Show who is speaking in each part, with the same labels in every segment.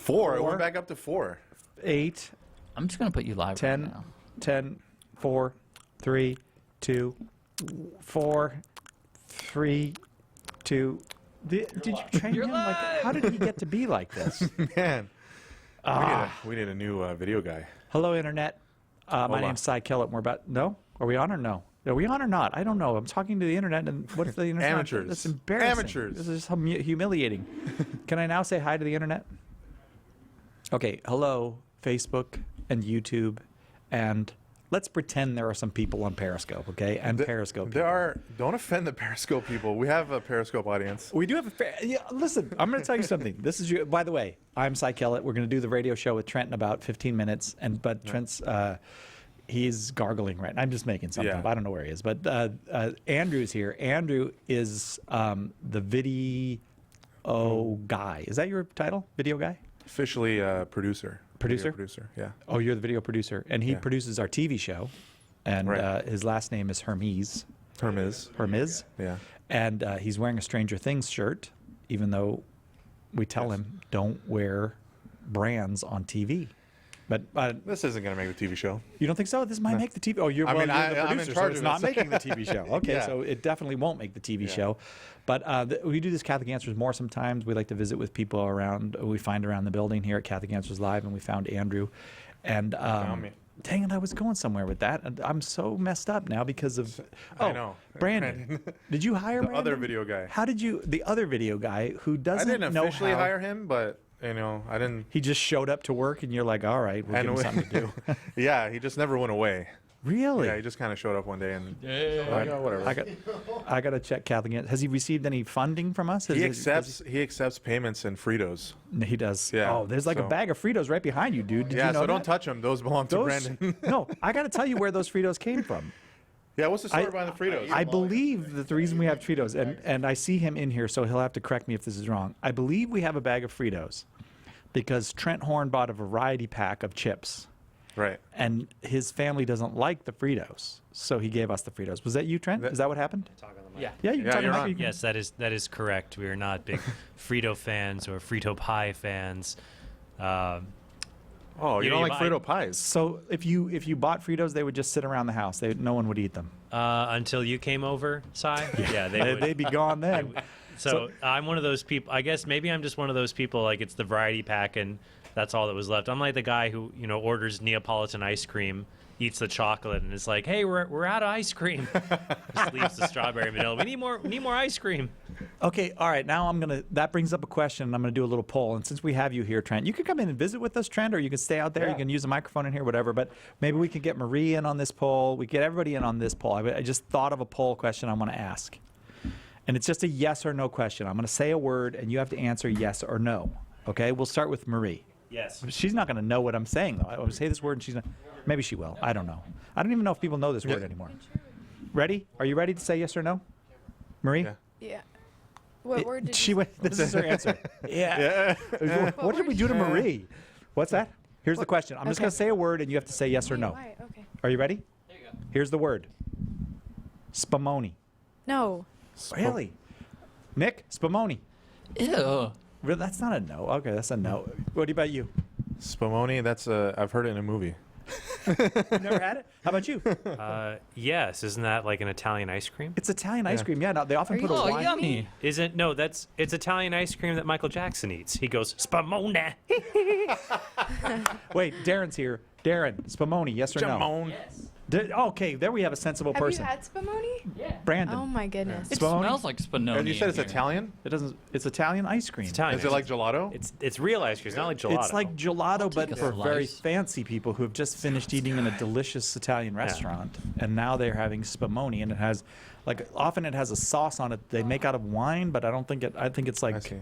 Speaker 1: 4. It went back up to 4.
Speaker 2: 8,
Speaker 3: I'm just going to put you live
Speaker 2: 10,
Speaker 3: right now.
Speaker 2: 10, 4, 3, 2, 4, 3, 2. Did you train him? Like, how did he get to be like this?
Speaker 1: Man, we need a new video guy.
Speaker 2: Hello, Internet. My name's Cy Kellett. We're about... No? Are we on or no? Are we on or not? I don't know. I'm talking to the Internet, and what if the Internet...
Speaker 1: Amateurs.
Speaker 2: That's embarrassing.
Speaker 1: Amateurs.
Speaker 2: This is humiliating. Can I now say hi to the Internet? Okay, hello, Facebook and YouTube, and let's pretend there are some people on Periscope, okay? And Periscope people.
Speaker 1: There are. Don't offend the Periscope people. We have a Periscope audience.
Speaker 2: We do have a... Yeah, listen, I'm going to tell you something. This is you. By the way, I'm Cy Kellett. We're going to do the radio show with Trent in about 15 minutes, but Trent's... he's gargling right now. I'm just making something up. I don't know where he is. But Andrew's here. Andrew is the video guy. Is that your title? Video guy?
Speaker 1: Officially producer.
Speaker 2: Producer?
Speaker 1: Video producer, yeah.
Speaker 2: Oh, you're the video producer. And he produces our TV show. And his last name is Hermes.
Speaker 1: Hermes.
Speaker 2: Yeah. And he's wearing a Stranger Things shirt, even though we tell him don't wear brands on TV. But
Speaker 1: this isn't going to make the TV show.
Speaker 2: You don't think so? This might make the TV. Oh, you're the producer,
Speaker 1: I'm in charge
Speaker 2: so it's
Speaker 1: of
Speaker 2: not
Speaker 1: this.
Speaker 2: making the TV show. Okay, so it definitely won't make the TV show. But we do this Catholic Answers more sometimes. We like to visit with people around. We find around the building here at Catholic Answers Live, and we found Andrew. And
Speaker 1: found me.
Speaker 2: dang it, I was going somewhere with that. And I'm so messed up now because of.
Speaker 1: I know.
Speaker 2: Brandon. Did you hire
Speaker 1: the
Speaker 2: Brandon?
Speaker 1: other video guy?
Speaker 2: How did you? The other video guy who doesn't
Speaker 1: I didn't
Speaker 2: know
Speaker 1: officially
Speaker 2: how,
Speaker 1: hire him, but I didn't.
Speaker 2: He just showed up to work, and you're like, all right, we'll give him something to do.
Speaker 1: Yeah, he just never went away.
Speaker 2: Really?
Speaker 1: Yeah, he just kind of showed up one day and whatever.
Speaker 2: I got to check Catholic. Has he received any funding from us?
Speaker 1: He accepts payments in Fritos.
Speaker 2: He does.
Speaker 1: Yeah.
Speaker 2: Oh, there's like a bag of Fritos right behind you, dude. Did you know
Speaker 1: so
Speaker 2: that?
Speaker 1: don't touch them. Those belong to Brandon.
Speaker 2: No, I got to tell you where those Fritos came from.
Speaker 1: Yeah, what's the story behind the Fritos?
Speaker 2: I believe that the reason we have Fritos, and I see him in here, so he'll have to correct me if this is wrong. I believe we have a bag of Fritos because Trent Horn bought a variety pack of chips.
Speaker 1: Right.
Speaker 2: And his family doesn't like the Fritos, so he gave us the Fritos. Was that you, Trent? Is that what happened?
Speaker 4: Yeah.
Speaker 2: Yeah, you can talk about it.
Speaker 4: Yes, that is correct. We are not big Frito fans or Frito Pie fans.
Speaker 1: Oh, you don't like Frito pies?
Speaker 2: So if you bought Fritos, they would just sit around the house. No one would eat them.
Speaker 4: Until you came over, Cy. Yeah,
Speaker 2: they'd be gone then.
Speaker 4: So I'm one of those people. I guess maybe I'm just one of those people. Like it's the variety pack, and that's all that was left. I'm like the guy who orders Neapolitan ice cream, eats the chocolate, and is like, "Hey, we're out of ice cream." Just leaves the strawberry vanilla. We need more ice cream.
Speaker 2: Okay, all right. Now that brings up a question. I'm gonna do a little poll. And since we have you here, Trent, you can come in and visit with us, Trent, or you can stay out there. You can use a microphone in here, whatever. But maybe we can get Marie in on this poll. We get everybody in on this poll. I just thought of a poll question I want to ask, and it's just a yes or no question. I'm gonna say a word, and you have to answer yes or no. Okay? We'll start with Marie.
Speaker 4: Yes.
Speaker 2: She's not going to know what I'm saying, though. I will say this word, and she's not. Maybe she will. I don't know. I don't even know if people know this word anymore. Ready? Are you ready to say yes or no? Marie?
Speaker 5: Yeah. What word did
Speaker 2: she
Speaker 5: you
Speaker 2: went. This is her answer. Yeah. What did we do to Marie? What's that? Here's the question. I'm just going to say a word, and you have to say yes or no.
Speaker 5: Why? Okay.
Speaker 2: Are you ready?
Speaker 3: There you go.
Speaker 2: Here's the word. Spumoni.
Speaker 5: No.
Speaker 2: Really? Nick? Spumoni.
Speaker 3: Ew.
Speaker 2: Really? That's not a no. Okay, that's a no. What about you?
Speaker 1: Spumoni, I've heard it in a movie.
Speaker 2: You never had it? How about you?
Speaker 4: Yes. Isn't that like an Italian ice cream?
Speaker 2: It's Italian ice cream. Yeah, no, they often put a
Speaker 3: Oh,
Speaker 2: wine.
Speaker 3: yummy.
Speaker 4: Isn't no? It's Italian ice cream that Michael Jackson eats. He goes Spumoni.
Speaker 2: Wait, Darren's here. Darren, Spumoni, yes or no?
Speaker 1: Jamon.
Speaker 3: Yes.
Speaker 2: Okay, there we have a sensible
Speaker 5: Have
Speaker 2: person.
Speaker 5: you had spumoni?
Speaker 3: Yeah.
Speaker 2: Brandon.
Speaker 5: Oh my goodness.
Speaker 3: It
Speaker 2: Spumoni?
Speaker 3: smells like spinoni.
Speaker 1: And you said it's
Speaker 3: in here.
Speaker 1: Italian?
Speaker 2: It doesn't. It's Italian ice cream.
Speaker 4: It's Italian.
Speaker 1: Is it like gelato?
Speaker 4: It's real ice cream. It's not like gelato.
Speaker 2: It's like gelato, but
Speaker 3: take a
Speaker 2: for very
Speaker 3: slice.
Speaker 2: fancy people who have just finished eating in a delicious Italian restaurant, and now they're having spumoni, and it has, often it has a sauce on it they make out of wine, but I don't think it. I think it's
Speaker 1: I
Speaker 2: like
Speaker 1: see.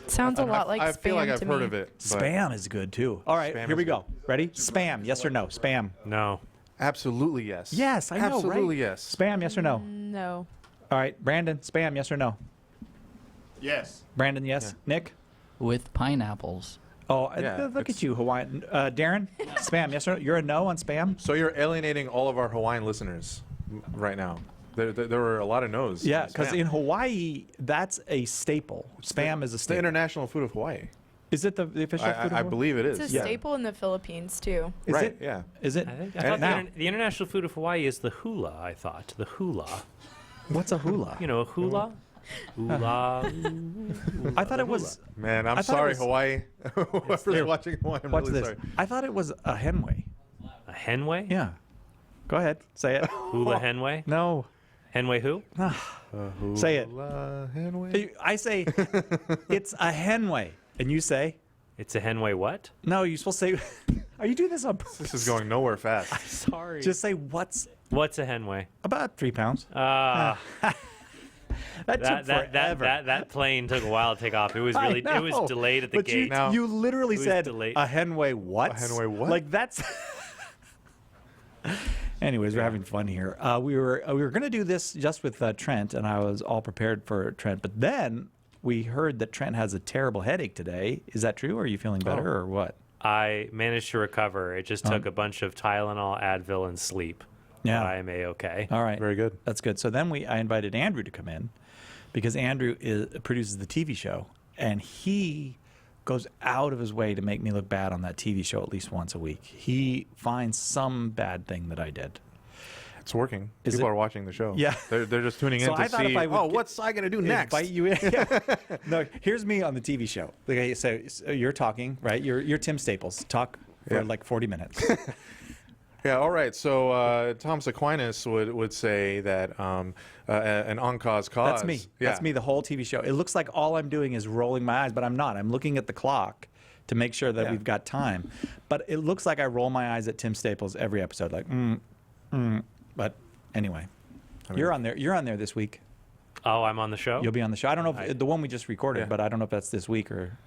Speaker 5: Sounds a lot like
Speaker 1: I
Speaker 5: spam
Speaker 1: feel like I've
Speaker 5: to
Speaker 1: heard
Speaker 5: me.
Speaker 1: of it. but
Speaker 2: spam is good too. All right,
Speaker 1: Spam
Speaker 2: here we
Speaker 1: is
Speaker 2: go. Ready? Spam, yes or no? Spam.
Speaker 4: no.
Speaker 1: Absolutely yes.
Speaker 2: Yes, I know, right?
Speaker 1: Absolutely yes.
Speaker 2: Spam, yes or no?
Speaker 5: No.
Speaker 2: All right, Brandon, spam, yes or no?
Speaker 6: Yes.
Speaker 2: Brandon, yes. Nick?
Speaker 3: With pineapples.
Speaker 2: Oh,
Speaker 1: Yeah,
Speaker 2: look at
Speaker 1: it's-
Speaker 2: you, Hawaiian. Darren, spam, yes or no? You're a no on spam?
Speaker 1: So you're alienating all of our Hawaiian listeners right now. There were a lot of no's.
Speaker 2: Yeah,
Speaker 1: on
Speaker 2: because
Speaker 1: spam.
Speaker 2: in Hawaii, that's a staple. Spam is a
Speaker 1: It's the
Speaker 2: staple.
Speaker 1: international food of Hawaii.
Speaker 2: Is it the official food of
Speaker 1: I
Speaker 2: Hawaii?
Speaker 1: believe it
Speaker 5: It's
Speaker 1: is.
Speaker 5: a
Speaker 1: Yeah.
Speaker 5: staple in the Philippines too.
Speaker 2: Is
Speaker 1: Right.
Speaker 2: it?
Speaker 1: Yeah.
Speaker 2: Is it?
Speaker 4: I think
Speaker 2: And now,
Speaker 4: the international food of Hawaii is the hula. I thought the hula.
Speaker 2: what's a hula?
Speaker 4: You know, a hula. Hula.
Speaker 2: I thought it was.
Speaker 1: Man,
Speaker 2: I
Speaker 1: I'm
Speaker 2: thought it
Speaker 1: sorry,
Speaker 2: was-
Speaker 1: Hawaii. Whoever's
Speaker 2: Here,
Speaker 1: watching Hawaii, I'm
Speaker 2: Watch
Speaker 1: really
Speaker 2: this.
Speaker 1: sorry.
Speaker 2: I thought it was a henway.
Speaker 4: A henway.
Speaker 2: Yeah. Go ahead. Say it.
Speaker 4: Hula henway.
Speaker 2: No.
Speaker 4: Henway who?
Speaker 2: Say it.
Speaker 1: Hula Henway.
Speaker 2: I say it's a henway, and you say
Speaker 4: It's a henway what?
Speaker 2: no. You're supposed to say. Are you doing this on purpose?
Speaker 1: This is going nowhere fast.
Speaker 4: Sorry.
Speaker 2: Just say what's
Speaker 4: What's a henway?
Speaker 2: about 3 pounds.
Speaker 4: Ah.
Speaker 2: That took forever.
Speaker 4: That plane took a while to take off. It was
Speaker 2: I
Speaker 4: really it was
Speaker 2: know,
Speaker 4: delayed at the
Speaker 2: but
Speaker 4: gate.
Speaker 1: Now-
Speaker 2: you literally
Speaker 4: It was
Speaker 2: said
Speaker 4: delayed.
Speaker 2: a henway what?
Speaker 1: A henway what?
Speaker 2: Like that's. Anyways, we're having fun here. We were going to do this just with Trent, and I was all prepared for Trent. But then we heard that Trent has a terrible headache today. Is that true? Are you feeling better, or what?
Speaker 4: I managed to recover. It just took a bunch of Tylenol, Advil, and sleep.
Speaker 2: Yeah.
Speaker 4: But I am a-okay.
Speaker 2: All right,
Speaker 1: Very good.
Speaker 2: That's good. So then I invited Andrew to come in because Andrew produces the TV show, and he goes out of his way to make me look bad on that TV show at least once a week. He finds some bad thing that I did.
Speaker 1: It's working.
Speaker 2: Is
Speaker 1: People
Speaker 2: it-
Speaker 1: are watching the show.
Speaker 2: Yeah.
Speaker 1: They're just tuning in
Speaker 2: So
Speaker 1: to
Speaker 2: I thought if
Speaker 1: see,
Speaker 2: I would
Speaker 1: oh,
Speaker 2: get-
Speaker 1: what's I going to do next?
Speaker 2: Invite you in. Yeah. No, here's me on the TV show. Okay, so you're talking, right? You're Tim Staples. Talk for
Speaker 1: Yeah.
Speaker 2: like 40 minutes.
Speaker 1: Yeah, all right. So Thomas Aquinas would say that an on-cause cause.
Speaker 2: That's me.
Speaker 1: Yeah.
Speaker 2: That's me the whole TV show. It looks like all I'm doing is rolling my eyes, but I'm not. I'm looking at the clock to make sure that
Speaker 1: Yeah.
Speaker 2: we've got time. But it looks like I roll my eyes at Tim Staples every episode, like, But anyway, you're on there. You're on there this week.
Speaker 4: Oh, I'm on the show?
Speaker 2: You'll be on the show. I don't know if the one we just recorded,
Speaker 1: Yeah.
Speaker 2: but I don't know if that's this week or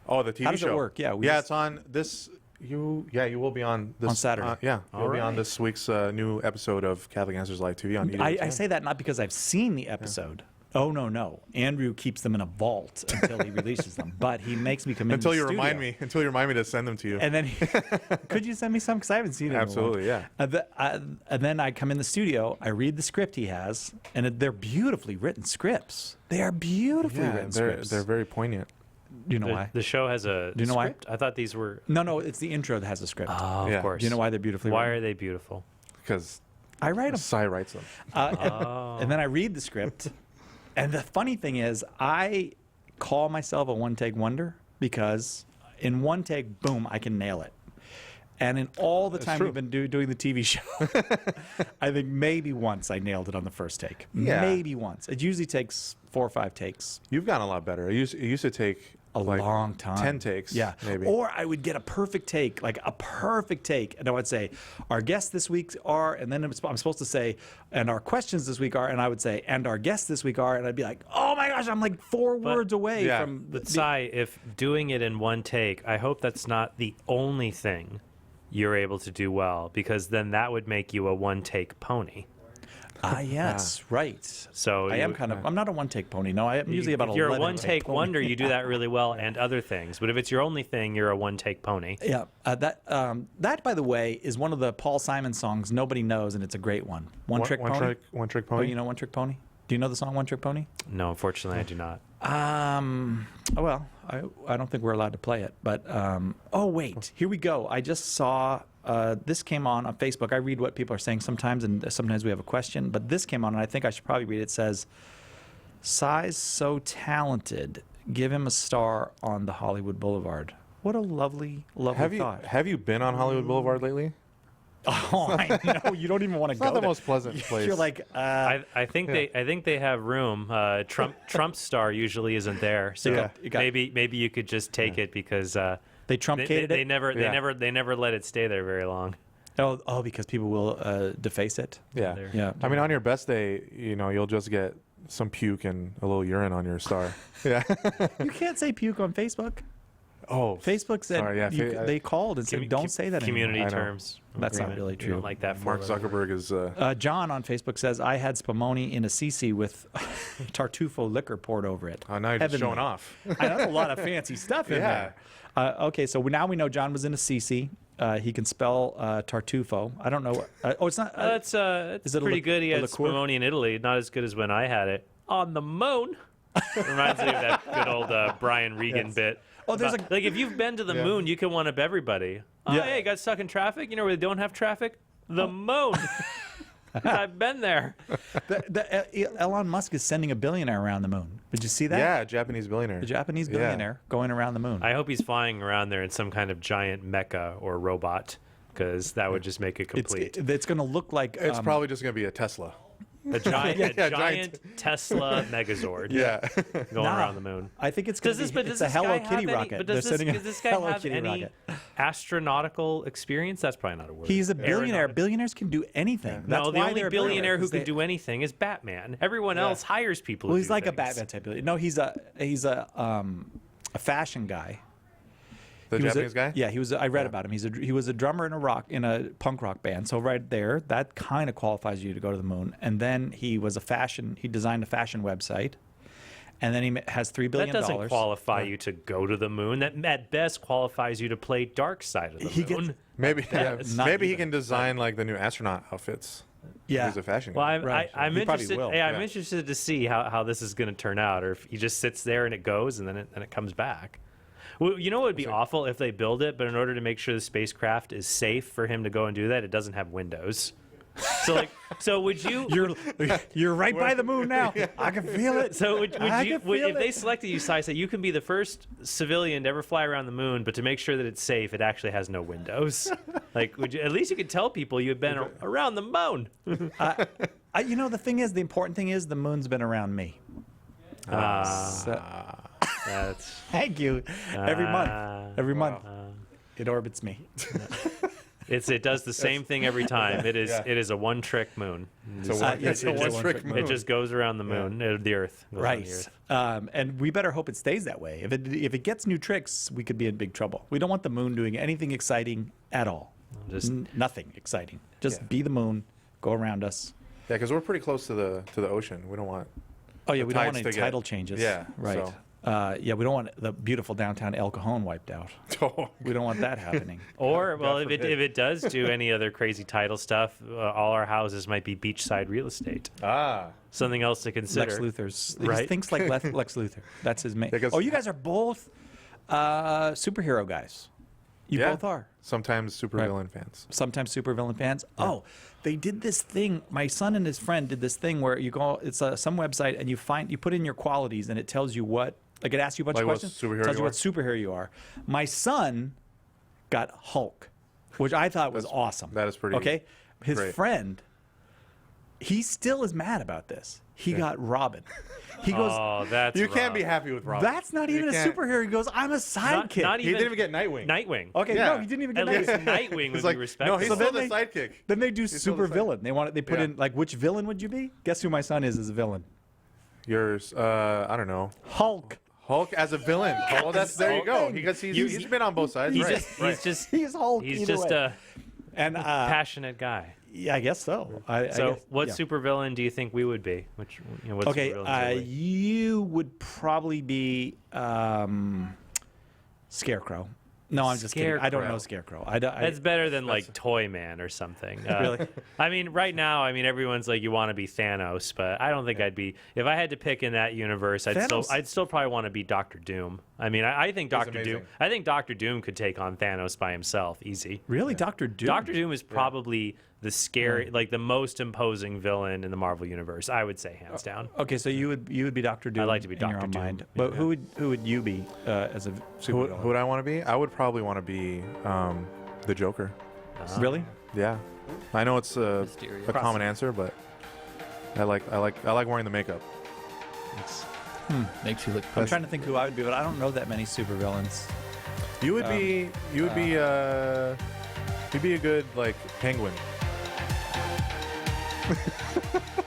Speaker 1: Oh, the TV
Speaker 2: How does it
Speaker 1: show.
Speaker 2: work? Yeah, we
Speaker 1: Yeah,
Speaker 2: just-
Speaker 1: it's on this. You will be on this
Speaker 2: On Saturday.
Speaker 1: yeah, you'll be on
Speaker 4: right.
Speaker 1: this week's new episode of Catholic Answers Live TV on
Speaker 2: I
Speaker 1: EWTN.
Speaker 2: say that not because I've seen the episode. Oh no! Andrew keeps them in a vault until he releases them, but he makes me come in
Speaker 1: until
Speaker 2: the
Speaker 1: you
Speaker 2: studio.
Speaker 1: remind me to send them to you.
Speaker 2: And then, could you send me some? Because I haven't seen it.
Speaker 1: Absolutely,
Speaker 2: in a while.
Speaker 1: yeah.
Speaker 2: And then I come in the studio. I read the script he has, and they're beautifully written scripts. They are beautifully
Speaker 1: Yeah,
Speaker 2: written
Speaker 1: they're
Speaker 2: scripts.
Speaker 1: very poignant.
Speaker 2: Do you know why?
Speaker 4: The show has a
Speaker 2: Do you know why?
Speaker 4: script? I thought these were...
Speaker 2: No, it's the intro that has a script.
Speaker 4: Oh,
Speaker 1: Yeah.
Speaker 4: of course.
Speaker 2: Do you know why they're beautifully
Speaker 4: Why
Speaker 2: written?
Speaker 4: are they beautiful?
Speaker 1: Because
Speaker 2: I write them.
Speaker 1: Cy writes them.
Speaker 2: And then I read the script. And the funny thing is, I call myself a one-take wonder because in one take, boom, I can nail it. And in all the
Speaker 1: That's
Speaker 2: time
Speaker 1: true.
Speaker 2: we've been doing the TV show, I think maybe once I nailed it on the first take.
Speaker 1: Yeah.
Speaker 2: Maybe once. It usually takes 4 or 5 takes.
Speaker 1: You've gotten a lot better. It used to take
Speaker 2: A
Speaker 1: like
Speaker 2: long time.
Speaker 1: 10 takes.
Speaker 2: Yeah.
Speaker 1: maybe.
Speaker 2: Or I would get a perfect take, like a perfect take. And I would say, our guests this week are, and then I'm supposed to say, and our questions this week are, and I would say, and our guests this week are, and I'd be like, oh my gosh, I'm like 4 words away
Speaker 1: yeah.
Speaker 2: from.
Speaker 4: But Cy, if doing it in one take, I hope that's not the only thing you're able to do well, because then that would make you a one-take pony.
Speaker 2: Yes, right.
Speaker 4: So
Speaker 2: I am kind of, I'm not a one take pony. No, I am usually about
Speaker 4: if you're a
Speaker 2: 11
Speaker 4: one-take
Speaker 2: pony.
Speaker 4: wonder, you do that really well, and other things. But if it's your only thing, you're a one-take pony.
Speaker 2: Yeah, that by the way is one of the Paul Simon songs nobody knows, and it's a great one. One Trick Pony.
Speaker 1: One trick
Speaker 2: Oh,
Speaker 1: pony.
Speaker 2: you know One Trick Pony? Do you know the song One Trick Pony?
Speaker 4: No, unfortunately, I do not.
Speaker 2: Oh, well, I don't think we're allowed to play it. But oh wait, here we go. I just saw this came on Facebook. I read what people are saying sometimes, and sometimes we have a question. But this came on, and I think I should probably read it. It says, "Si's so talented. Give him a star on the Hollywood Boulevard." What a lovely, lovely thought.
Speaker 1: Have you been on Hollywood Boulevard lately?
Speaker 2: Oh, I know. You don't even want to
Speaker 1: It's
Speaker 2: go
Speaker 1: not the
Speaker 2: there.
Speaker 1: most pleasant place.
Speaker 2: You're like,
Speaker 4: I think they have room. Trump's star usually isn't there, so
Speaker 1: Yeah.
Speaker 4: maybe you could just take it because
Speaker 2: they
Speaker 4: they
Speaker 2: truncated it.
Speaker 4: never let it stay there very long.
Speaker 2: Oh, because people will deface it.
Speaker 1: yeah.
Speaker 2: Yeah.
Speaker 1: I mean, on your best day, you'll just get some puke and a little urine on your star. Yeah.
Speaker 2: You can't say puke on Facebook.
Speaker 1: Oh,
Speaker 2: Facebook said
Speaker 1: Sorry, yeah,
Speaker 2: they called and said, "Don't say that
Speaker 4: Community
Speaker 2: anymore."
Speaker 1: I know.
Speaker 4: terms.
Speaker 2: That's not
Speaker 4: agreement.
Speaker 2: really
Speaker 4: We
Speaker 2: true.
Speaker 4: don't like that.
Speaker 1: Mark
Speaker 4: four-letter word.
Speaker 1: Zuckerberg is.
Speaker 2: John on Facebook says, "I had spumoni in a CC with Tartufo liquor poured over it."
Speaker 1: Now you're just
Speaker 2: Heavenly.
Speaker 1: showing off.
Speaker 2: I know, that's a lot of fancy stuff in
Speaker 1: Yeah.
Speaker 2: there. Okay, so now we know John was in a CC. He can spell Tartufo. I don't know. It's not.
Speaker 4: That's
Speaker 2: Is it a
Speaker 4: pretty
Speaker 2: lic-
Speaker 4: good. He
Speaker 2: a
Speaker 4: had
Speaker 2: liqueur?
Speaker 4: spumoni in Italy. Not as good as when I had it on the moon. Reminds me of that good old Brian Regan bit.
Speaker 2: Oh, there's
Speaker 4: About- like if you've been to the moon, you can one up everybody. Oh,
Speaker 2: Yeah.
Speaker 4: hey, got stuck in traffic. You know where they don't have traffic? The moon. 'Cause I've been there.
Speaker 2: Elon Musk is sending a billionaire around the moon. Did you see that?
Speaker 1: Yeah, Japanese billionaire.
Speaker 2: The Japanese
Speaker 1: Yeah.
Speaker 2: billionaire going around the moon.
Speaker 4: I hope he's flying around there in some kind of giant mecha or robot, because that would just make it complete.
Speaker 2: It's going to look like
Speaker 1: It's probably just gonna be a Tesla.
Speaker 4: A giant,
Speaker 1: Yeah,
Speaker 4: a giant Tesla Megazord
Speaker 1: Yeah.
Speaker 4: going
Speaker 2: Nah.
Speaker 4: around the moon.
Speaker 2: I think it's going
Speaker 4: Does this,
Speaker 2: to
Speaker 4: but
Speaker 2: be.
Speaker 4: does
Speaker 2: It's a
Speaker 4: this guy
Speaker 2: Hello
Speaker 4: have
Speaker 2: Kitty
Speaker 4: any,
Speaker 2: rocket.
Speaker 4: But
Speaker 2: They're
Speaker 4: does this,
Speaker 2: sending a
Speaker 4: does this guy
Speaker 2: Hello
Speaker 4: have
Speaker 2: Kitty
Speaker 4: any
Speaker 2: rocket.
Speaker 4: astronautical experience? That's probably not a word.
Speaker 2: He's a billionaire.
Speaker 4: Aeronautic.
Speaker 2: Billionaires can do anything. That's
Speaker 4: No, the
Speaker 2: why
Speaker 4: only
Speaker 2: they're
Speaker 4: billionaire who
Speaker 2: billionaires.
Speaker 4: can do anything is Batman. Everyone else hires people.
Speaker 2: Well,
Speaker 4: to
Speaker 2: he's
Speaker 4: do
Speaker 2: like a
Speaker 4: things.
Speaker 2: Batman type billionaire. No, he's a fashion guy.
Speaker 1: The
Speaker 2: He was
Speaker 1: Japanese guy?
Speaker 2: Yeah, he was. I read about him. He was a drummer in a punk rock band. So right there, that kind of qualifies you to go to the moon. And then he designed a fashion website, and then he has $3 billion.
Speaker 4: That doesn't qualify you to go to the moon. That at best qualifies you to play Dark Side of the
Speaker 2: He
Speaker 4: Moon.
Speaker 2: gets-
Speaker 1: Maybe
Speaker 2: not
Speaker 1: maybe he
Speaker 2: even.
Speaker 1: can design like the new astronaut outfits.
Speaker 2: Yeah.
Speaker 1: He's a fashion
Speaker 4: Well,
Speaker 1: guy.
Speaker 4: I'm
Speaker 2: He probably
Speaker 4: interested.
Speaker 2: will,
Speaker 4: Yeah, I'm
Speaker 1: yeah.
Speaker 4: interested to see how this is going to turn out, or if he just sits there and it goes and then it comes back. Well, you know what would be awful if they build it, but in order to make sure the spacecraft is safe for him to go and do that, it doesn't have windows. So would you?
Speaker 2: You're right by the moon now. I can feel it.
Speaker 4: So would
Speaker 2: I
Speaker 4: you?
Speaker 2: can feel
Speaker 4: If they
Speaker 2: it.
Speaker 4: selected you, Sai, say you can be the first civilian to ever fly around the moon, but to make sure that it's safe, it actually has no windows. Like, would you? At least you could tell people you had been around the moon.
Speaker 2: The thing is, the important thing is the moon's been around me. So-
Speaker 4: That's
Speaker 2: thank you. Every month, it orbits me.
Speaker 4: it does the same thing every time. It is a one-trick moon.
Speaker 1: So one,
Speaker 2: yes,
Speaker 1: it's a
Speaker 2: it is a
Speaker 1: one-trick
Speaker 2: one-trick
Speaker 1: moon.
Speaker 4: It just goes around the moon, the Earth. Goes around the
Speaker 2: Right.
Speaker 4: Earth.
Speaker 2: And we better hope it stays that way. If it gets new tricks, we could be in big trouble. We don't want the moon doing anything exciting at all.
Speaker 4: Just
Speaker 2: Nothing exciting. Just
Speaker 1: Yeah.
Speaker 2: be the moon, go around us.
Speaker 1: Yeah, because we're pretty close to the ocean. We don't want.
Speaker 2: Oh yeah,
Speaker 1: The
Speaker 2: we don't
Speaker 1: tides
Speaker 2: want any
Speaker 1: to get-
Speaker 2: tidal changes.
Speaker 1: Yeah,
Speaker 2: Right.
Speaker 1: so-
Speaker 2: Yeah, we don't want the beautiful downtown El Cajon wiped out. We don't want that happening.
Speaker 4: Or well,
Speaker 1: God
Speaker 4: if it does do any other crazy title stuff, all our houses might be beachside real estate.
Speaker 1: Ah.
Speaker 4: Something else to consider.
Speaker 2: Lex Luthor's. He
Speaker 4: Right.
Speaker 2: thinks like Lex Luthor. That's his main.
Speaker 1: Because-
Speaker 2: Oh, you guys are both superhero guys. You
Speaker 1: Yeah.
Speaker 2: both are.
Speaker 1: Sometimes supervillain fans.
Speaker 2: Sometimes supervillain fans. Oh, they did this thing. My son and his friend did this thing where you go. It's some website and you put in your qualities and it tells you what. Like it asks you a bunch
Speaker 1: Like
Speaker 2: of
Speaker 1: what
Speaker 2: questions.
Speaker 1: superhero
Speaker 2: tells
Speaker 1: you
Speaker 2: you
Speaker 1: are?
Speaker 2: what superhero you are. My son got Hulk, which I thought was awesome.
Speaker 1: that is pretty
Speaker 2: Okay, his
Speaker 1: great.
Speaker 2: friend. He still is mad about this. He got Robin. He goes.
Speaker 4: Oh, that's
Speaker 1: You can't be
Speaker 4: rough.
Speaker 1: happy with Robin.
Speaker 2: That's not
Speaker 1: You
Speaker 2: even a
Speaker 1: can't-
Speaker 2: superhero. He goes, I'm a sidekick.
Speaker 4: not
Speaker 1: He
Speaker 4: even-
Speaker 1: didn't even get Nightwing.
Speaker 4: Nightwing.
Speaker 2: Okay,
Speaker 1: Yeah.
Speaker 2: no, he didn't even get
Speaker 4: At least
Speaker 2: Nightwing.
Speaker 4: Nightwing would
Speaker 1: He's
Speaker 4: be
Speaker 1: like,
Speaker 4: respectable.
Speaker 1: no, he's
Speaker 2: So
Speaker 1: still
Speaker 2: then
Speaker 1: the sidekick.
Speaker 2: Then they do
Speaker 1: He's still
Speaker 2: super
Speaker 1: the
Speaker 2: villain. They put
Speaker 1: Yeah.
Speaker 2: in like which villain would you be? Guess who my son is as a villain?
Speaker 1: Yours, I don't know.
Speaker 2: Hulk.
Speaker 1: Hulk as a villain. Well, there you go. Because he's been on both sides.
Speaker 4: He's
Speaker 1: right.
Speaker 4: just
Speaker 1: right.
Speaker 4: he's just
Speaker 2: He's Hulk.
Speaker 4: he's
Speaker 2: either
Speaker 4: just
Speaker 2: way.
Speaker 4: a
Speaker 2: and
Speaker 4: passionate guy.
Speaker 2: yeah, I guess so. I
Speaker 4: So,
Speaker 2: guess,
Speaker 4: what
Speaker 2: yeah.
Speaker 4: supervillain do you think we would be? What
Speaker 2: Okay,
Speaker 4: supervillains are we?
Speaker 2: you would probably be Scarecrow. No, I'm just kidding. I don't know Scarecrow.
Speaker 4: That's better than like Toy Man or something.
Speaker 2: Really?
Speaker 4: I mean, right now, everyone's like, you want to be Thanos, but I don't think I'd be. If I had to pick in that universe,
Speaker 2: Thanos-
Speaker 4: I'd still probably want to be Doctor Doom. I think Doctor Doom.
Speaker 1: amazing.
Speaker 4: I think Doctor Doom could take on Thanos by himself, easy.
Speaker 2: Really, Doctor Doom.
Speaker 4: Doctor Doom is probably the scary, like the most imposing villain in the Marvel universe. I would say hands down.
Speaker 2: Okay, so you would be Doctor Doom.
Speaker 4: like to be
Speaker 2: in your
Speaker 4: Dr.
Speaker 2: own
Speaker 4: Doom.
Speaker 2: mind. But who would you be as a
Speaker 1: Who
Speaker 2: supervillain?
Speaker 1: would I want to be? I would probably want to be the Joker.
Speaker 2: Really?
Speaker 1: Yeah. I know it's a
Speaker 3: Mysterio.
Speaker 1: common answer, but I like wearing the makeup.
Speaker 3: Makes you look
Speaker 2: I'm
Speaker 3: pretty.
Speaker 2: trying to think who I would be, but I don't know that many supervillains.
Speaker 1: You would be you'd be a good like penguin.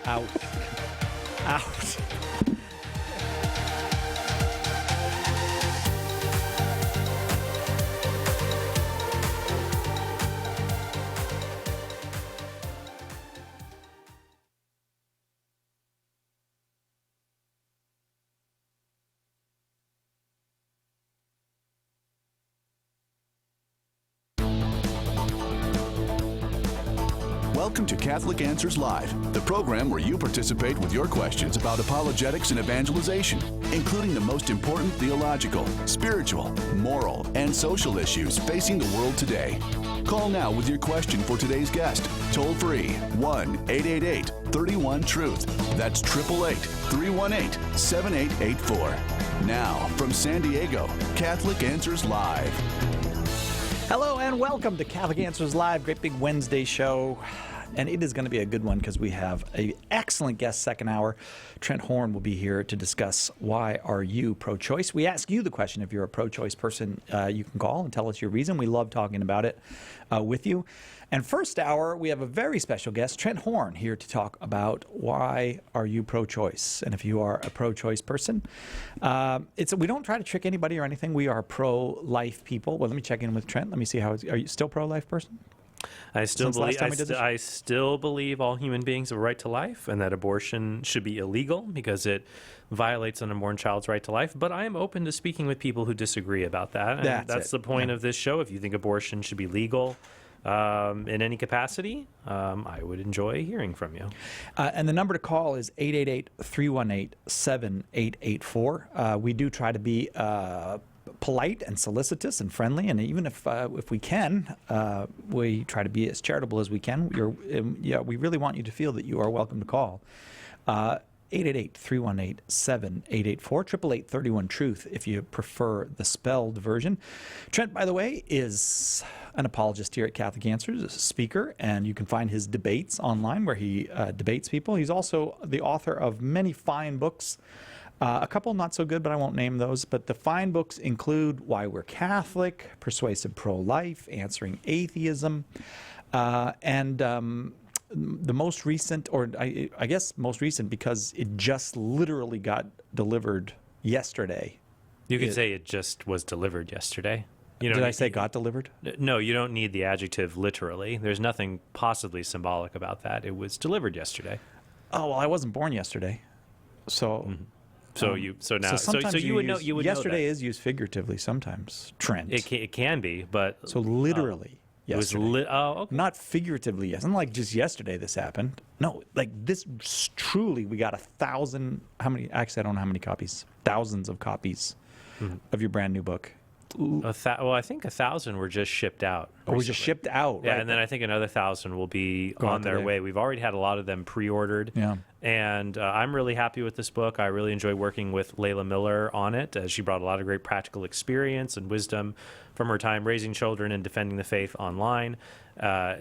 Speaker 2: Out. Out.
Speaker 7: Welcome to Catholic Answers Live, the program where you participate with your questions about apologetics and evangelization, including the most important theological, spiritual, moral, and social issues facing the world today. Call now with your question for today's guest. Toll free 1-888-31-TRUTH. That's 888-318-7884. Now, from San Diego, Catholic Answers Live.
Speaker 2: Hello and welcome to Catholic Answers Live, great big Wednesday show. And it is going to be a good one because we have an excellent guest second hour. Trent Horn will be here to discuss why are you pro-choice. We ask you the question if you're a pro-choice person. You can call and tell us your reason. We love talking about it with you. And first hour, we have a very special guest, Trent Horn, here to talk about why are you pro-choice. And if you are a pro-choice person, we don't try to trick anybody or anything. We are pro-life people. Well, let me check in with Trent. Let me see how are you still pro-life person?
Speaker 4: I still believe all human beings have a right to life and that abortion should be illegal because it violates an unborn child's right to life. But I am open to speaking with people who disagree about that. And that's the point of this show. If you think abortion should be legal in any capacity, I would enjoy hearing from you.
Speaker 2: And the number to call is 888-318-7884. We do try to be polite and solicitous and friendly, and even if we can, we try to be as charitable as we can. We really want you to feel that you are welcome to call. 888-318-7884, 888-31-TRUTH if you prefer the spelled version. Trent, by the way, is an apologist here at Catholic Answers, a speaker, and you can find his debates online where he debates people. He's also the author of many fine books. A couple not so good, but I won't name those. But the fine books include Why We're Catholic, Persuasive Pro-Life, Answering Atheism, and the most recent, or I guess most recent because it just literally got delivered yesterday.
Speaker 4: You could say it just was delivered yesterday.
Speaker 2: Did I say got delivered?
Speaker 4: No, you don't need the adjective literally. There's nothing possibly symbolic about that. It was delivered yesterday.
Speaker 2: Oh, well, I wasn't born yesterday. So...
Speaker 4: Mm-hmm. So you would know.
Speaker 2: Yesterday
Speaker 4: that.
Speaker 2: is used figuratively sometimes. Trent.
Speaker 4: It can be, but
Speaker 2: so literally yesterday.
Speaker 4: Okay.
Speaker 2: Not figuratively. Yes, not like just yesterday this happened. No, like this. Truly, we got 1,000. How many? Actually, I don't know how many copies. Thousands of copies of your brand new book.
Speaker 4: Well, I think 1,000 were just shipped out.
Speaker 2: Oh, were just shipped out.
Speaker 4: Yeah,
Speaker 2: right?
Speaker 4: and then I think another 1,000 will be on their way. We've already had a lot of them pre-ordered.
Speaker 2: Yeah.
Speaker 4: And I'm really happy with this book. I really enjoy working with Layla Miller on it. She brought a lot of great practical experience and wisdom from her time raising children and defending the faith online.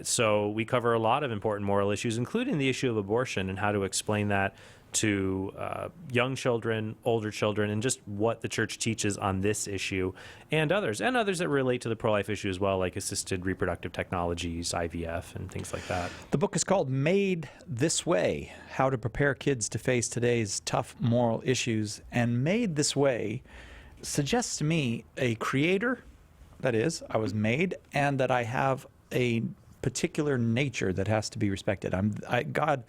Speaker 4: So we cover a lot of important moral issues, including the issue of abortion and how to explain that to young children, older children, and just what the church teaches on this issue and others that relate to the pro-life issue as well, like assisted reproductive technologies, IVF, and things like that.
Speaker 2: The book is called Made This Way, How to Prepare Kids to Face Today's Tough Moral Issues. And Made This Way suggests to me a creator, that is, I was made, and that I have a particular nature that has to be respected. God,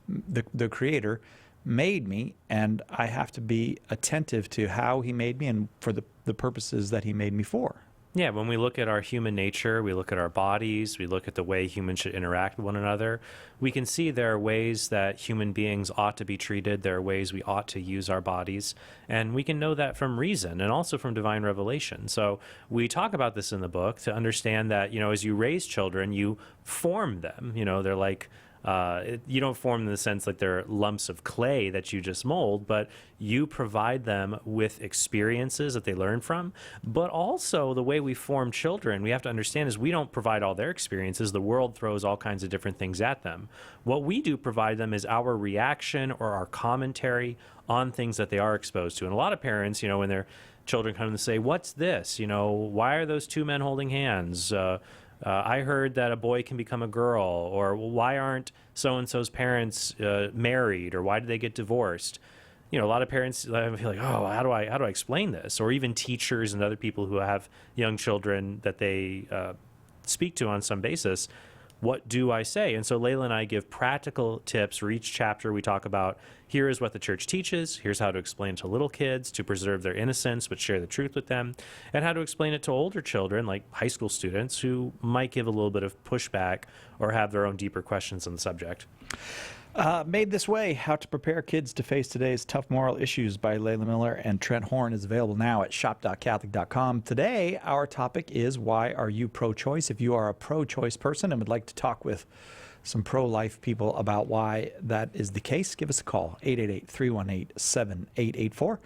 Speaker 2: the creator, made me, and I have to be attentive to how he made me and for the purposes that he made me for.
Speaker 4: Yeah, when we look at our human nature, we look at our bodies, we look at the way humans should interact with one another, we can see there are ways that human beings ought to be treated, there are ways we ought to use our bodies, and we can know that from reason and also from divine revelation. So we talk about this in the book to understand that, as you raise children, you form them. They're like... you don't form them in the sense like they're lumps of clay that you just mold, but you provide them with experiences that they learn from. But also the way we form children, we have to understand is we don't provide all their experiences. The world throws all kinds of different things at them. What we do provide them is our reaction or our commentary on things that they are exposed to. And a lot of parents, when their children come and say, "What's this? Why are those two men holding hands? I heard that a boy can become a girl," or "Why aren't so-and-so's parents married?" or "Why did they get divorced?" A lot of parents feel like, "Oh, how do I explain this?" Or even teachers and other people who have young children that they speak to on some basis. what do I say? And so Layla and I give practical tips for each chapter. We talk about, here is what the church teaches, here's how to explain to little kids to preserve their innocence but share the truth with them, and how to explain it to older children, like high school students, who might give a little bit of pushback or have their own deeper questions on the subject.
Speaker 2: Made This Way, How to Prepare Kids to Face Today's Tough Moral Issues by Layla Miller and Trent Horn is available now at shop.catholic.com. Today, our topic is, why are you pro-choice? If you are a pro-choice person and would like to talk with some pro-life people about why that is the case, give us a call, 888-318-7884,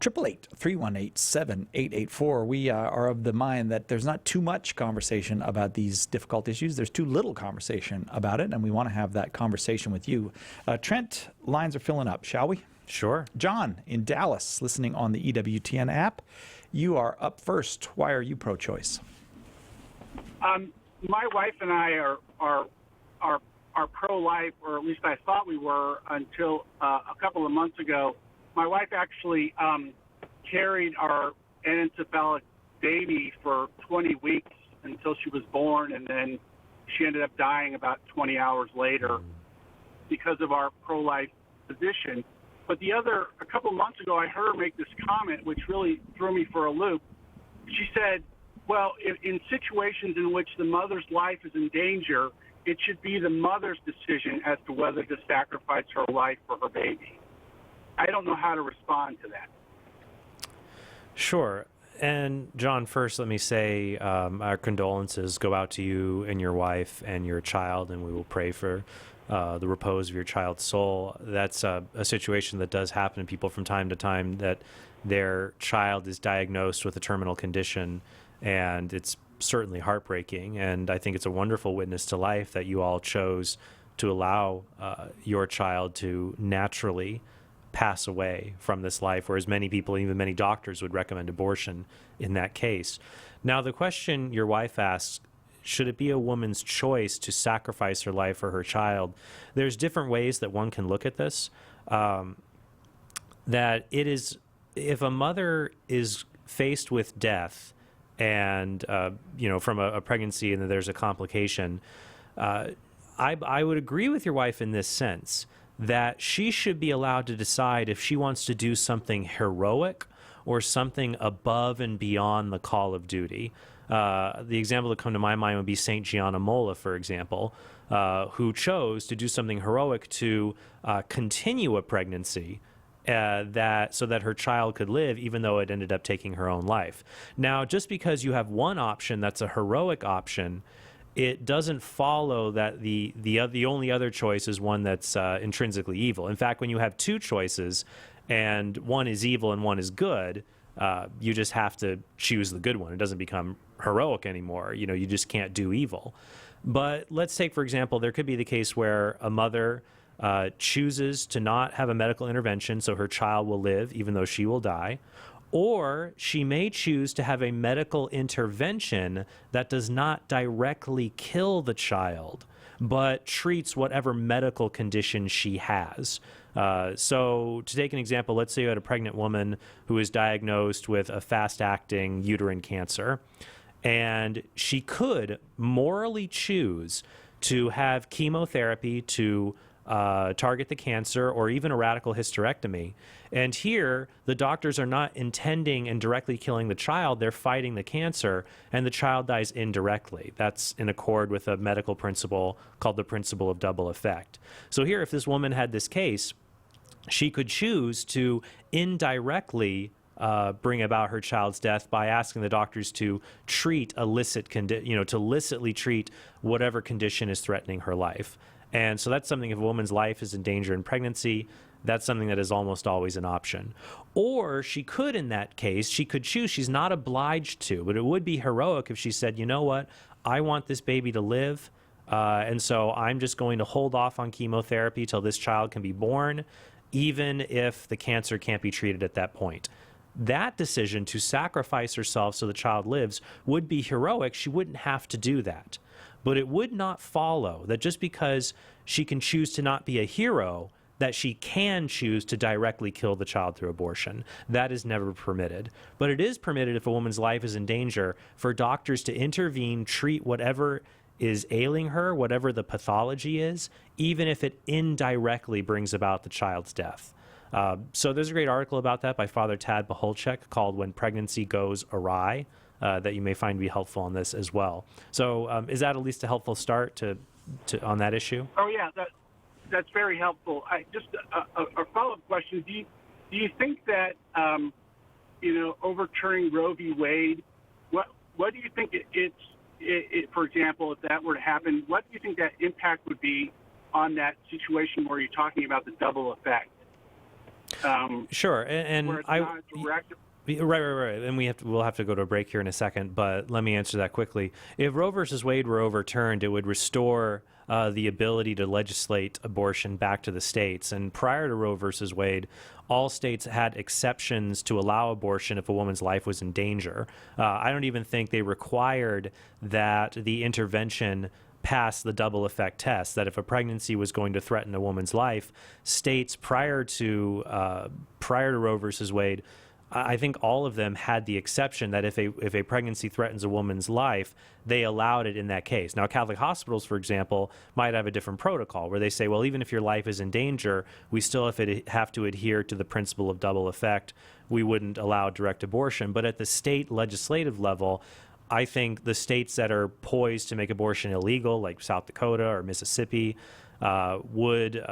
Speaker 2: 888-318-7884. We are of the mind that there's not too much conversation about these difficult issues. There's too little conversation about it, and we want to have that conversation with you. Trent, lines are filling up, shall we?
Speaker 4: Sure.
Speaker 2: John in Dallas, listening on the EWTN app. You are up first. Why are you pro-choice?
Speaker 8: My wife and I are pro-life, or at least I thought we were, until a couple of months ago. My wife actually carried our anencephalic baby for 20 weeks until she was born, and then she ended up dying about 20 hours later because of our pro-life position. But a couple of months ago, I heard her make this comment, which really threw me for a loop. She said, well, in situations in which the mother's life is in danger, it should be the mother's decision as to whether to sacrifice her life for her baby. I don't know how to respond to that.
Speaker 4: Sure. And John, first, let me say our condolences go out to you and your wife and your child, and we will pray for the repose of your child's soul. That's a situation that does happen to people from time to time, that their child is diagnosed with a terminal condition, and it's certainly heartbreaking. And I think it's a wonderful witness to life that you all chose to allow your child to naturally pass away from this life, whereas many people, even many doctors, would recommend abortion in that case. Now, the question your wife asks, should it be a woman's choice to sacrifice her life for her child? There's different ways that one can look at this. That it is, if a mother is faced with death and, from a pregnancy, and there's a complication, I would agree with your wife in this sense, that she should be allowed to decide if she wants to do something heroic or something above and beyond the call of duty. The example that come to my mind would be St. Gianna Molla, for example, who chose to do something heroic to continue a pregnancy so that her child could live, even though it ended up taking her own life. Now, just because you have one option that's a heroic option, it doesn't follow that the only other choice is one that's intrinsically evil. In fact, when you have two choices and one is evil and one is good, you just have to choose the good one. It doesn't become heroic anymore. You just can't do evil. But let's take, for example, there could be the case where a mother chooses to not have a medical intervention so her child will live even though she will die. Or she may choose to have a medical intervention that does not directly kill the child, but treats whatever medical condition she has. So to take an example, let's say you had a pregnant woman who is diagnosed with a fast-acting uterine cancer, and she could morally choose to have chemotherapy to target the cancer, or even a radical hysterectomy. And here, the doctors are not intending and directly killing the child, they're fighting the cancer, and the child dies indirectly. That's in accord with a medical principle called the principle of double effect. So here, if this woman had this case, she could choose to indirectly bring about her child's death by asking the doctors to treat to illicitly treat whatever condition is threatening her life. And so that's something, if a woman's life is in danger in pregnancy, that's something that is almost always an option. Or she could, in that case, she could choose, she's not obliged to, but it would be heroic if she said, you know what, I want this baby to live, and so I'm just going to hold off on chemotherapy till this child can be born, even if the cancer can't be treated at that point. That decision to sacrifice herself so the child lives would be heroic. She wouldn't have to do that. But it would not follow that just because she can choose to not be a hero, that she can choose to directly kill the child through abortion. That is never permitted. But it is permitted, if a woman's life is in danger, for doctors to intervene, treat whatever is ailing her, whatever the pathology is, even if it indirectly brings about the child's death. So there's a great article about that by Father Tad Paholchek called When Pregnancy Goes Awry that you may find to be helpful on this as well. So is that at least a helpful start to on that issue?
Speaker 8: Oh yeah, that's very helpful. Just a follow-up question: Do you think that overturning Roe v. Wade? What do you think for example, if that were to happen, what do you think that impact would be on that situation where you're talking about the double effect?
Speaker 4: Sure, and Right. And we'll have to go to a break here in a second, but let me answer that quickly. If Roe versus Wade were overturned, it would restore the ability to legislate abortion back to the states. And prior to Roe versus Wade, all states had exceptions to allow abortion if a woman's life was in danger. I don't even think they required that the intervention pass the double effect test, that if a pregnancy was going to threaten a woman's life, states prior to Roe versus Wade, I think all of them had the exception that if a pregnancy threatens a woman's life, they allowed it in that case. Now, Catholic hospitals, for example, might have a different protocol where they say, well, even if your life is in danger, we still have to adhere to the principle of double effect. We wouldn't allow direct abortion. But at the state legislative level, I think the states that are poised to make abortion illegal, like South Dakota or Mississippi, would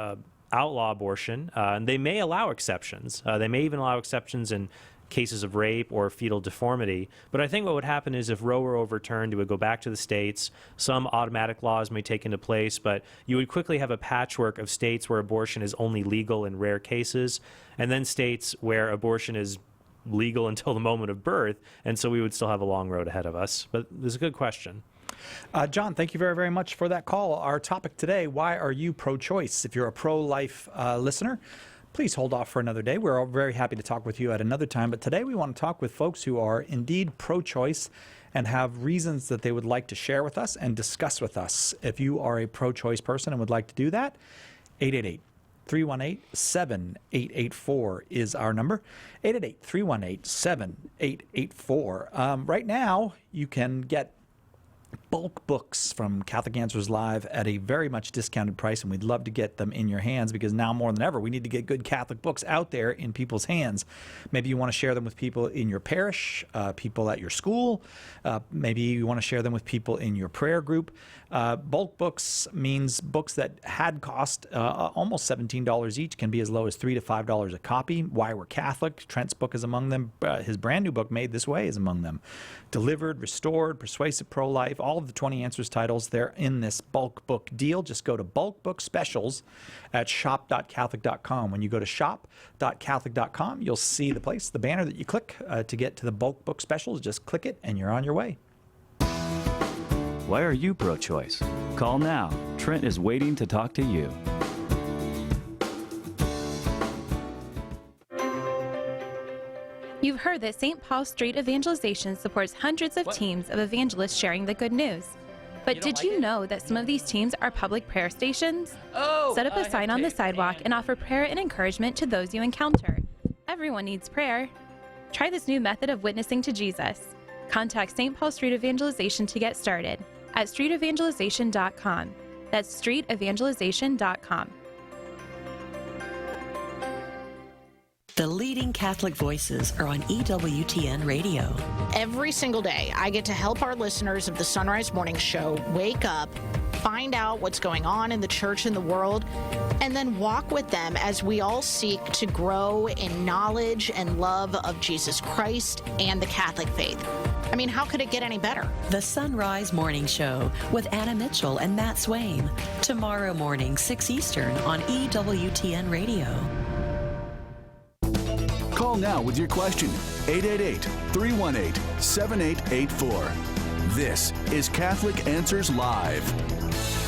Speaker 4: outlaw abortion, and they may allow exceptions. They may even allow exceptions in cases of rape or fetal deformity. But I think what would happen is if Roe were overturned, it would go back to the states. Some automatic laws may take into place, but you would quickly have a patchwork of states where abortion is only legal in rare cases, and then states where abortion is legal until the moment of birth, and so we would still have a long road ahead of us. But this is a good question.
Speaker 2: John, thank you very, very much for that call. Our topic today, why are you pro-choice? If you're a pro-life listener, please hold off for another day. We're all very happy to talk with you at another time. But today we want to talk with folks who are indeed pro-choice and have reasons that they would like to share with us and discuss with us. If you are a pro-choice person and would like to do that, 888-318-7884 is our number. 888-318-7884. Right now, you can get bulk books from Catholic Answers Live at a very much discounted price, and we'd love to get them in your hands because now more than ever we need to get good Catholic books out there in people's hands. Maybe you want to share them with people in your parish, people at your school, maybe you want to share them with people in your prayer group. Bulk books means books that had cost almost $17 each can be as low as $3 to $5 a copy. Why We're Catholic, Trent's book is among them. His brand new book, Made This Way, is among them. Delivered, Restored, Persuasive Pro-Life, all of the 20 Answers titles, they're in this bulk book deal. Just go to bulk book specials at shop.catholic.com. When you go to shop.catholic.com, you'll see the place, the banner that you click to get to the bulk book specials. Just click it and you're on your way.
Speaker 9: Why are you pro-choice? Call now. Trent is waiting to talk to you.
Speaker 10: You've heard that St. Paul Street Evangelization supports hundreds of teams of evangelists sharing the good news. But did you know that some of these teams are public prayer stations? Set up a sign on the sidewalk and offer prayer and encouragement to those you encounter. Everyone needs prayer. Try this new method of witnessing to Jesus. Contact St. Paul Street Evangelization to get started at streetevangelization.com. That's streetevangelization.com.
Speaker 11: The leading Catholic voices are on EWTN Radio.
Speaker 12: Every single day, I get to help our listeners of the Sunrise Morning Show wake up, find out what's going on in the church and the world, and then walk with them as we all seek to grow in knowledge and love of Jesus Christ and the Catholic faith. I mean, how could it get any better?
Speaker 11: The Sunrise Morning Show with Anna Mitchell and Matt Swain. Tomorrow morning, 6 Eastern on EWTN Radio.
Speaker 7: Call now with your question. 888-318-7884. This is Catholic Answers Live.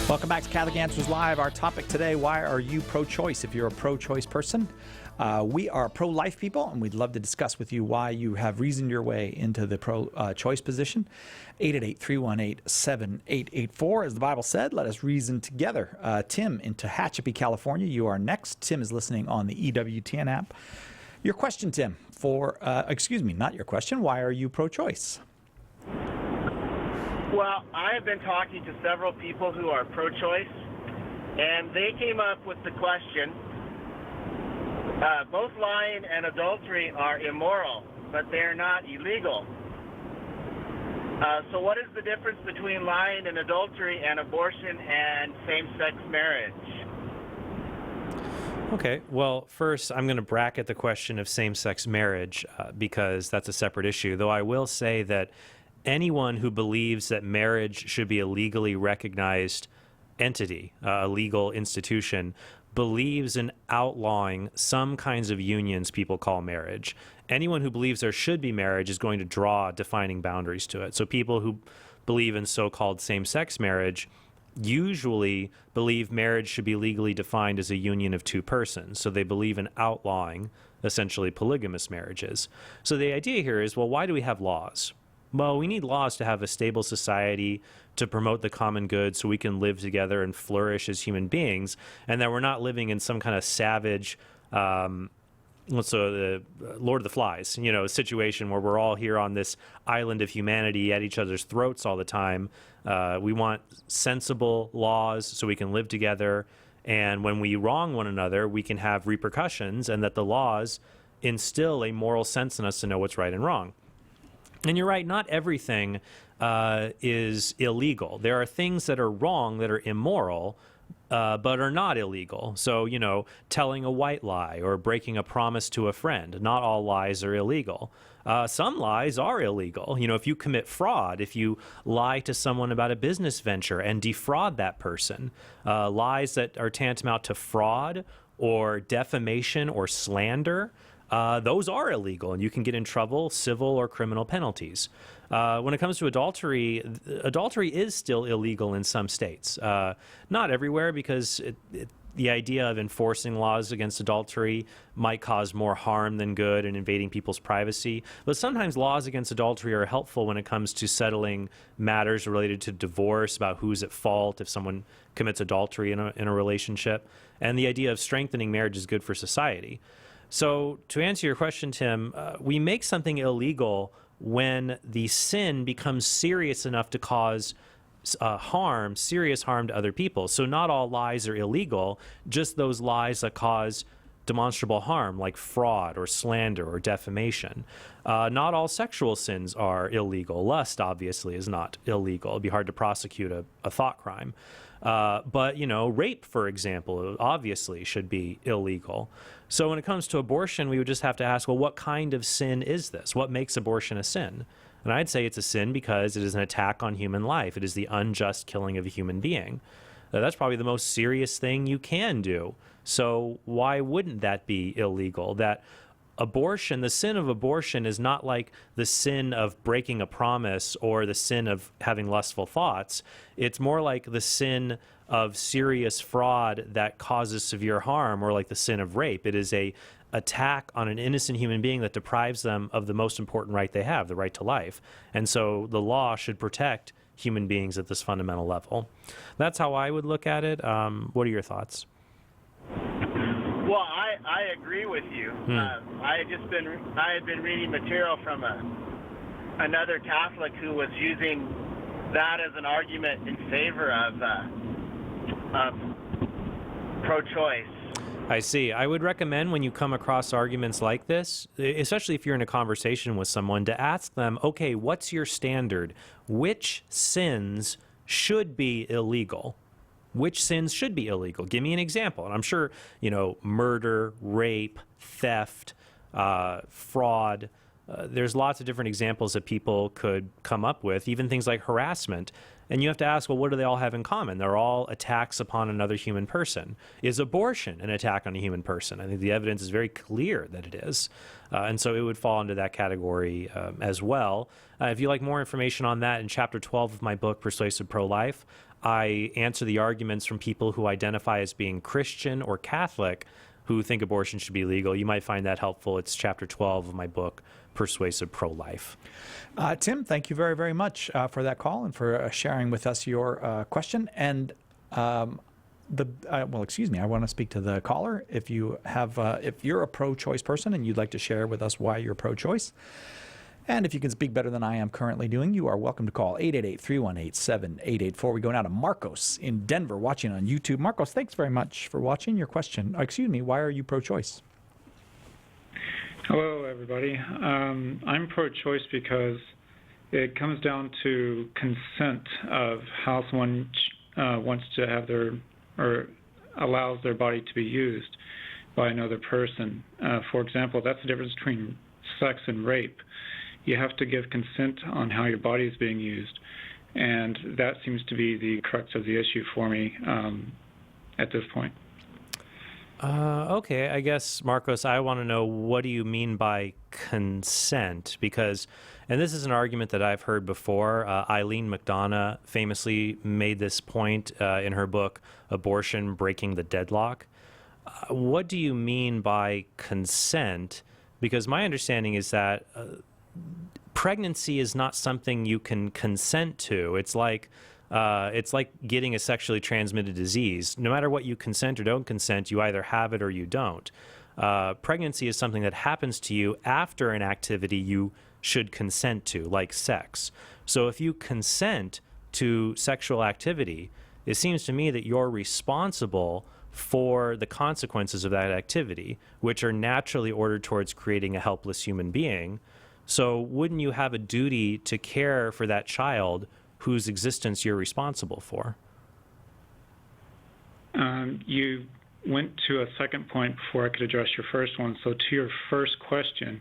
Speaker 2: Welcome back to Catholic Answers Live. Our topic today, why are you pro-choice? If you're a pro-choice person, we are pro-life people, and we'd love to discuss with you why you have reasoned your way into the pro-choice position. 888-318-7884. As the Bible said, let us reason together. Tim in Tehachapi, California, you are next. Tim is listening on the EWTN app. Your question, Tim, not your question. Why are you pro-choice?
Speaker 6: Well, I have been talking to several people who are pro-choice, and they came up with the question, both lying and adultery are immoral, but they're not illegal. So what is the difference between lying and adultery and abortion and same-sex marriage?
Speaker 4: Okay, well, first, I'm going to bracket the question of same-sex marriage because that's a separate issue, though I will say that anyone who believes that marriage should be a legally recognized entity, a legal institution, believes in outlawing some kinds of unions people call marriage. Anyone who believes there should be marriage is going to draw defining boundaries to it. So people who believe in so-called same-sex marriage usually believe marriage should be legally defined as a union of two persons. So they believe in outlawing essentially polygamous marriages. So the idea here is, well, why do we have laws? Well, we need laws to have a stable society, to promote the common good so we can live together and flourish as human beings, and that we're not living in some kind of savage, the Lord of the Flies, situation where we're all here on this island of humanity at each other's throats all the time. We want sensible laws so we can live together, and when we wrong one another, we can have repercussions, and that the laws instill a moral sense in us to know what's right and wrong. And you're right, not everything is illegal. There are things that are wrong, that are immoral, but are not illegal. So, telling a white lie or breaking a promise to a friend, not all lies are illegal. Some lies are illegal. If you commit fraud, if you lie to someone about a business venture and defraud that person, lies that are tantamount to fraud or defamation or slander, those are illegal, and you can get in trouble, civil or criminal penalties. When it comes to adultery, adultery is still illegal in some states. Not everywhere, because the idea of enforcing laws against adultery might cause more harm than good and invading people's privacy. But sometimes laws against adultery are helpful when it comes to settling matters related to divorce, about who's at fault if someone commits adultery in a relationship. And the idea of strengthening marriage is good for society. So to answer your question, Tim, we make something illegal when the sin becomes serious enough to cause serious harm to other people. So not all lies are illegal, just those lies that cause demonstrable harm, like fraud or slander or defamation. Not all sexual sins are illegal. Lust, obviously, is not illegal. It'd be hard to prosecute a thought crime. But, rape, for example, obviously should be illegal. So when it comes to abortion, we would just have to ask, well, what kind of sin is this? What makes abortion a sin? And I'd say it's a sin because it is an attack on human life. It is the unjust killing of a human being. That's probably the most serious thing you can do. So why wouldn't that be illegal? That abortion, the sin of abortion, is not like the sin of breaking a promise or the sin of having lustful thoughts. It's more like the sin of serious fraud that causes severe harm, or like the sin of rape. It is a attack on an innocent human being that deprives them of the most important right they have, the right to life. And so the law should protect human beings at this fundamental level. That's how I would look at it. What are your thoughts?
Speaker 6: Well, I agree with you. I had been reading material from another Catholic who was using that as an argument in favor of pro-choice.
Speaker 4: I see. I would recommend when you come across arguments like this, especially if you're in a conversation with someone, to ask them, okay, what's your standard? Which sins should be illegal? Which sins should be illegal? Give me an example. And I'm sure, murder, rape, theft, fraud. There's lots of different examples that people could come up with, even things like harassment. And you have to ask, well, what do they all have in common? They're all attacks upon another human person. Is abortion an attack on a human person? I think the evidence is very clear that it is. And so it would fall into that category as well. If you like more information on that, in Chapter 12 of my book, Persuasive Pro-Life, I answer the arguments from people who identify as being Christian or Catholic who think abortion should be legal. You might find that helpful. It's Chapter 12 of my book, Persuasive Pro-Life.
Speaker 2: Tim, thank you very, very much for that call and for sharing with us your question. And I want to speak to the caller. If you have, if you're a pro-choice person and you'd like to share with us why you're pro-choice, And if you can speak better than I am currently doing, you are welcome to call 888-318-7884. We go now to Marcos in Denver watching on YouTube. Marcos, thanks very much for watching. Your question, why are you pro-choice?
Speaker 13: Hello, everybody. I'm pro-choice because it comes down to consent of how someone wants to have or allows their body to be used by another person. For example, that's the difference between sex and rape. You have to give consent on how your body is being used, and that seems to be the crux of the issue for me at this point.
Speaker 4: Okay, I guess, Marcos, I want to know, what do you mean by consent? Because, and this is an argument that I've heard before, Eileen McDonough famously made this point in her book, Abortion, Breaking the Deadlock. What do you mean by consent? Because my understanding is that pregnancy is not something you can consent to. It's like getting a sexually transmitted disease. No matter what you consent or don't consent, you either have it or you don't. Pregnancy is something that happens to you after an activity you should consent to, like sex. So if you consent to sexual activity, it seems to me that you're responsible for the consequences of that activity, which are naturally ordered towards creating a helpless human being. So wouldn't you have a duty to care for that child whose existence you're responsible for?
Speaker 13: You went to a second point before I could address your first one. So to your first question,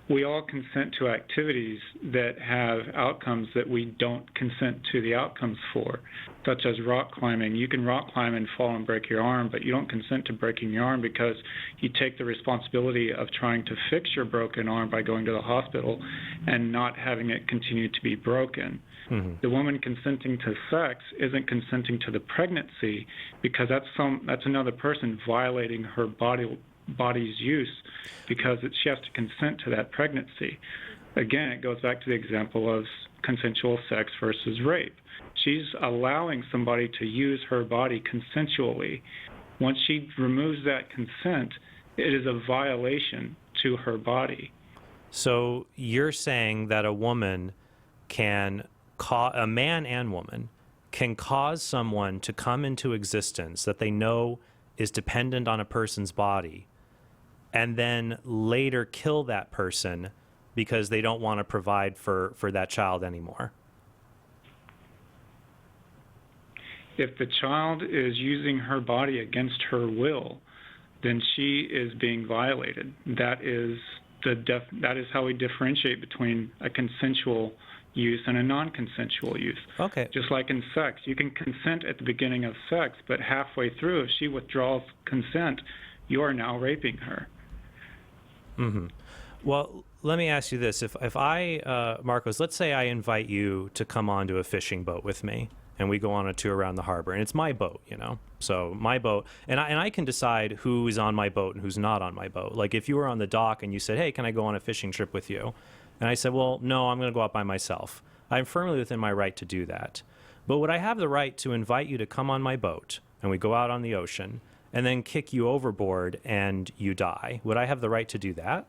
Speaker 13: we all consent to activities that have outcomes that we don't consent to the outcomes for, such as rock climbing. You can rock climb and fall and break your arm, but you don't consent to breaking your arm because you take the responsibility of trying to fix your broken arm by going to the hospital and not having it continue to be broken. The woman consenting to sex isn't consenting to the pregnancy because that's another person violating her body's use because she has to consent to that pregnancy. Again, it goes back to the example of consensual sex versus rape. She's allowing somebody to use her body consensually. Once she removes that consent, it is a violation to her body.
Speaker 4: So you're saying that a woman can a man and woman can cause someone to come into existence that they know is dependent on a person's body and then later kill that person because they don't want to provide for that child anymore?
Speaker 13: If the child is using her body against her will, then she is being violated. That is how we differentiate between a consensual use and a non-consensual use.
Speaker 4: Okay.
Speaker 13: Just like in sex, you can consent at the beginning of sex, but halfway through, if she withdraws consent, you are now raping her.
Speaker 4: Well, let me ask you this. If I, Marcos, let's say I invite you to come onto a fishing boat with me, and we go on a tour around the harbor, and it's my boat, so my boat, and I can decide who is on my boat and who's not on my boat. Like if you were on the dock and you said, hey, can I go on a fishing trip with you? And I said, well, no, I'm going to go out by myself. I'm firmly within my right to do that. But would I have the right to invite you to come on my boat and we go out on the ocean and then kick you overboard and you die? Would I have the right to do that?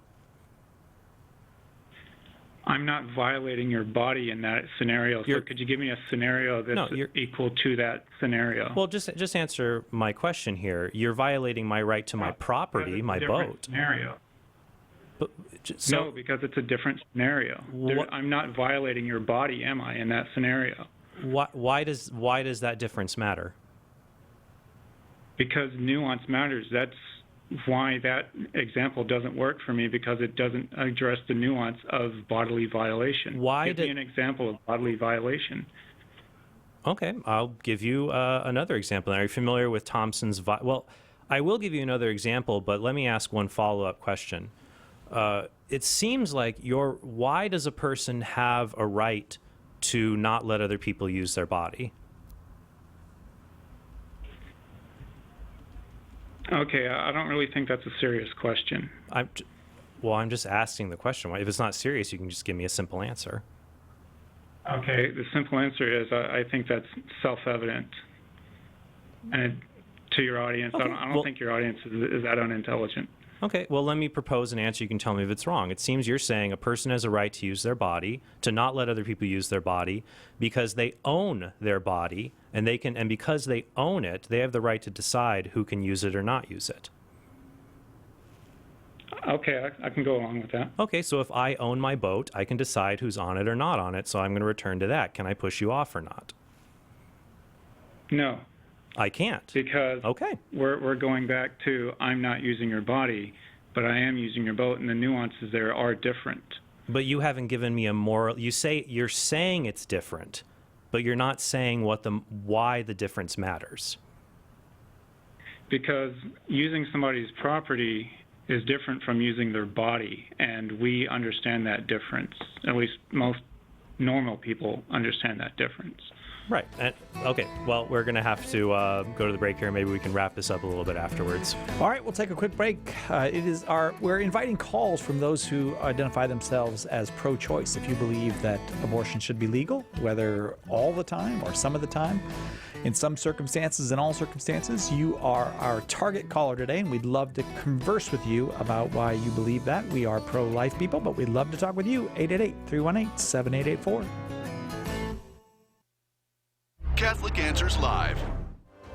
Speaker 13: I'm not violating your body in that scenario. So could you give me a scenario that's equal to that scenario?
Speaker 4: Well, just answer my question here. You're violating my right to my property, my boat.
Speaker 13: Scenario.
Speaker 4: But,
Speaker 13: no, because it's a different scenario. I'm not violating your body, am I, in that scenario?
Speaker 4: Why does that difference matter?
Speaker 13: Because nuance matters. That's why that example doesn't work for me, because it doesn't address the nuance of bodily violation. Give me an example of bodily violation.
Speaker 4: Okay, I'll give you another example. Are you familiar with Thompson's? Well, I will give you another example, but let me ask one follow-up question. It seems like why does a person have a right to not let other people use their body?
Speaker 13: Okay, I don't really think that's a serious question.
Speaker 4: I'm just asking the question. If it's not serious, you can just give me a simple answer.
Speaker 13: Okay, the simple answer is I think that's self-evident. And to your audience, okay. I don't think your audience is that unintelligent.
Speaker 4: Okay, well, let me propose an answer. You can tell me if it's wrong. It seems you're saying a person has a right to use their body, to not let other people use their body, because they own their body, and because they own it, they have the right to decide who can use it or not use it.
Speaker 13: Okay, I can go along with that.
Speaker 4: Okay, so if I own my boat, I can decide who's on it or not on it, so I'm going to return to that. Can I push you off or not?
Speaker 13: No.
Speaker 4: I can't.
Speaker 13: Because
Speaker 4: okay.
Speaker 13: we're going back to I'm not using your body, but I am using your boat, and the nuances there are different.
Speaker 4: But you haven't given me a moral. You're saying it's different, but you're not saying why the difference matters.
Speaker 13: Because using somebody's property is different from using their body, and we understand that difference. At least most normal people understand that difference.
Speaker 4: Right. Okay. Well, we're going to have to go to the break here. Maybe we can wrap this up a little bit afterwards.
Speaker 2: All right, we'll take a quick break. We're inviting calls from those who identify themselves as pro-choice. If you believe that abortion should be legal, whether all the time or some of the time, in some circumstances, in all circumstances, you are our target caller today, and we'd love to converse with you about why you believe that. We are pro-life people, but we'd love to talk with you. 888-318-7884.
Speaker 7: Catholic Answers Live.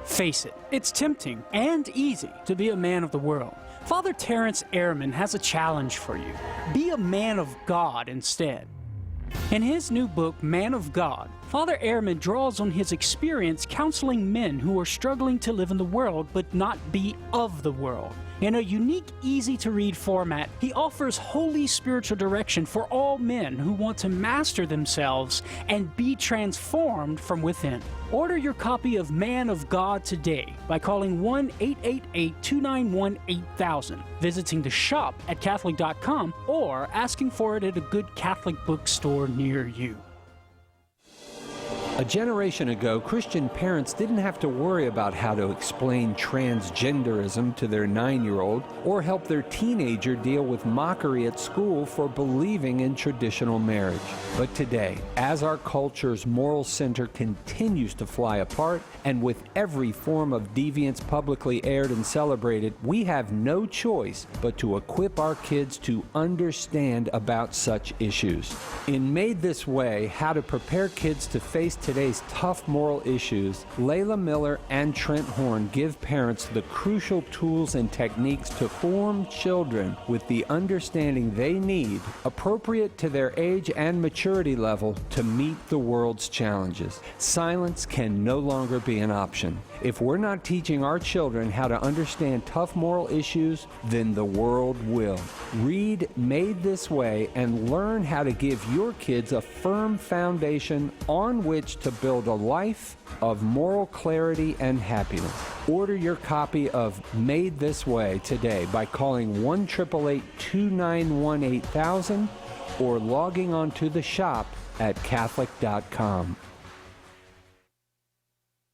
Speaker 14: Face it, it's tempting and easy to be a man of the world. Father Terrence Ehrman has a challenge for you. Be a man of God instead. In his new book, Man of God, Father Ehrman draws on his experience counseling men who are struggling to live in the world but not be of the world. In a unique, easy-to-read format, he offers holy spiritual direction for all men who want to master themselves and be transformed from within. Order your copy of Man of God today by calling 1-888-291-8000, visiting the shop at Catholic.com, or asking for it at a good Catholic bookstore near you.
Speaker 15: A generation ago, Christian parents didn't have to worry about how to explain transgenderism to their 9-year-old or help their teenager deal with mockery at school for believing in traditional marriage. But today, as our culture's moral center continues to fly apart, and with every form of deviance publicly aired and celebrated, we have no choice but to equip our kids to understand about such issues. In Made This Way, How to Prepare Kids to Face Today's Tough Moral Issues, Layla Miller and Trent Horn give parents the crucial tools and techniques to form children with the understanding they need, appropriate to their age and maturity level, to meet the world's challenges. Silence can no longer be an option. If we're not teaching our children how to understand tough moral issues, then the world will. Read Made This Way and learn how to give your kids a firm foundation on which to build a life of moral clarity and happiness. Order your copy of Made This Way today by calling 1-888-291-8000 or logging on to the shop at Catholic.com.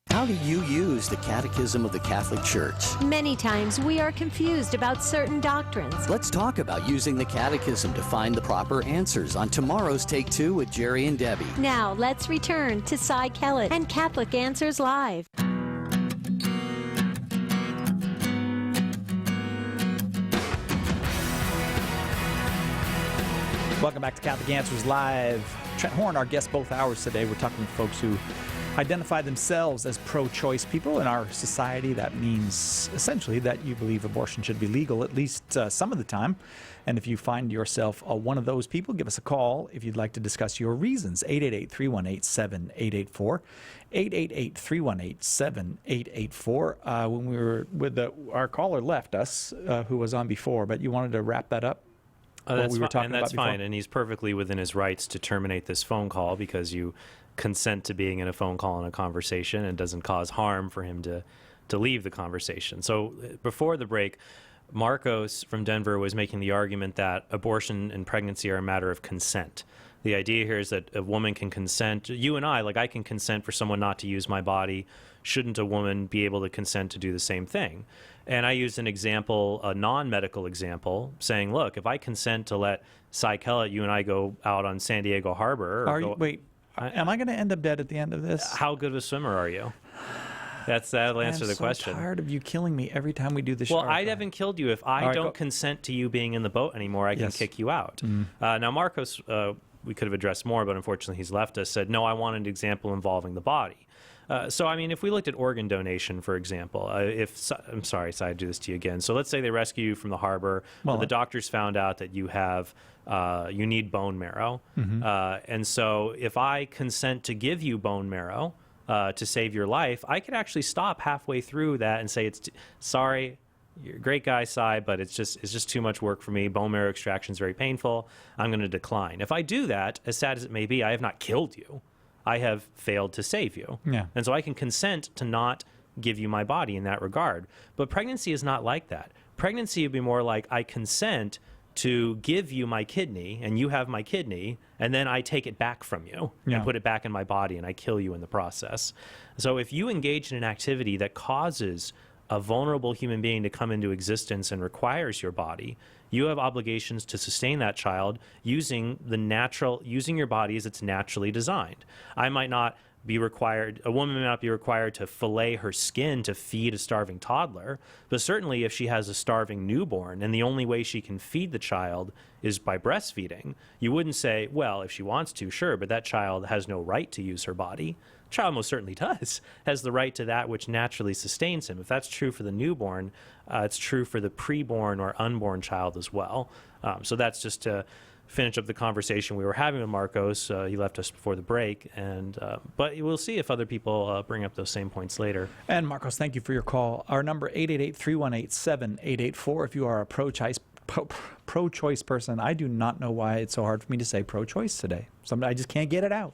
Speaker 16: How do you use the Catechism of the Catholic Church?
Speaker 17: Many times we are confused about certain doctrines.
Speaker 16: Let's talk about using the Catechism to find the proper answers on tomorrow's Take Two with Jerry and Debbie.
Speaker 17: Now let's return to Cy Kellett and Catholic Answers Live.
Speaker 2: Welcome back to Catholic Answers Live. Trent Horn, our guest both hours today. We're talking to folks who identify themselves as pro-choice people. In our society, that means essentially that you believe abortion should be legal at least some of the time. And if you find yourself one of those people, give us a call if you'd like to discuss your reasons. 888-318-7884. 888-318-7884. When we were with our caller left us, who was on before, but you wanted to wrap that up?
Speaker 4: That's fine, and he's perfectly within his rights to terminate this phone call because you consent to being in a phone call and a conversation, and doesn't cause harm for him to leave the conversation. So before the break, Marcos from Denver was making the argument that abortion and pregnancy are a matter of consent. The idea here is that a woman can consent. You and I can consent for someone not to use my body. Shouldn't a woman be able to consent to do the same thing? And I used an example, a non-medical example, saying, look, if I consent to let Cy Kellett, you and I go out on San Diego Harbor.
Speaker 2: Am I going to end up dead at the end of this?
Speaker 4: How good of a swimmer are you? That'll answer the
Speaker 2: I'm so
Speaker 4: question.
Speaker 2: tired of you killing me every time we do the show.
Speaker 4: Well, I haven't killed you. If I
Speaker 2: All right,
Speaker 4: don't
Speaker 2: go.
Speaker 4: consent to you being in the boat anymore, I can
Speaker 2: Yes.
Speaker 4: kick you out. Now, Marcos, we could have addressed more, but unfortunately he's left us, said, no, I want an example involving the body. So, I mean, if we looked at organ donation, for example, I'm sorry, I do this to you again. So let's say they rescue you from the harbor.
Speaker 2: Well,
Speaker 4: the doctors found out that you have, you need bone marrow. And so if I consent to give you bone marrow to save your life, I could actually stop halfway through that and say, sorry, you're a great guy, Cy, but it's just too much work for me. Bone marrow extraction is very painful. I'm going to decline. If I do that, as sad as it may be, I have not killed you. I have failed to save you.
Speaker 2: Yeah.
Speaker 4: And so I can consent to not give you my body in that regard. But pregnancy is not like that. Pregnancy would be more like I consent to give you my kidney and you have my kidney and then I take it back from you
Speaker 2: Yeah.
Speaker 4: and put it back in my body and I kill you in the process. So if you engage in an activity that causes a vulnerable human being to come into existence and requires your body, you have obligations to sustain that child using your body as it's naturally designed. I might not be required, a woman may not be required to fillet her skin to feed a starving toddler, but certainly if she has a starving newborn and the only way she can feed the child is by breastfeeding, you wouldn't say, well, if she wants to, sure, but that child has no right to use her body. The child most certainly does, has the right to that which naturally sustains him. If that's true for the newborn, it's true for the preborn or unborn child as well. So that's just to finish up the conversation we were having with Marcos. He left us before the break, but we'll see if other people bring up those same points later.
Speaker 2: And Marcos, thank you for your call. Our number 888-318-7884. If you are a pro-choice person, I do not know why it's so hard for me to say pro-choice today. I just can't get it out.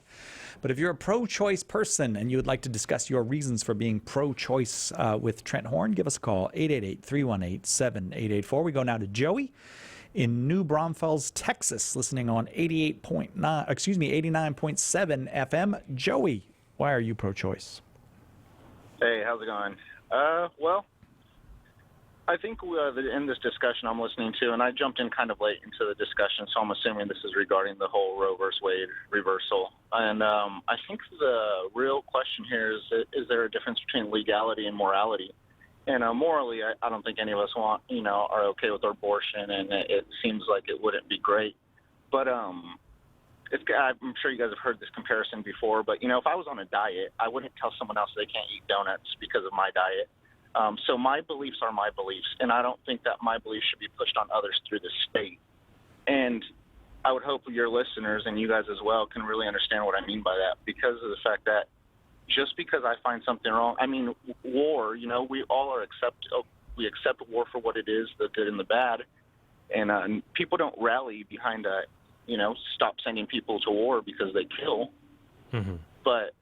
Speaker 2: But if you're a pro-choice person and you would like to discuss your reasons for being pro-choice with Trent Horn, give us a call, 888-318-7884. We go now to Joey in New Braunfels, Texas, listening on 89.7 FM. Joey, why are you pro-choice?
Speaker 18: Hey, how's it going? Well, I think in this discussion I'm listening to, and I jumped in kind of late into the discussion, so I'm assuming this is regarding the whole Roe versus Wade reversal. And I think the real question here is there a difference between legality and morality? And morally, I don't think any of us are okay with abortion, and it seems like it wouldn't be great. But I'm sure you guys have heard this comparison before, but, if I was on a diet, I wouldn't tell someone else they can't eat donuts because of my diet. So my beliefs are my beliefs, and I don't think that my beliefs should be pushed on others through the state. And I would hope your listeners and you guys as well can really understand what I mean by that, because of the fact that just because I find something wrong, I mean, war, we all we accept war for what it is, the good and the bad, and people don't rally behind stop sending people to war because they kill, but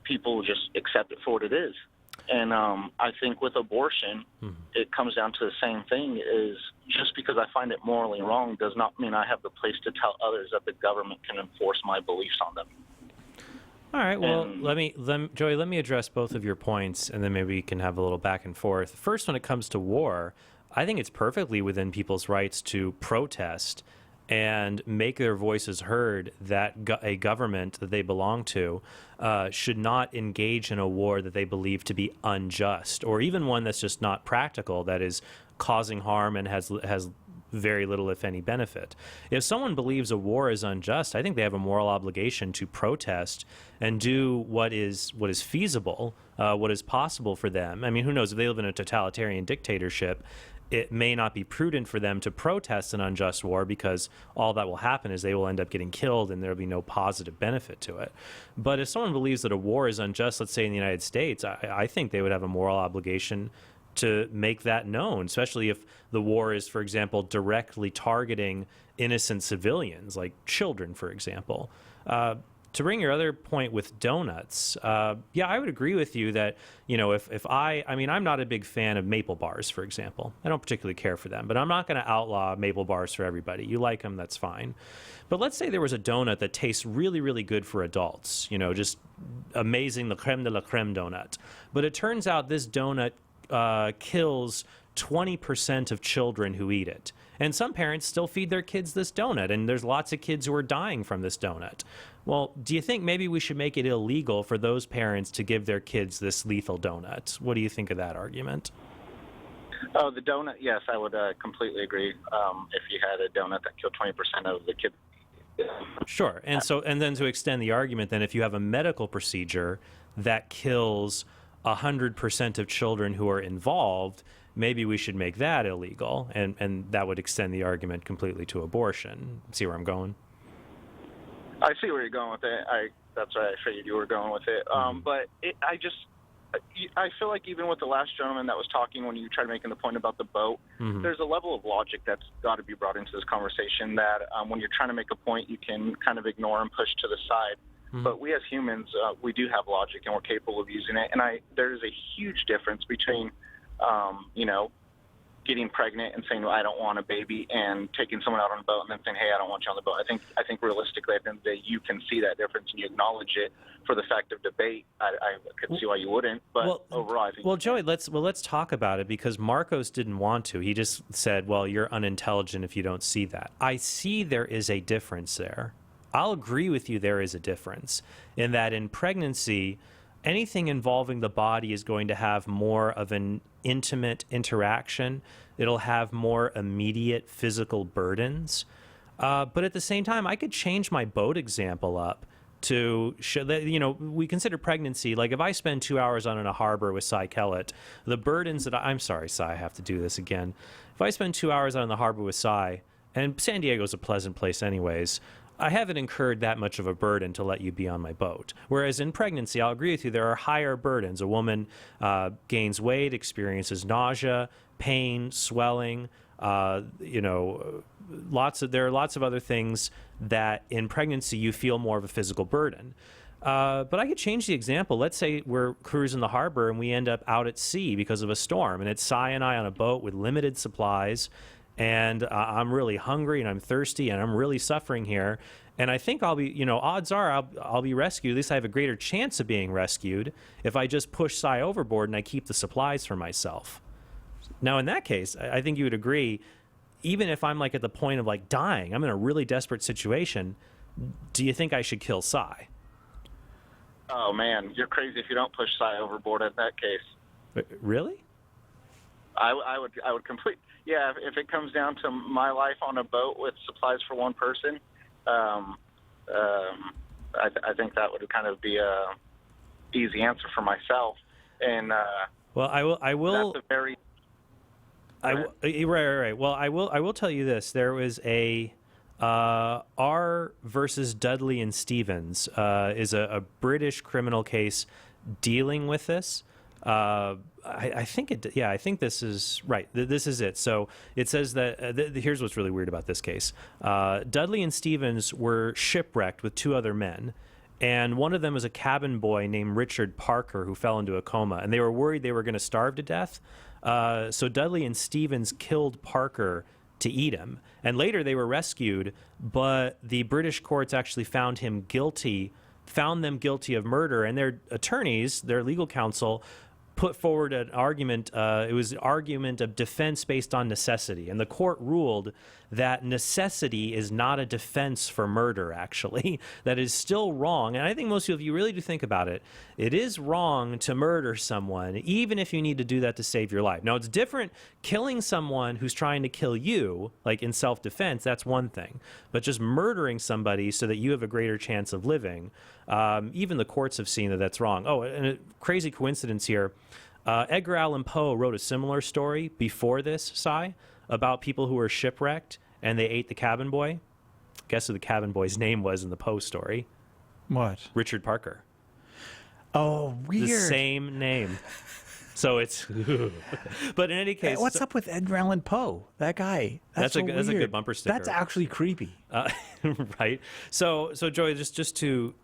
Speaker 18: people just accept it for what it is. And I think with abortion, it comes down to the same thing, is just because I find it morally wrong does not mean I have the place to tell others that the government can enforce my beliefs on them.
Speaker 4: All right, well, Joey, let me address both of your points, and then maybe we can have a little back and forth. First, when it comes to war, I think it's perfectly within people's rights to protest and make their voices heard that a government that they belong to should not engage in a war that they believe to be unjust, or even one that's just not practical, that is causing harm and has very little, if any, benefit. If someone believes a war is unjust, I think they have a moral obligation to protest and do what is feasible, what is possible for them. I mean, who knows, if they live in a totalitarian dictatorship, it may not be prudent for them to protest an unjust war, because all that will happen is they will end up getting killed and there will be no positive benefit to it. But if someone believes that a war is unjust, let's say in the United States, I think they would have a moral obligation to make that known, especially if the war is, for example, directly targeting innocent civilians, like children, for example. To bring your other point with donuts, yeah, I would agree with you that, if I'm not a big fan of maple bars, for example. I don't particularly care for them, but I'm not going to outlaw maple bars for everybody. You like them, that's fine. But let's say there was a donut that tastes really, really good for adults, just amazing, the creme de la creme donut. But it turns out this donut kills 20% of children who eat it. And some parents still feed their kids this donut, and there's lots of kids who are dying from this donut. Well, do you think maybe we should make it illegal for those parents to give their kids this lethal donut? What do you think of that argument?
Speaker 18: Oh, the donut, yes, I would completely agree. If you had a donut that killed 20% of the kids.
Speaker 4: Sure. And then to extend the argument, then if you have a medical procedure that kills 100% of children who are involved, maybe we should make that illegal, and that would extend the argument completely to abortion. See where I'm going?
Speaker 18: I see where you're going with it. That's why I figured you were going with it. But I feel like even with the last gentleman that was talking, when you tried making the point about the boat, there's a level of logic that's got to be brought into this conversation that when you're trying to make a point, you can kind of ignore and push to the side. But we as humans, we do have logic, and we're capable of using it. And there is a huge difference between, getting pregnant and saying, well, I don't want a baby, and taking someone out on a boat and then saying, hey, I don't want you on the boat. I think realistically, at the end of the day, you can see that difference and you acknowledge it. For the fact of debate, I could see why you wouldn't. But overall, I think.
Speaker 4: Well, Joey, let's talk about it, because Marcos didn't want to. He just said, well, you're unintelligent if you don't see that. I see there is a difference there. I'll agree with you there is a difference in that in pregnancy, anything involving the body is going to have more of an intimate interaction. It'll have more immediate physical burdens. But at the same time, I could change my boat example up to show that, we consider pregnancy, like if I spend 2 hours on in a harbor with Cy Kellett, the burdens that I'm sorry, Cy, I have to do this again. If I spend 2 hours on the harbor with Cy, and San Diego's a pleasant place anyways, I haven't incurred that much of a burden to let you be on my boat. Whereas in pregnancy, I'll agree with you, there are higher burdens. A woman gains weight, experiences nausea, pain, swelling, there are lots of other things that in pregnancy you feel more of a physical burden. But I could change the example. Let's say we're cruising the harbor and we end up out at sea because of a storm, and it's Cy and I on a boat with limited supplies, and I'm really hungry and I'm thirsty and I'm really suffering here. And I think I'll be, odds are I'll be rescued. At least I have a greater chance of being rescued if I just push Cy overboard and I keep the supplies for myself. Now, in that case, I think you would agree, even if I'm like at the point of like dying, I'm in a really desperate situation, do you think I should kill Cy?
Speaker 18: Oh, man, you're crazy if you don't push Cy overboard in that case.
Speaker 4: Really?
Speaker 18: I would complete. Yeah, if it comes down to my life on a boat with supplies for one person, I think that would kind of be a easy answer for myself. And
Speaker 4: well, I will.
Speaker 18: That's a very
Speaker 4: right. Well, I will tell you this. There was a R versus Dudley and Stevens is a British criminal case dealing with this. I think this is right. This is it. So it says that here's what's really weird about this case. Dudley and Stevens were shipwrecked with two other men, and one of them was a cabin boy named Richard Parker who fell into a coma, and they were worried they were going to starve to death. So Dudley and Stevens killed Parker to eat him, and later they were rescued, but the British courts actually found them guilty of murder, and their attorneys, their legal counsel, put forward an argument. It was an argument of defense based on necessity, and the court ruled that necessity is not a defense for murder, actually. That is still wrong, and I think most people, if you really do think about it, it is wrong to murder someone, even if you need to do that to save your life. Now, it's different killing someone who's trying to kill you, like in self-defense, that's one thing, but just murdering somebody so that you have a greater chance of living, even the courts have seen that that's wrong. Oh, and a crazy coincidence here, Edgar Allan Poe wrote a similar story before this, Cy, about people who were shipwrecked and they ate the cabin boy. Guess who the cabin boy's name was in the Poe story?
Speaker 2: What?
Speaker 4: Richard Parker.
Speaker 2: Oh, weird.
Speaker 4: The same name. So it's... But in any case...
Speaker 2: What's up with Edgar Allan Poe? That guy. That's
Speaker 4: a good bumper sticker.
Speaker 2: That's actually creepy.
Speaker 4: Right. So Joey, just to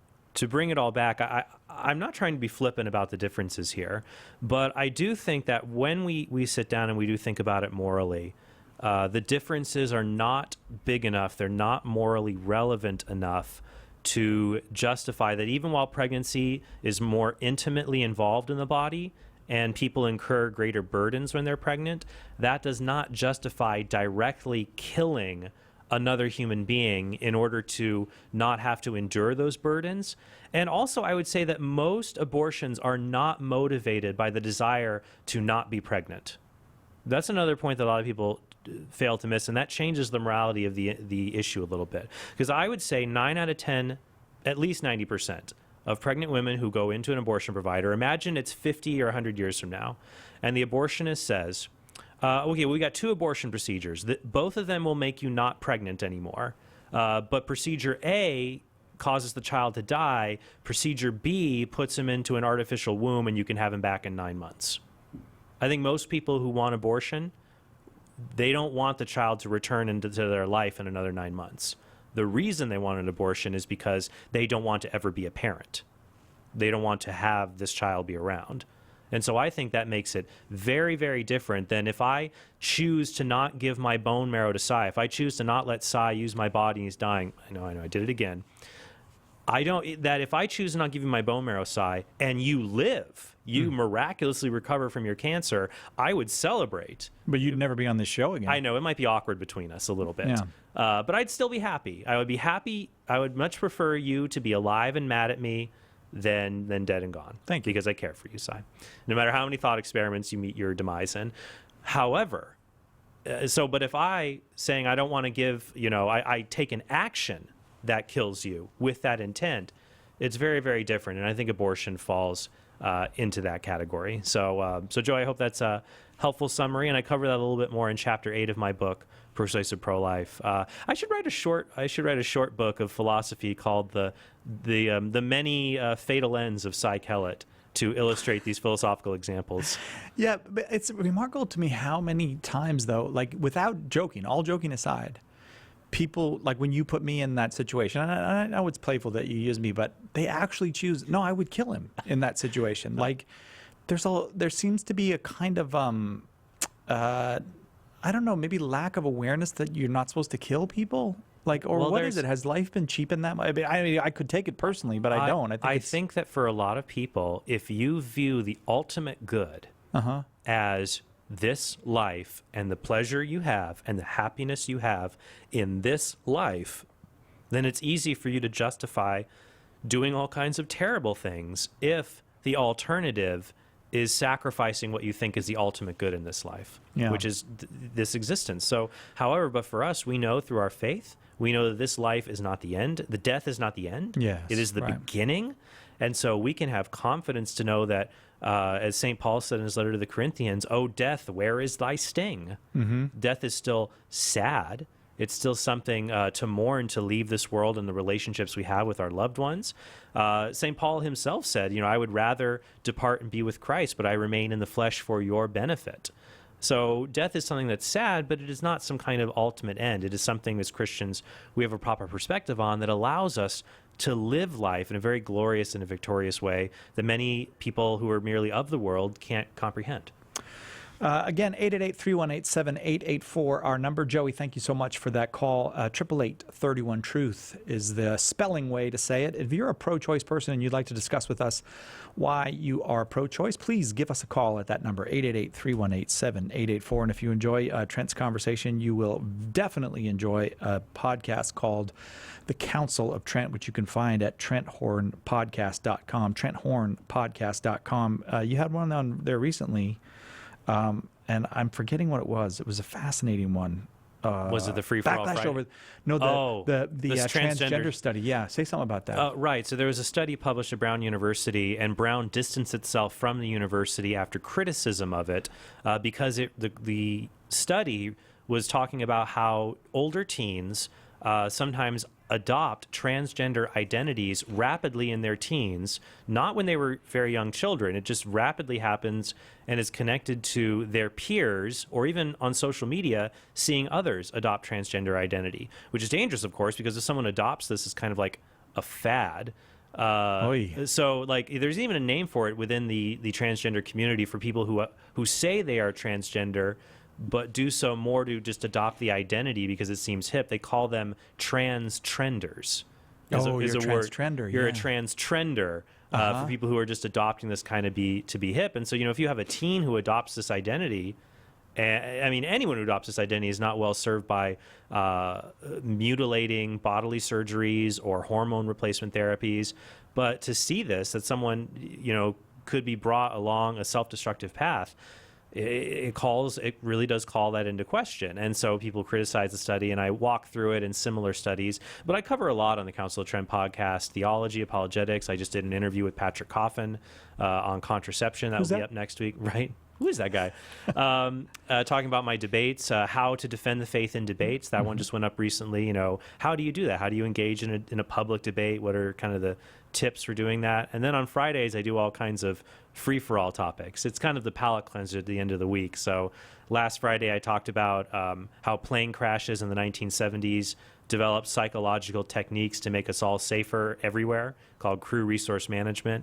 Speaker 4: bring it all back, I'm not trying to be flippant about the differences here, but I do think that when we sit down and we do think about it morally, the differences are not big enough, they're not morally relevant enough to justify that even while pregnancy is more intimately involved in the body, and people incur greater burdens when they're pregnant, that does not justify directly killing another human being in order to not have to endure those burdens. And also, I would say that most abortions are not motivated by the desire to not be pregnant. That's another point that a lot of people fail to miss, and that changes the morality of the issue a little bit. Because I would say 9 out of 10, at least 90%, of pregnant women who go into an abortion provider, imagine it's 50 or 100 years from now, and the abortionist says, okay, we got 2 abortion procedures. Both of them will make you not pregnant anymore. But procedure A causes the child to die. Procedure B puts him into an artificial womb, and you can have him back in 9 months. I think most people who want abortion, they don't want the child to return into their life in another 9 months. The reason they want an abortion is because they don't want to ever be a parent. They don't want to have this child be around. And so I think that makes it very, very different than if I choose to not give my bone marrow to Cy. If I choose to not let Cy use my body and he's dying, I know, I did it again. That if I choose to not give you my bone marrow, Cy, and you live, you miraculously recover from your cancer, I would celebrate.
Speaker 2: But you'd never be on this show again.
Speaker 4: I know, it might be awkward between us a little bit.
Speaker 2: Yeah.
Speaker 4: But I'd still be happy. I would be happy. I would much prefer you to be alive and mad at me than dead and gone.
Speaker 2: Thank you.
Speaker 4: Because I care for you, Cy. No matter how many thought experiments you meet your demise in. However, but if saying I don't want to give, I take an action that kills you with that intent, it's very, very different. And I think abortion falls into that category. So Joe, I hope that's a helpful summary. And I cover that a little bit more in chapter 8 of my book, Persuasive Pro-Life. I should write a short book of philosophy called the many fatal ends of Cy Kellett to illustrate these philosophical examples.
Speaker 2: Yeah, but it's remarkable to me how many times, though, like without joking, all joking aside, people, like when you put me in that situation, and I know it's playful that you use me, but they actually choose, no, I would kill him in that situation. Like there seems to be a kind of, I don't know, maybe lack of awareness that you're not supposed to kill people. Like, or what is it? Has life been cheapened that much? I mean, I could take it personally, but I don't.
Speaker 4: I think that for a lot of people, if you view the ultimate good as this life and the pleasure you have and the happiness you have in this life, then it's easy for you to justify doing all kinds of terrible things if the alternative is sacrificing what you think is the ultimate good in this life, which is this existence. So, however, but for us, we know through our faith, we know that this life is not the end. The death is not the end.
Speaker 2: Yes,
Speaker 4: it is the beginning. And so we can have confidence to know that, as St. Paul said in his letter to the Corinthians, "O death, where is thy sting?" Death is still sad. It's still something to mourn, to leave this world and the relationships we have with our loved ones. St. Paul himself said, I would rather depart and be with Christ, but I remain in the flesh for your benefit. So death is something that's sad, but it is not some kind of ultimate end. It is something as Christians we have a proper perspective on that allows us to live life in a very glorious and a victorious way that many people who are merely of the world can't comprehend.
Speaker 2: Again, 888-318-7884, our number. Joey, thank you so much for that call. 888-31-TRUTH is the spelling way to say it. If you're a pro-choice person and you'd like to discuss with us why you are pro-choice, please give us a call at that number, 888-318-7884. And if you enjoy Trent's conversation, you will definitely enjoy a podcast called The Council of Trent, which you can find at TrentHornPodcast.com, TrentHornPodcast.com. You had one on there recently. And I'm forgetting what it was. It was a fascinating one.
Speaker 4: Was it the Free for All Friday?
Speaker 2: The transgender study. Yeah, say something about that.
Speaker 4: Right. So there was a study published at Brown University, and Brown distanced itself from the university after criticism of it because the study was talking about how older teens sometimes adopt transgender identities rapidly in their teens, not when they were very young children. It just rapidly happens and is connected to their peers or even on social media seeing others adopt transgender identity, which is dangerous, of course, because if someone adopts this as kind of like a fad, so like there's even a name for it within the transgender community for people who say they are transgender but do so more to just adopt the identity because it seems hip. They call them trans trenders.
Speaker 2: You're a trans trender.
Speaker 4: You're a trans trender. for people who are just adopting this kind of to be hip. And so, if you have a teen who adopts this identity, I mean, anyone who adopts this identity is not well served by mutilating bodily surgeries or hormone replacement therapies. But to see this, that someone, could be brought along a self-destructive path, it really does call that into question. And so people criticize the study, and I walk through it in similar studies. But I cover a lot on the Council of Trent podcast: theology, apologetics. I just did an interview with Patrick Coffin on contraception. That will be up next week, right? Who is that guy? Talking about my debates, how to defend the faith in debates. That one just went up recently. How do you do that? How do you engage in a public debate? What are kind of the tips for doing that? And then on Fridays, I do all kinds of free-for-all topics. It's kind of the palate cleanser at the end of the week. So last Friday, I talked about how plane crashes in the 1970s developed psychological techniques to make us all safer everywhere, called crew resource management.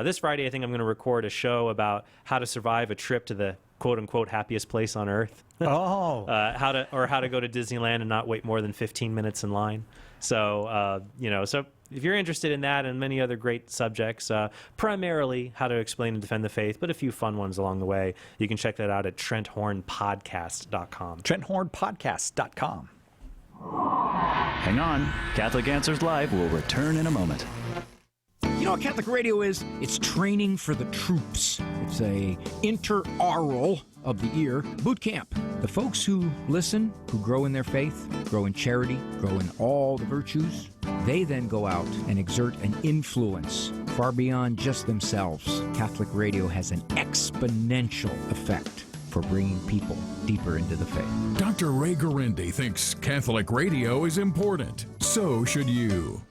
Speaker 4: This Friday, I think I'm going to record a show about how to survive a trip to the quote-unquote happiest place on earth.
Speaker 2: Oh.
Speaker 4: How to go to Disneyland and not wait more than 15 minutes in line. So, so if you're interested in that and many other great subjects, primarily how to explain and defend the faith, but a few fun ones along the way, you can check that out at TrentHornPodcast.com.
Speaker 2: TrentHornPodcast.com.
Speaker 9: Hang on. Catholic Answers Live will return in a moment.
Speaker 19: You know what Catholic radio is? It's training for the troops. It's a interaural of the ear boot camp. The folks who listen, who grow in their faith, grow in charity, grow in all the virtues, they then go out and exert an influence far beyond just themselves. Catholic radio has an exponential effect for bringing people deeper into the faith.
Speaker 20: Dr. Ray Garindi thinks Catholic radio is important. So should you.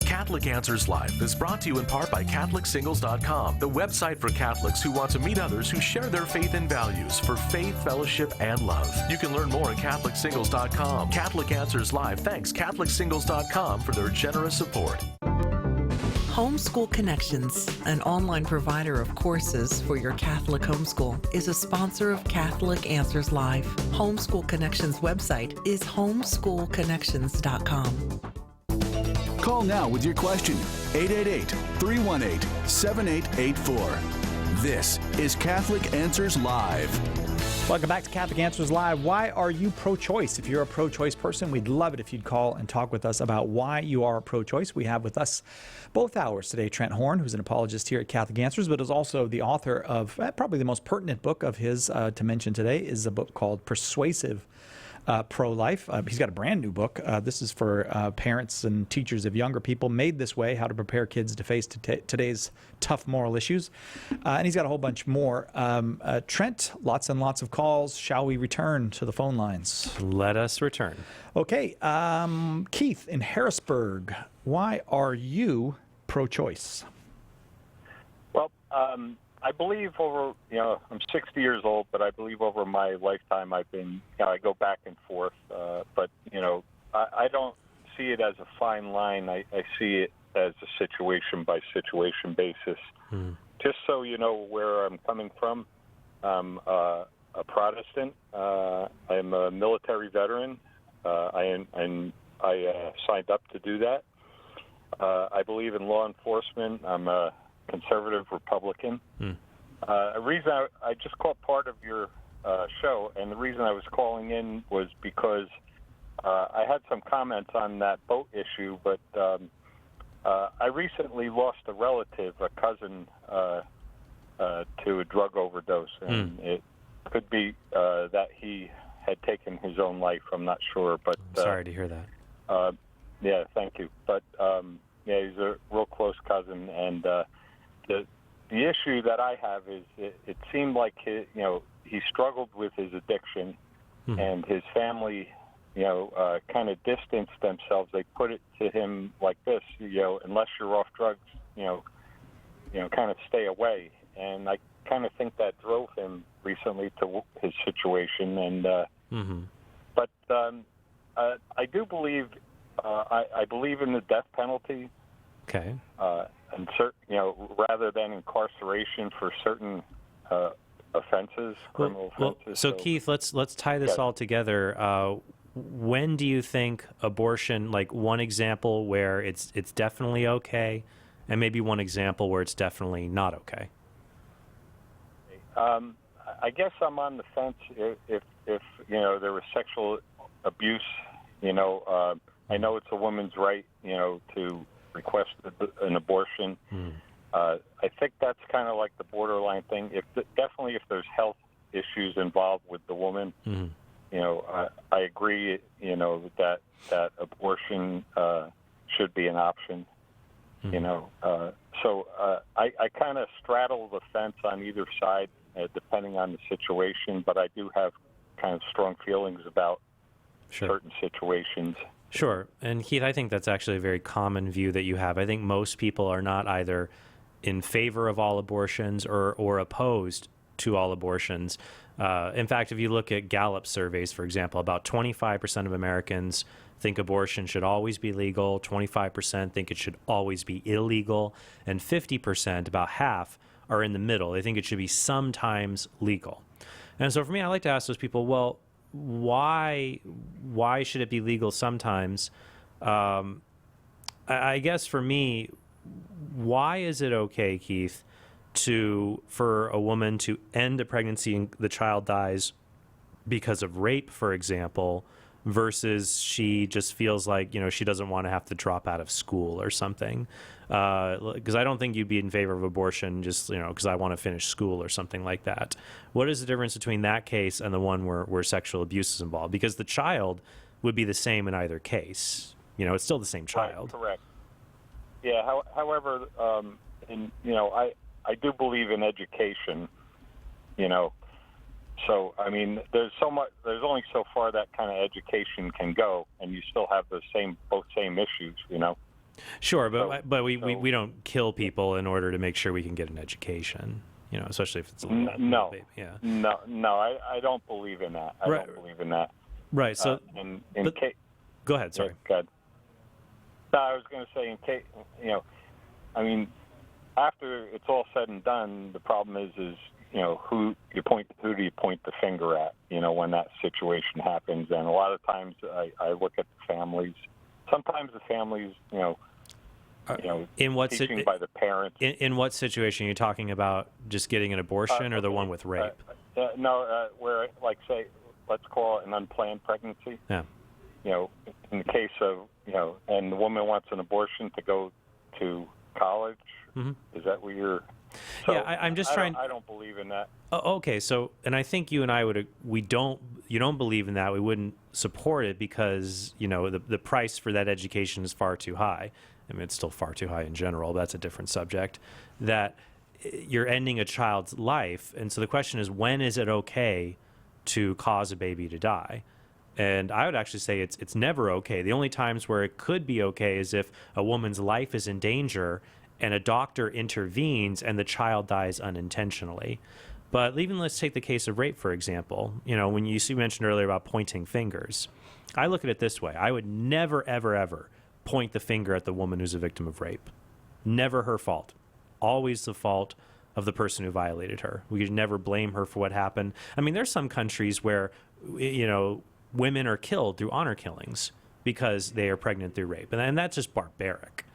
Speaker 21: Catholic Answers Live is brought to you in part by CatholicSingles.com, the website for Catholics who want to meet others who share their faith and values for faith, fellowship, and love. You can learn more at CatholicSingles.com. Catholic Answers Live thanks CatholicSingles.com for their generous support.
Speaker 11: Homeschool Connections, an online provider of courses for your Catholic homeschool, is a sponsor of Catholic Answers Live. Homeschool Connections website is homeschoolconnections.com.
Speaker 7: Call now with your question. 888-318-7884. This is Catholic Answers Live.
Speaker 2: Welcome back to Catholic Answers Live. Why are you pro-choice? If you're a pro-choice person, we'd love it if you'd call and talk with us about why you are pro-choice. We have with us both hours today Trent Horn, who's an apologist here at Catholic Answers, but is also the author of probably the most pertinent book of his to mention today is a book called Persuasive Pro-Life. He's got a brand new book. This is for parents and teachers of younger people, made this way, how to prepare kids to face today's tough moral issues. And he's got a whole bunch more. Trent, lots and lots of calls. Shall we return to the phone lines?
Speaker 4: Let us return. Okay.
Speaker 2: Keith in Harrisburg, why are you pro-choice?
Speaker 22: Well, I believe I'm 60 years old, but I believe over my lifetime I've been, I go back and forth. But I don't see it as a fine line. I see it as a situation by situation basis. Just so you know where I'm coming from, I'm a Protestant. I'm a military veteran. I signed up to do that. I believe in law enforcement. I'm a conservative Republican. A reason I just caught part of your show, and the reason I was calling in was because I had some comments on that boat issue, but I recently lost a relative, a cousin, to a drug overdose, and it could be that he had taken his own life. I'm not sure, but
Speaker 4: sorry to hear that.
Speaker 22: Yeah, thank you. But yeah, he's a real close cousin, and the issue that I have is it seemed like he struggled with his addiction, and his family, kind of distanced themselves. They put it to him like this, unless you're off drugs, kind of stay away. And I kind of think that drove him recently to his situation. And but I do believe I believe in the death penalty.
Speaker 4: Okay.
Speaker 22: And rather than incarceration for certain offenses, criminal offenses.
Speaker 4: So Keith, let's tie this all together. When do you think abortion, like one example where it's definitely okay, and maybe one example where it's definitely not okay.
Speaker 22: I guess I'm on the fence if there was sexual abuse. I know it's a woman's right, to request an abortion. I think that's kind of like the borderline thing. Definitely if there's health issues involved with the woman, I agree, that abortion should be an option. So I kind of straddle the fence on either side, depending on the situation, but I do have kind of strong feelings about certain situations.
Speaker 4: Sure. And Keith, I think that's actually a very common view that you have. I think most people are not either in favor of all abortions or opposed to all abortions. In fact, if you look at Gallup surveys, for example, about 25% of Americans think abortion should always be legal, 25% think it should always be illegal, and 50%, about half, are in the middle. They think it should be sometimes legal. And so for me, I like to ask those people, well, why should it be legal sometimes? I guess for me, why is it okay, Keith, for a woman to end a pregnancy and the child dies because of rape, for example, versus she just feels like, she doesn't want to have to drop out of school or something? Because I don't think you'd be in favor of abortion just, because I want to finish school or something like that. What is the difference between that case and the one where sexual abuse is involved? Because the child would be the same in either case. It's still the same child.
Speaker 22: Right, correct. Yeah, however, I do believe in education, So, there's only so far that kind of education can go, and you still have both same issues,
Speaker 4: Sure, but we don't kill people in order to make sure we can get an education, especially if it's a little baby. Yeah.
Speaker 22: No, I don't believe in that. I don't believe in that.
Speaker 4: Right. So, go ahead. Sorry.
Speaker 22: Go ahead. No, I was going to say, in case, after it's all said and done, the problem is who do you point the finger at, when that situation happens. And a lot of times I look at the families. Sometimes the families,
Speaker 4: in what
Speaker 22: teaching by the parents.
Speaker 4: In what situation are you talking about? Just getting an abortion, or the one with rape?
Speaker 22: Where, say, let's call it an unplanned pregnancy.
Speaker 4: Yeah.
Speaker 22: In the case of, and the woman wants an abortion to go to college.
Speaker 4: Mm-hmm.
Speaker 22: Is that what you're? So
Speaker 4: yeah, I'm just trying.
Speaker 22: I don't believe in that.
Speaker 4: Okay, so, and I think you and I you don't believe in that. We wouldn't support it because, the price for that education is far too high. It's still far too high in general, but that's a different subject. That you're ending a child's life. And so the question is, when is it okay to cause a baby to die? And I would actually say it's never okay. The only times where it could be okay is if a woman's life is in danger and a doctor intervenes and the child dies unintentionally. But even let's take the case of rape, for example. When you mentioned earlier about pointing fingers, I look at it this way. I would never, ever, ever point the finger at the woman who's a victim of rape. Never her fault. Always the fault of the person who violated her. We could never blame her for what happened. There's some countries where, women are killed through honor killings because they are pregnant through rape. And that's just barbaric.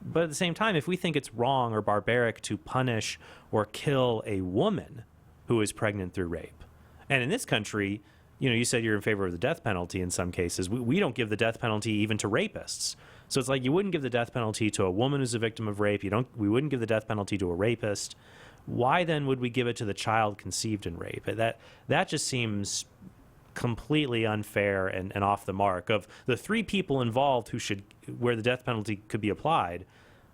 Speaker 4: But at the same time, if we think it's wrong or barbaric to punish or kill a woman who is pregnant through rape, and in this country, you said you're in favor of the death penalty in some cases. We don't give the death penalty even to rapists. So it's like you wouldn't give the death penalty to a woman who's a victim of rape. We wouldn't give the death penalty to a rapist. Why then would we give it to the child conceived in rape? That just seems completely unfair and off the mark. Of the three people involved where the death penalty could be applied,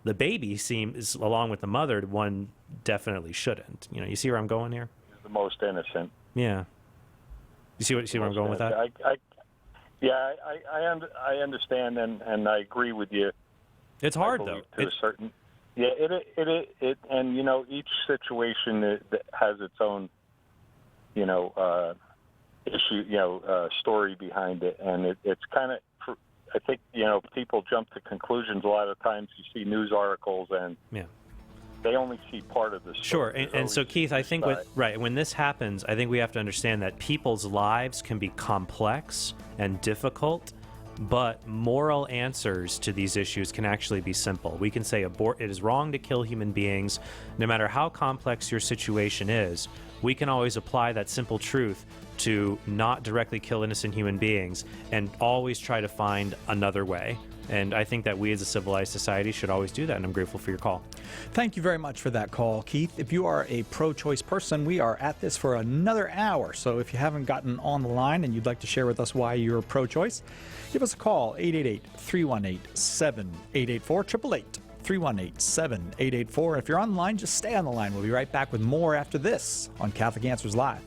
Speaker 4: the baby seems, along with the mother, one definitely shouldn't. You see where I'm going here?
Speaker 22: The most innocent.
Speaker 4: Yeah. You see where I'm going with that?
Speaker 22: I understand, and I agree with you.
Speaker 4: It's hard though.
Speaker 22: To a certain. Yeah, it and each situation that has its own, issue, story behind it, and it's kind of. I think people jump to conclusions a lot of times. You see news articles and they only see part of the story.
Speaker 4: Sure, and so Keith, I think when this happens, I think we have to understand that people's lives can be complex and difficult, But moral answers to these issues can actually be simple. We can say it is wrong to kill human beings. No matter how complex your situation is, we can always apply that simple truth to not directly kill innocent human beings and always try to find another way. And I think that we as a civilized society should always do that, and I'm grateful for your call.
Speaker 2: Thank you very much for that call, Keith. If you are a pro-choice person, we are at this for another hour. So if you haven't gotten on the line and you'd like to share with us why you're pro-choice, give us a call, 888-318-7884, 888-318-7884. If you're on the line, just stay on the line. We'll be right back with more after this on Catholic Answers Live.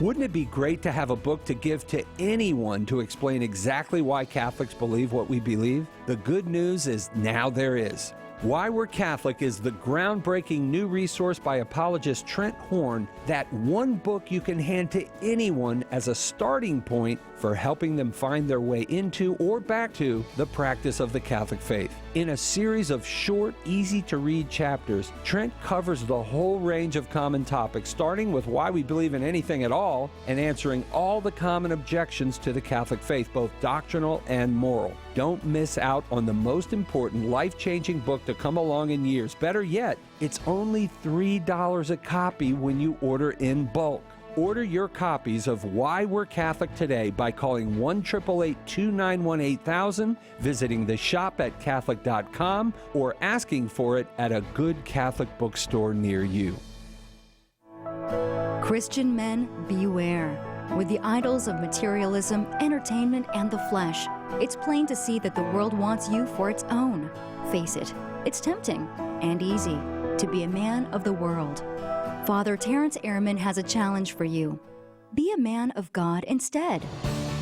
Speaker 15: Wouldn't it be great to have a book to give to anyone to explain exactly why Catholics believe what we believe? The good news is now there is. Why We're Catholic is the groundbreaking new resource by apologist Trent Horn, that one book you can hand to anyone as a starting point for helping them find their way into or back to the practice of the Catholic faith. In a series of short, easy-to-read chapters, Trent covers the whole range of common topics, starting with why we believe in anything at all and answering all the common objections to the Catholic faith, both doctrinal and moral. Don't miss out on the most important, life-changing book to come along in years. Better yet, it's only $3 a copy when you order in bulk. Order your copies of Why We're Catholic today by calling 1-888-291-8000, visiting the shop at Catholic.com, or asking for it at a good Catholic bookstore near you.
Speaker 3: Christian men, beware. With the idols of materialism, entertainment, and the flesh, it's plain to see that the world wants you for its own. Face it, it's tempting and easy to be a man of the world. Father Terence Ehrman has a challenge for you. Be a man of God instead.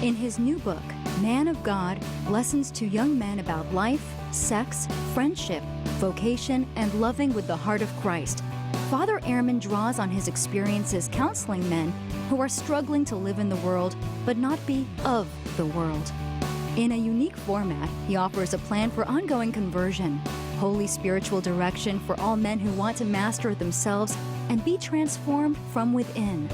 Speaker 3: In his new book, Man of God, Lessons to Young Men About Life, Sex, Friendship, Vocation, and Loving with the Heart of Christ, Father Ehrman draws on his experiences counseling men who are struggling to live in the world but not be of the world. In a unique format, he offers a plan for ongoing conversion, holy spiritual direction for all men who want to master themselves and be transformed from within.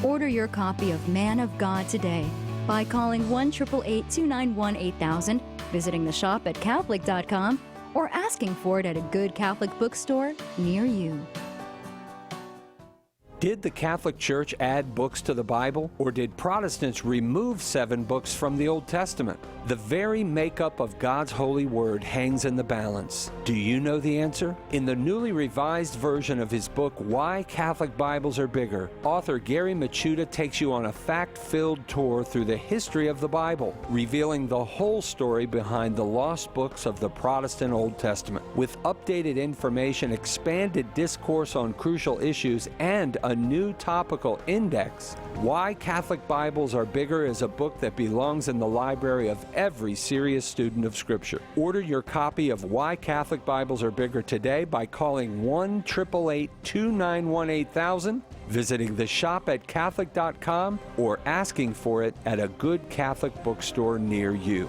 Speaker 3: Order your copy of Man of God today by calling 1-888-291-8000, visiting the shop at Catholic.com, or asking for it at a good Catholic bookstore near you.
Speaker 15: Did the Catholic Church add books to the Bible, or did Protestants remove 7 books from the Old Testament? The very makeup of God's holy word hangs in the balance. Do you know the answer? In the newly revised version of his book, Why Catholic Bibles Are Bigger, author Gary Machuda takes you on a fact-filled tour through the history of the Bible, revealing the whole story behind the lost books of the Protestant Old Testament. With updated information, expanded discourse on crucial issues, and a new topical index, Why Catholic Bibles Are Bigger is a book that belongs in the library of every serious student of Scripture. Order your copy of Why Catholic Bibles Are Bigger today by calling 1-888-291-8000, visiting the shop at Catholic.com, or asking for it at a good Catholic bookstore near you.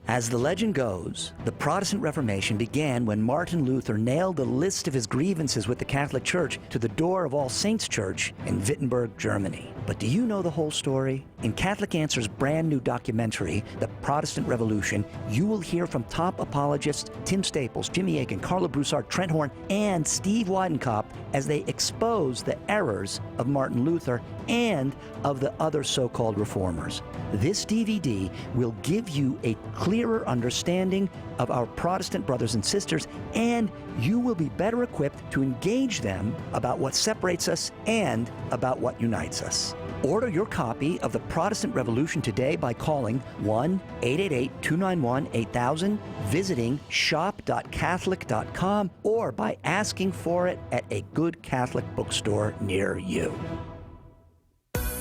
Speaker 5: As the legend goes, the Protestant Reformation began when Martin Luther nailed a list of his grievances with the Catholic Church to the door of All Saints Church in Wittenberg, Germany. But do you know the whole story? In Catholic Answer's brand new documentary, The Protestant Revolution, you will hear from top apologists Tim Staples, Jimmy Akin, Carla Broussard, Trent Horn, and Steve Weidenkopf as they expose the errors of Martin Luther and of the other so-called reformers. This DVD will give you a clearer understanding of our Protestant brothers and sisters, and you will be better equipped to engage them about what separates us and about what unites us. Order your copy of The Protestant Revolution today by calling 1-888-291-8000, visiting shop.catholic.com, or by asking for it at a good Catholic bookstore near you.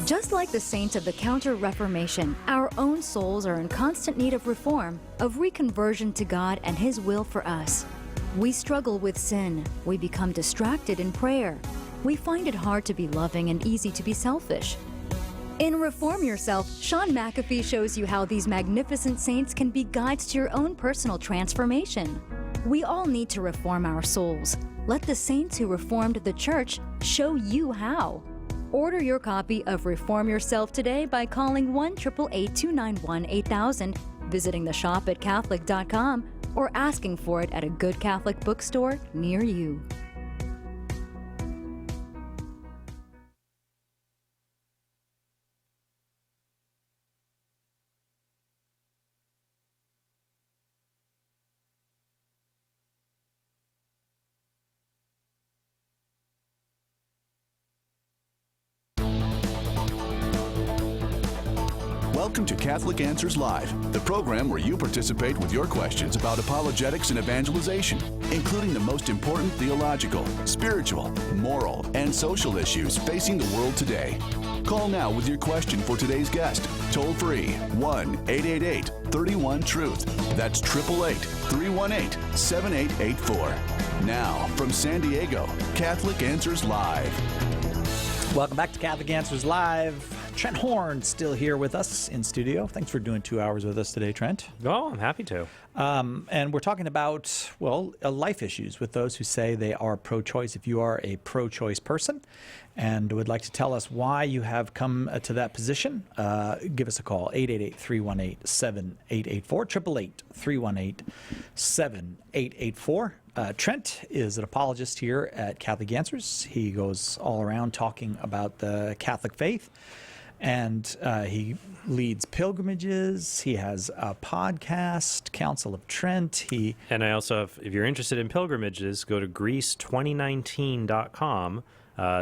Speaker 3: Just like the saints of the Counter-Reformation, our own souls are in constant need of reform, of reconversion to God and His will for us. We struggle with sin. We become distracted in prayer. We find it hard to be loving and easy to be selfish. In Reform Yourself, Sean McAfee shows you how these magnificent saints can be guides to your own personal transformation. We all need to reform our souls. Let the saints who reformed the church show you how. Order your copy of Reform Yourself today by calling 1-888-291-8000, visiting the shop at Catholic.com, or asking for it at a good Catholic bookstore near you.
Speaker 7: Welcome to Catholic Answers Live, the program where you participate with your questions about apologetics and evangelization, including the most important theological, spiritual, moral, and social issues facing the world today. Call now with your question for today's guest. Toll free 1-888-31-TRUTH. That's 888-318-7884. Now, from San Diego, Catholic Answers Live.
Speaker 2: Welcome back to Catholic Answers Live. Trent Horn still here with us in studio. Thanks for doing 2 hours with us today, Trent.
Speaker 4: Oh, I'm happy to.
Speaker 2: And we're talking about, life issues with those who say they are pro-choice. If you are a pro-choice person and would like to tell us why you have come to that position, give us a call, 888-318-7884, 888-318-7884. Trent is an apologist here at Catholic Answers. He goes all around talking about the Catholic faith. And he leads pilgrimages. He has a podcast, Council of Trent.
Speaker 4: And I also have, if you're interested in pilgrimages, go to Greece2019.com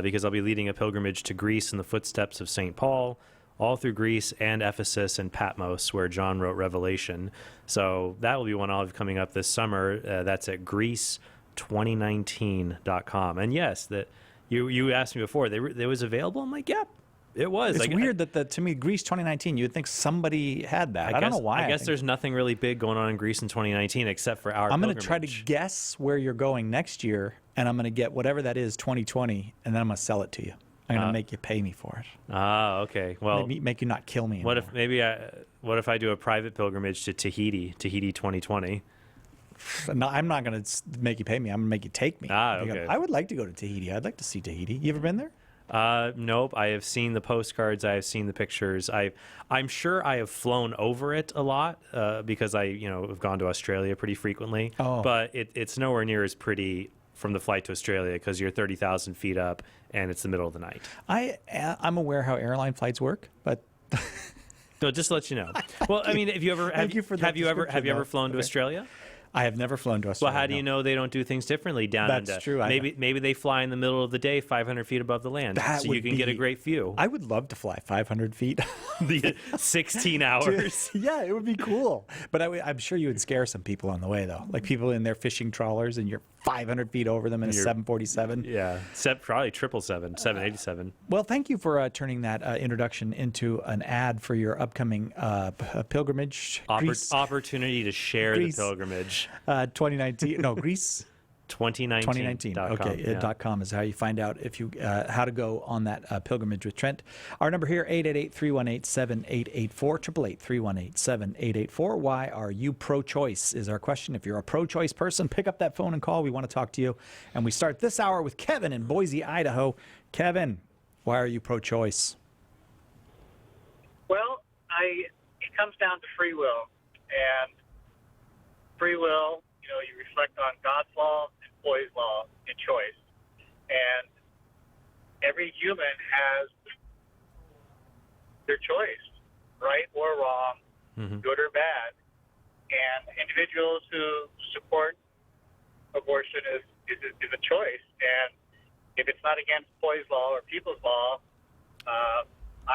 Speaker 4: because I'll be leading a pilgrimage to Greece in the footsteps of St. Paul, all through Greece and Ephesus and Patmos, where John wrote Revelation. So that will be one I'll have coming up this summer. That's at Greece2019.com. And yes, that you asked me before, it was available? I'm like, yeah. It was.
Speaker 2: It's weird that to me, Greece 2019, you would think somebody had that. I don't know why.
Speaker 4: I guess there's nothing really big going on in Greece in 2019 except for our
Speaker 2: I'm going to try to guess where you're going next year, and I'm going to get whatever that is, 2020, and then I'm going to sell it to you. I'm going to make you pay me for it.
Speaker 4: Okay. Well,
Speaker 2: make you not kill me anymore.
Speaker 4: What if I do a private pilgrimage to Tahiti 2020?
Speaker 2: No, I'm not going to make you pay me. I'm going to make you take me.
Speaker 4: Okay.
Speaker 2: I would like to go to Tahiti. I'd like to see Tahiti. You ever been there?
Speaker 4: Nope. I have seen the postcards. I have seen the pictures. I'm sure I have flown over it a lot because I have gone to Australia pretty frequently.
Speaker 2: Oh.
Speaker 4: But it's nowhere near as pretty from the flight to Australia because you're 30,000 feet up and it's the middle of the night.
Speaker 2: I'm aware how airline flights work, but
Speaker 4: so just to let you know. Well, I mean, have you ever flown to Australia?
Speaker 2: I have never flown to Australia.
Speaker 4: Well, how do you know they don't do things differently down under?
Speaker 2: That's true.
Speaker 4: Maybe they fly in the middle of the day 500 feet above the land so you can get a great view.
Speaker 2: I would love to fly 500 feet.
Speaker 4: 16 hours.
Speaker 2: Yeah, it would be cool. But I'm sure you would scare some people on the way, though. Like people in their fishing trawlers and you're 500 feet over them in a 747.
Speaker 4: Yeah, probably 787.
Speaker 2: Well, thank you for turning that introduction into an ad for your upcoming pilgrimage.
Speaker 4: Opportunity to share
Speaker 2: Greece,
Speaker 4: the pilgrimage.
Speaker 2: 2019. No, Greece.
Speaker 4: 2019.
Speaker 2: Okay, .com is how you find out if you how to go on that pilgrimage with Trent. Our number here, 888-318-7884, 888-318-7884. Why are you pro-choice is our question. If you're a pro-choice person, pick up that phone and call. We want to talk to you. And we start this hour with Kevin in Boise, Idaho. Kevin, why are you pro-choice?
Speaker 6: Well, it comes down to free will. And free will, you reflect on God's law and boy's law in choice. And every human has their choice, right or wrong, good or bad. And individuals who support abortion is a choice. And if it's not against boy's law or people's law, I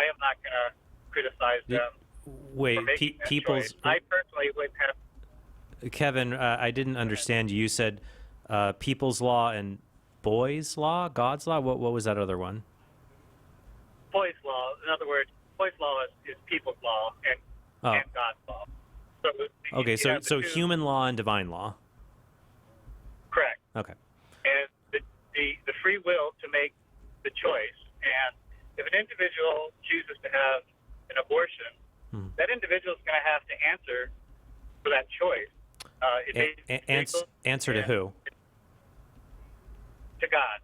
Speaker 6: am not going to criticize them for making that choice. I personally would have.
Speaker 4: Kevin, I didn't understand you. You said people's law and boy's law, God's law. What was that other one?
Speaker 6: Hoy's law. In other words, Hoy's law is people's law and God's law. So
Speaker 4: Okay,
Speaker 6: you have
Speaker 4: so
Speaker 6: the two-
Speaker 4: human law and divine law.
Speaker 6: Correct.
Speaker 4: Okay.
Speaker 6: And the free will to make the choice. And if an individual chooses to have an abortion, that individual is going to have to answer for that choice.
Speaker 4: Answer to who?
Speaker 6: To God.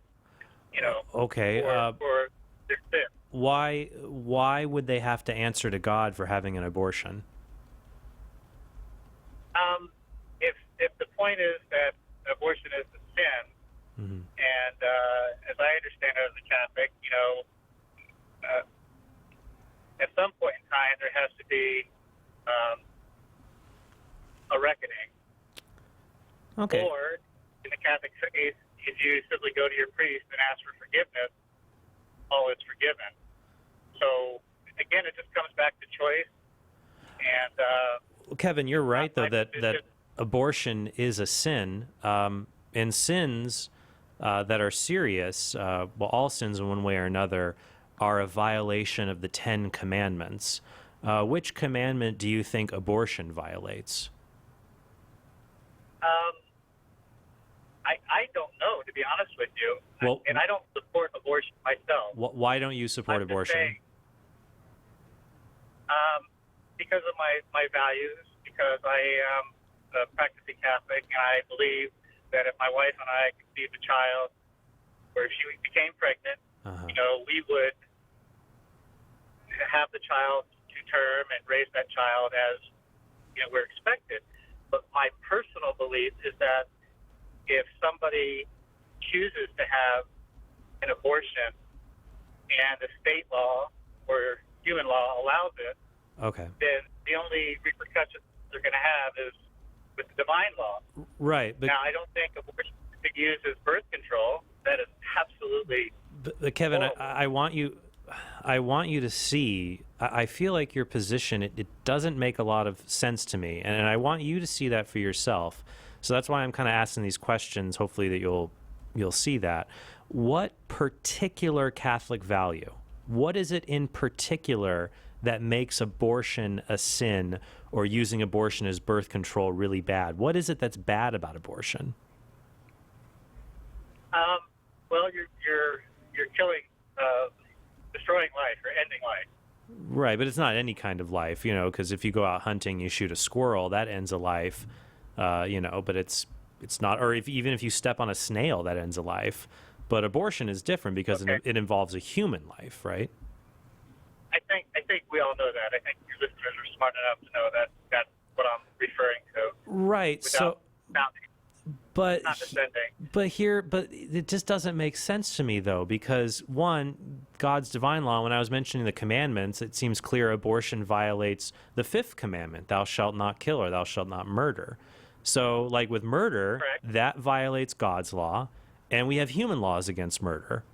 Speaker 6: You know.
Speaker 4: Okay.
Speaker 6: For their sin.
Speaker 4: Why would they have to answer to God for having an abortion?
Speaker 6: If the point is that abortion is a sin, and as I understand it as a Catholic, you know, at some point in time there has to be a reckoning.
Speaker 4: Okay.
Speaker 6: Or in the Catholic faith, if you simply go to your priest and ask for forgiveness, all is forgiven. So again, it just comes back to choice. And
Speaker 4: Kevin, you're right though that abortion is a sin, and sins that are serious, well, all sins in one way or another are a violation of the 10 Commandments. Which commandment do you think abortion violates?
Speaker 6: I don't know, to be honest with you.
Speaker 4: Well,
Speaker 6: and I don't support abortion myself.
Speaker 4: Why don't you support
Speaker 6: I'm just
Speaker 4: abortion?
Speaker 6: saying, because of my values, because I am a practicing Catholic, and I believe that if my wife and I conceived a child, or if she became pregnant, you know, we would have the child to term and raise that child as, you know, we're expected. But my personal belief is that if somebody chooses to have an abortion and the state law or human law allows it, then the only repercussions they're going to have is with the divine law.
Speaker 4: Right. But,
Speaker 6: now, I don't think abortion should be used as birth control. That is absolutely.
Speaker 4: But Kevin, I want you to see. I feel like your position it doesn't make a lot of sense to me, and I want you to see that for yourself. So that's why I'm kind of asking these questions. Hopefully that you'll see that. What particular Catholic value? What is it in particular that makes abortion a sin or using abortion as birth control really bad? What is it that's bad about abortion?
Speaker 6: Well, you're killing, destroying life or ending life.
Speaker 4: Right, but it's not any kind of life, you know, because if you go out hunting, you shoot a squirrel, that ends a life, you know, but it's not, or even if you step on a snail, that ends a life. But abortion is different because it involves a human life, right?
Speaker 6: I think we all know that. I think your listeners are smart enough to know that that's what I'm referring to.
Speaker 4: Right. But
Speaker 6: But
Speaker 4: it just doesn't make sense to me, though, because one, God's divine law, when I was mentioning the commandments, it seems clear abortion violates the 5th commandment, thou shalt not kill or thou shalt not murder. So like with murder, that violates God's law, and we have human laws against murder.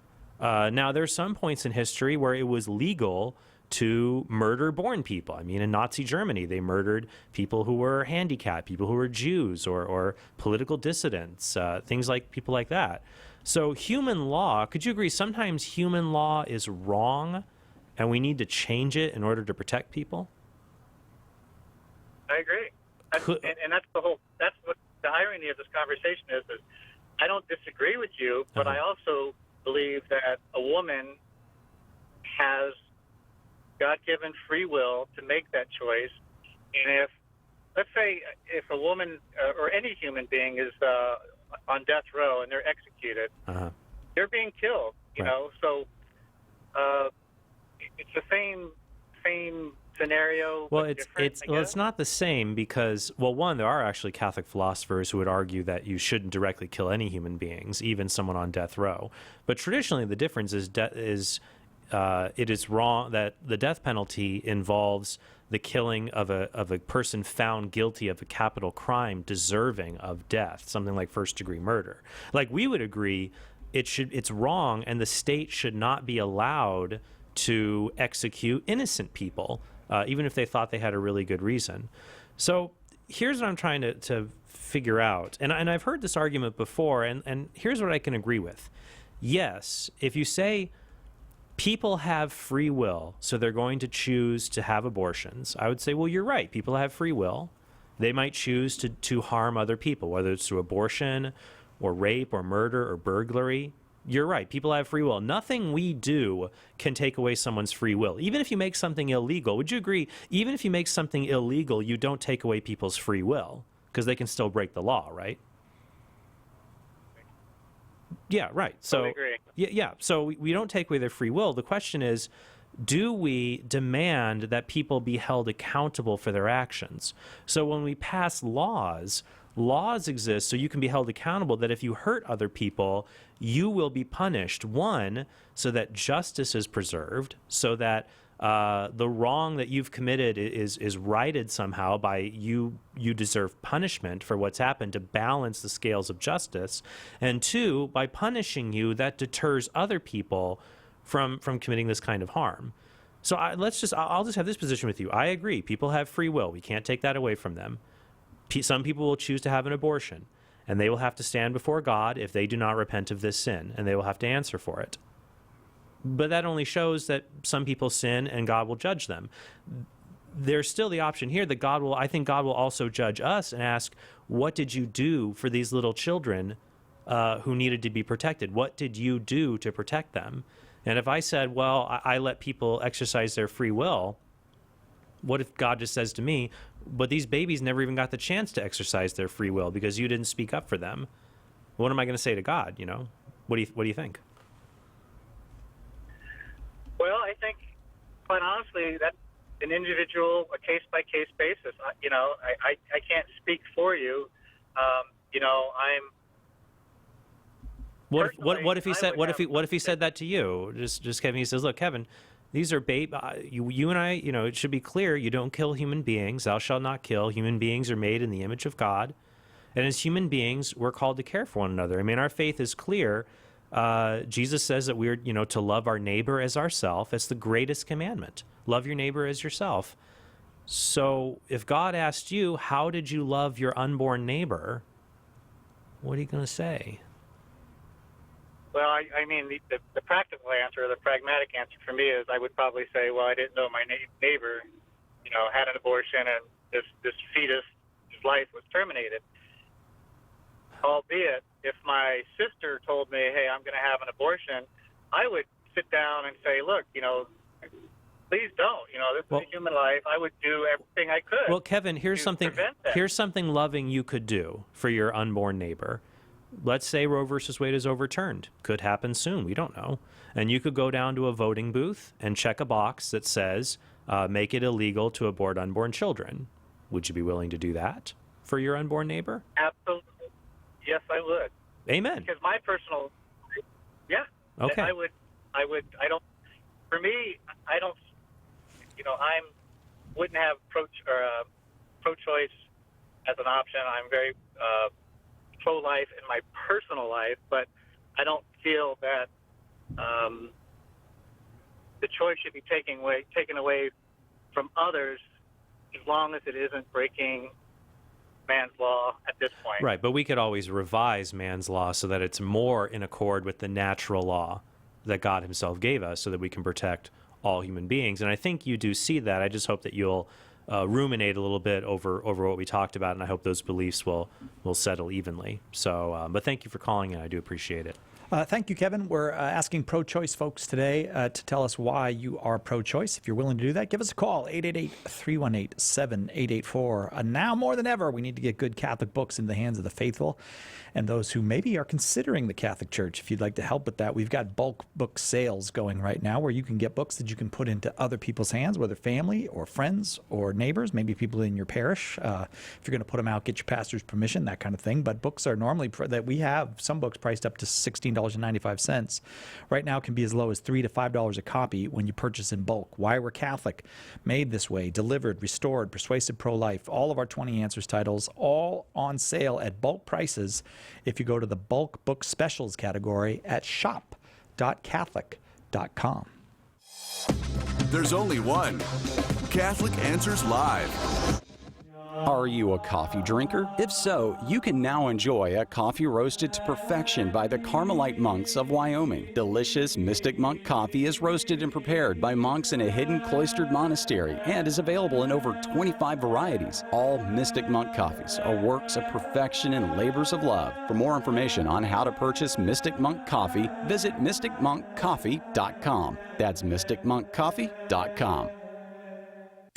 Speaker 4: Now, there's some points in history where it was legal to murder born people. I mean, in Nazi Germany, they murdered people who were handicapped, people who were Jews or political dissidents, things like people like that. So human law, could you agree, sometimes human law is wrong and we need to change it in order to protect people?
Speaker 6: I agree. And that's that's what the irony of this conversation is I don't disagree with you, but I also believe that a woman has God-given free will to make that choice. And if, let's say, if a woman or any human being is on death row and they're executed, they're being killed, you know? So it's the same scenario.
Speaker 4: Well, it's not the same because, well, one, there are actually Catholic philosophers who would argue that you shouldn't directly kill any human beings, even someone on death row. But traditionally, the difference is it is wrong that the death penalty involves the killing of a person found guilty of a capital crime deserving of death, something like first-degree murder. Like, we would agree it's wrong, and the state should not be allowed to execute innocent people, even if they thought they had a really good reason. So here's what I'm trying to figure out, and I've heard this argument before, and here's what I can agree with. Yes, if you say people have free will, so they're going to choose to have abortions. I would say, well, you're right. People have free will. They might choose to harm other people, whether it's through abortion or rape or murder or burglary. You're right. People have free will. Nothing we do can take away someone's free will. Even if you make something illegal, would you agree? Even if you make something illegal, you don't take away people's free will because they can still break the law, right? Yeah, right. So,
Speaker 6: agree.
Speaker 4: yeah. So we don't take away their free will. The question is, do we demand that people be held accountable for their actions? So when we pass laws exist so you can be held accountable that if you hurt other people, you will be punished. One, so that justice is preserved, so that the wrong that you've committed is righted somehow by you deserve punishment for what's happened to balance the scales of justice. And two, by punishing you, that deters other people from committing this kind of harm. So I'll just have this position with you. I agree. People have free will. We can't take that away from them. Some people will choose to have an abortion, and they will have to stand before God if they do not repent of this sin, and they will have to answer for it. But that only shows that some people sin and God will judge them. There's still the option here that I think God will also judge us and ask, what did you do for these little children who needed to be protected? What did you do to protect them? And if I said, well, I let people exercise their free will, what if God just says to me, but these babies never even got the chance to exercise their free will because you didn't speak up for them? What am I going to say to God? What do you think?
Speaker 6: Well, I think, quite honestly, that's an individual, a case-by-case basis. I can't speak for you.
Speaker 4: What if he said that to you? Just Kevin, he says, look, Kevin, these are you and I, it should be clear, you don't kill human beings. Thou shalt not kill. Human beings are made in the image of God. And as human beings, we're called to care for one another. I mean, our faith is clear. Jesus says that we're, to love our neighbor as ourself. That's the greatest commandment. Love your neighbor as yourself. So if God asked you, how did you love your unborn neighbor? What are you going to say?
Speaker 6: Well, I mean, the practical answer, the pragmatic answer for me is I would probably say, well, I didn't know my neighbor, had an abortion and this fetus, his life was terminated. Albeit, if my sister told me, hey, I'm going to have an abortion, I would sit down and say, look, please don't. This is a human life. I would do everything I could.
Speaker 4: Well, Kevin, here's something loving you could do for your unborn neighbor. Let's say Roe versus Wade is overturned. Could happen soon. We don't know. And you could go down to a voting booth and check a box that says, make it illegal to abort unborn children. Would you be willing to do that for your unborn neighbor?
Speaker 6: Absolutely. Yes, I would.
Speaker 4: Amen.
Speaker 6: Because my personal,
Speaker 4: okay.
Speaker 6: I wouldn't have pro-choice as an option. I'm very pro-life in my personal life, but I don't feel that the choice should be taken away from others as long as it isn't breaking man's law at this point.
Speaker 4: Right, but we could always revise man's law so that it's more in accord with the natural law that God himself gave us so that we can protect all human beings. And I think you do see that. I just hope that you'll ruminate a little bit over what we talked about, and I hope those beliefs will settle evenly. So, but thank you for calling in. I do appreciate it.
Speaker 2: Thank you, Kevin. We're asking pro-choice folks today to tell us why you are pro-choice. If you're willing to do that, give us a call, 888-318-7884. Now more than ever, we need to get good Catholic books in the hands of the faithful and those who maybe are considering the Catholic Church. If you'd like to help with that, we've got bulk book sales going right now where you can get books that you can put into other people's hands, whether family or friends or neighbors, maybe people in your parish. If you're going to put them out, get your pastor's permission, that kind of thing. But books are normally, that we have some books priced up to $16.95. Right now can be as low as $3 to $5 a copy when you purchase in bulk. Why We're Catholic, Made This Way, Delivered, Restored, Persuasive Pro-Life, all of our 20 Answers titles, all on sale at bulk prices if you go to the bulk book specials category at shop.catholic.com.
Speaker 7: There's only one Catholic Answers Live.
Speaker 1: Are you a coffee drinker? If so, you can now enjoy a coffee roasted to perfection by the Carmelite monks of Wyoming. Delicious Mystic Monk coffee is roasted and prepared by monks in a hidden cloistered monastery and is available in over 25 varieties. All Mystic Monk coffees are works of perfection and labors of love. For more information on how to purchase Mystic Monk coffee, visit mysticmonkcoffee.com. That's mysticmonkcoffee.com.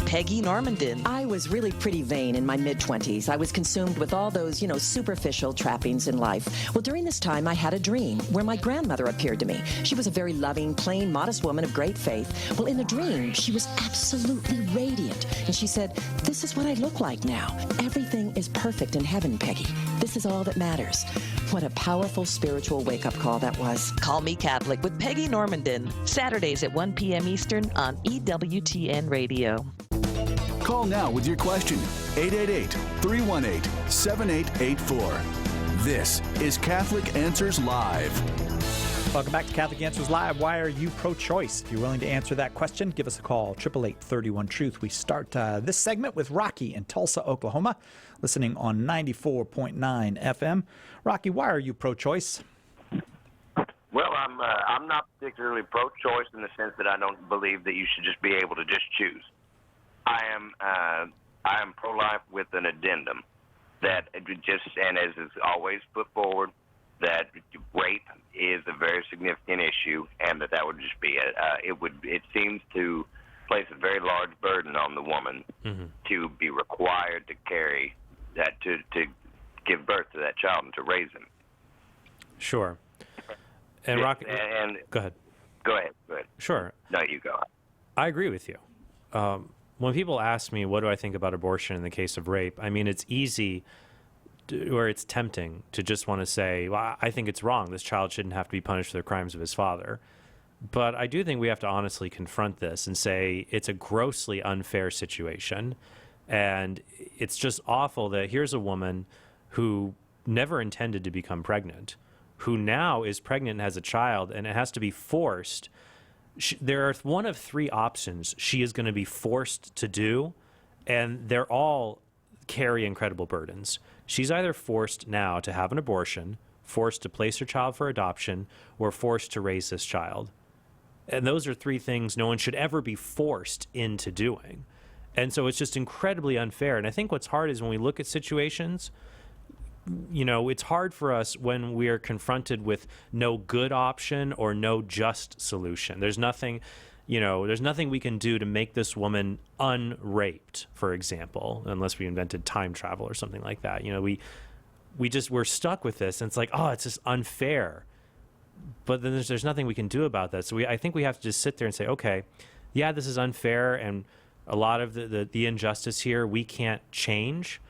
Speaker 8: Peggy Normandin. I was really pretty vain in my mid-20s. I was consumed with all those, superficial trappings in life. Well, during this time, I had a dream where my grandmother appeared to me. She was a very loving, plain, modest woman of great faith. Well, in the dream, she was absolutely radiant. And she said, "This is what I look like now. Everything is perfect in heaven, Peggy. This is all that matters." What a powerful spiritual wake-up call that was.
Speaker 23: Call Me Catholic with Peggy Normandin. Saturdays at 1 p.m. Eastern on EWTN Radio.
Speaker 7: Call now with your question. 888-318-7884. This is Catholic Answers Live.
Speaker 2: Welcome back to Catholic Answers Live. Why are you pro-choice? If you're willing to answer that question, give us a call, 888-31-TRUTH. We start this segment with Rocky in Tulsa, Oklahoma, listening on 94.9 FM. Rocky, why are you pro-choice?
Speaker 24: Well, I'm not particularly pro-choice in the sense that I don't believe that you should just be able to just choose. I am pro-life with an addendum that and as is always put forward, that rape is a very significant issue, and that would just be it seems to place a very large burden on the woman to be required to carry that, to give birth to that child and to raise him.
Speaker 4: Sure. And Rocky, go ahead.
Speaker 24: Go ahead.
Speaker 4: Sure.
Speaker 24: No, you go.
Speaker 4: I agree with you. When people ask me, what do I think about abortion in the case of rape? I mean, it's easy or it's tempting to just want to say, well, I think it's wrong. This child shouldn't have to be punished for the crimes of his father. But I do think we have to honestly confront this and say it's a grossly unfair situation. And it's just awful that here's a woman who never intended to become pregnant, who now is pregnant and has a child, and it has to be forced. There are one of three options she is going to be forced to do, and they're all carry incredible burdens. She's either forced now to have an abortion, forced to place her child for adoption, or forced to raise this child. And those are three things no one should ever be forced into doing. And so it's just incredibly unfair. And I think what's hard is when we look at situations, it's hard for us when we're confronted with no good option or no just solution. There's nothing we can do to make this woman unraped, for example, unless we invented time travel or something like that. We're stuck with this, and it's like, oh, it's just unfair. But then there's nothing we can do about that. So I think we have to just sit there and say, okay, yeah, this is unfair, and a lot of the injustice here we can't change,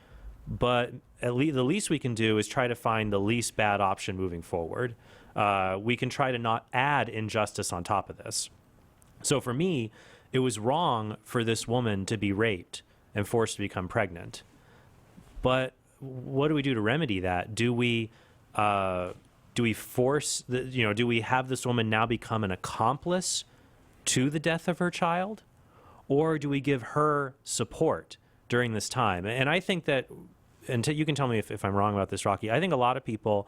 Speaker 4: but the least we can do is try to find the least bad option moving forward. We can try to not add injustice on top of this. So for me, it was wrong for this woman to be raped and forced to become pregnant. But what do we do to remedy that? Do we force do we have this woman now become an accomplice to the death of her child? Or do we give her support during this time? And I think that, and you can tell me if I'm wrong about this, Rocky, I think a lot of people,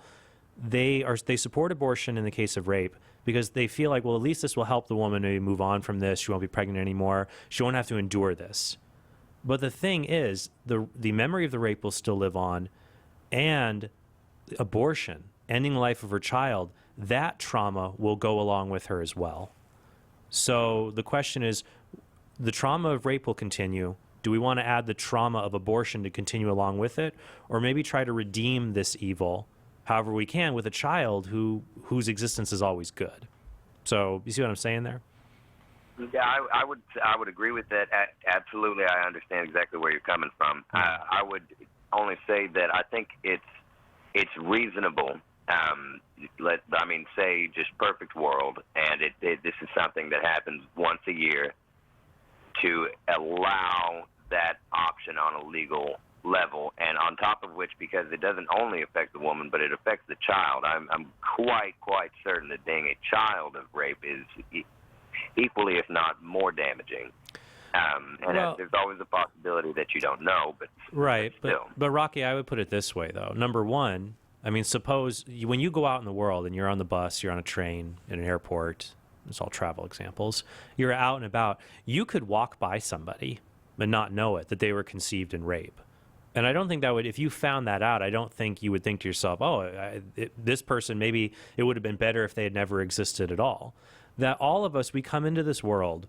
Speaker 4: they support abortion in the case of rape because they feel like, well, at least this will help the woman maybe move on from this. She won't be pregnant anymore. She won't have to endure this. But the thing is, the memory of the rape will still live on, and abortion, ending the life of her child, that trauma will go along with her as well. So the question is, the trauma of rape will continue. Do we want to add the trauma of abortion to continue along with it? Or maybe try to redeem this evil however we can with a child whose existence is always good? So you see what I'm saying there?
Speaker 24: Yeah, I would agree with that. Absolutely, I understand exactly where you're coming from. I would only say that I think it's reasonable. Say just perfect world, and this is something that happens once a year, to allow that option on a legal level, and on top of which, because it doesn't only affect the woman, but it affects the child. I'm quite certain that being a child of rape is equally, if not more, damaging There's always a possibility that you don't know, but
Speaker 4: right.
Speaker 24: still.
Speaker 4: But Rocky, I would put it this way, though. Number one, I mean, suppose when you go out in the world and you're on the bus, you're on a train, in an airport, it's all travel examples, you're out and about, you could walk by somebody and not know it, that they were conceived in rape. And I don't think that would, if you found that out, I don't think you would think to yourself, this person, maybe it would have been better if they had never existed at all. That all of us, we come into this world,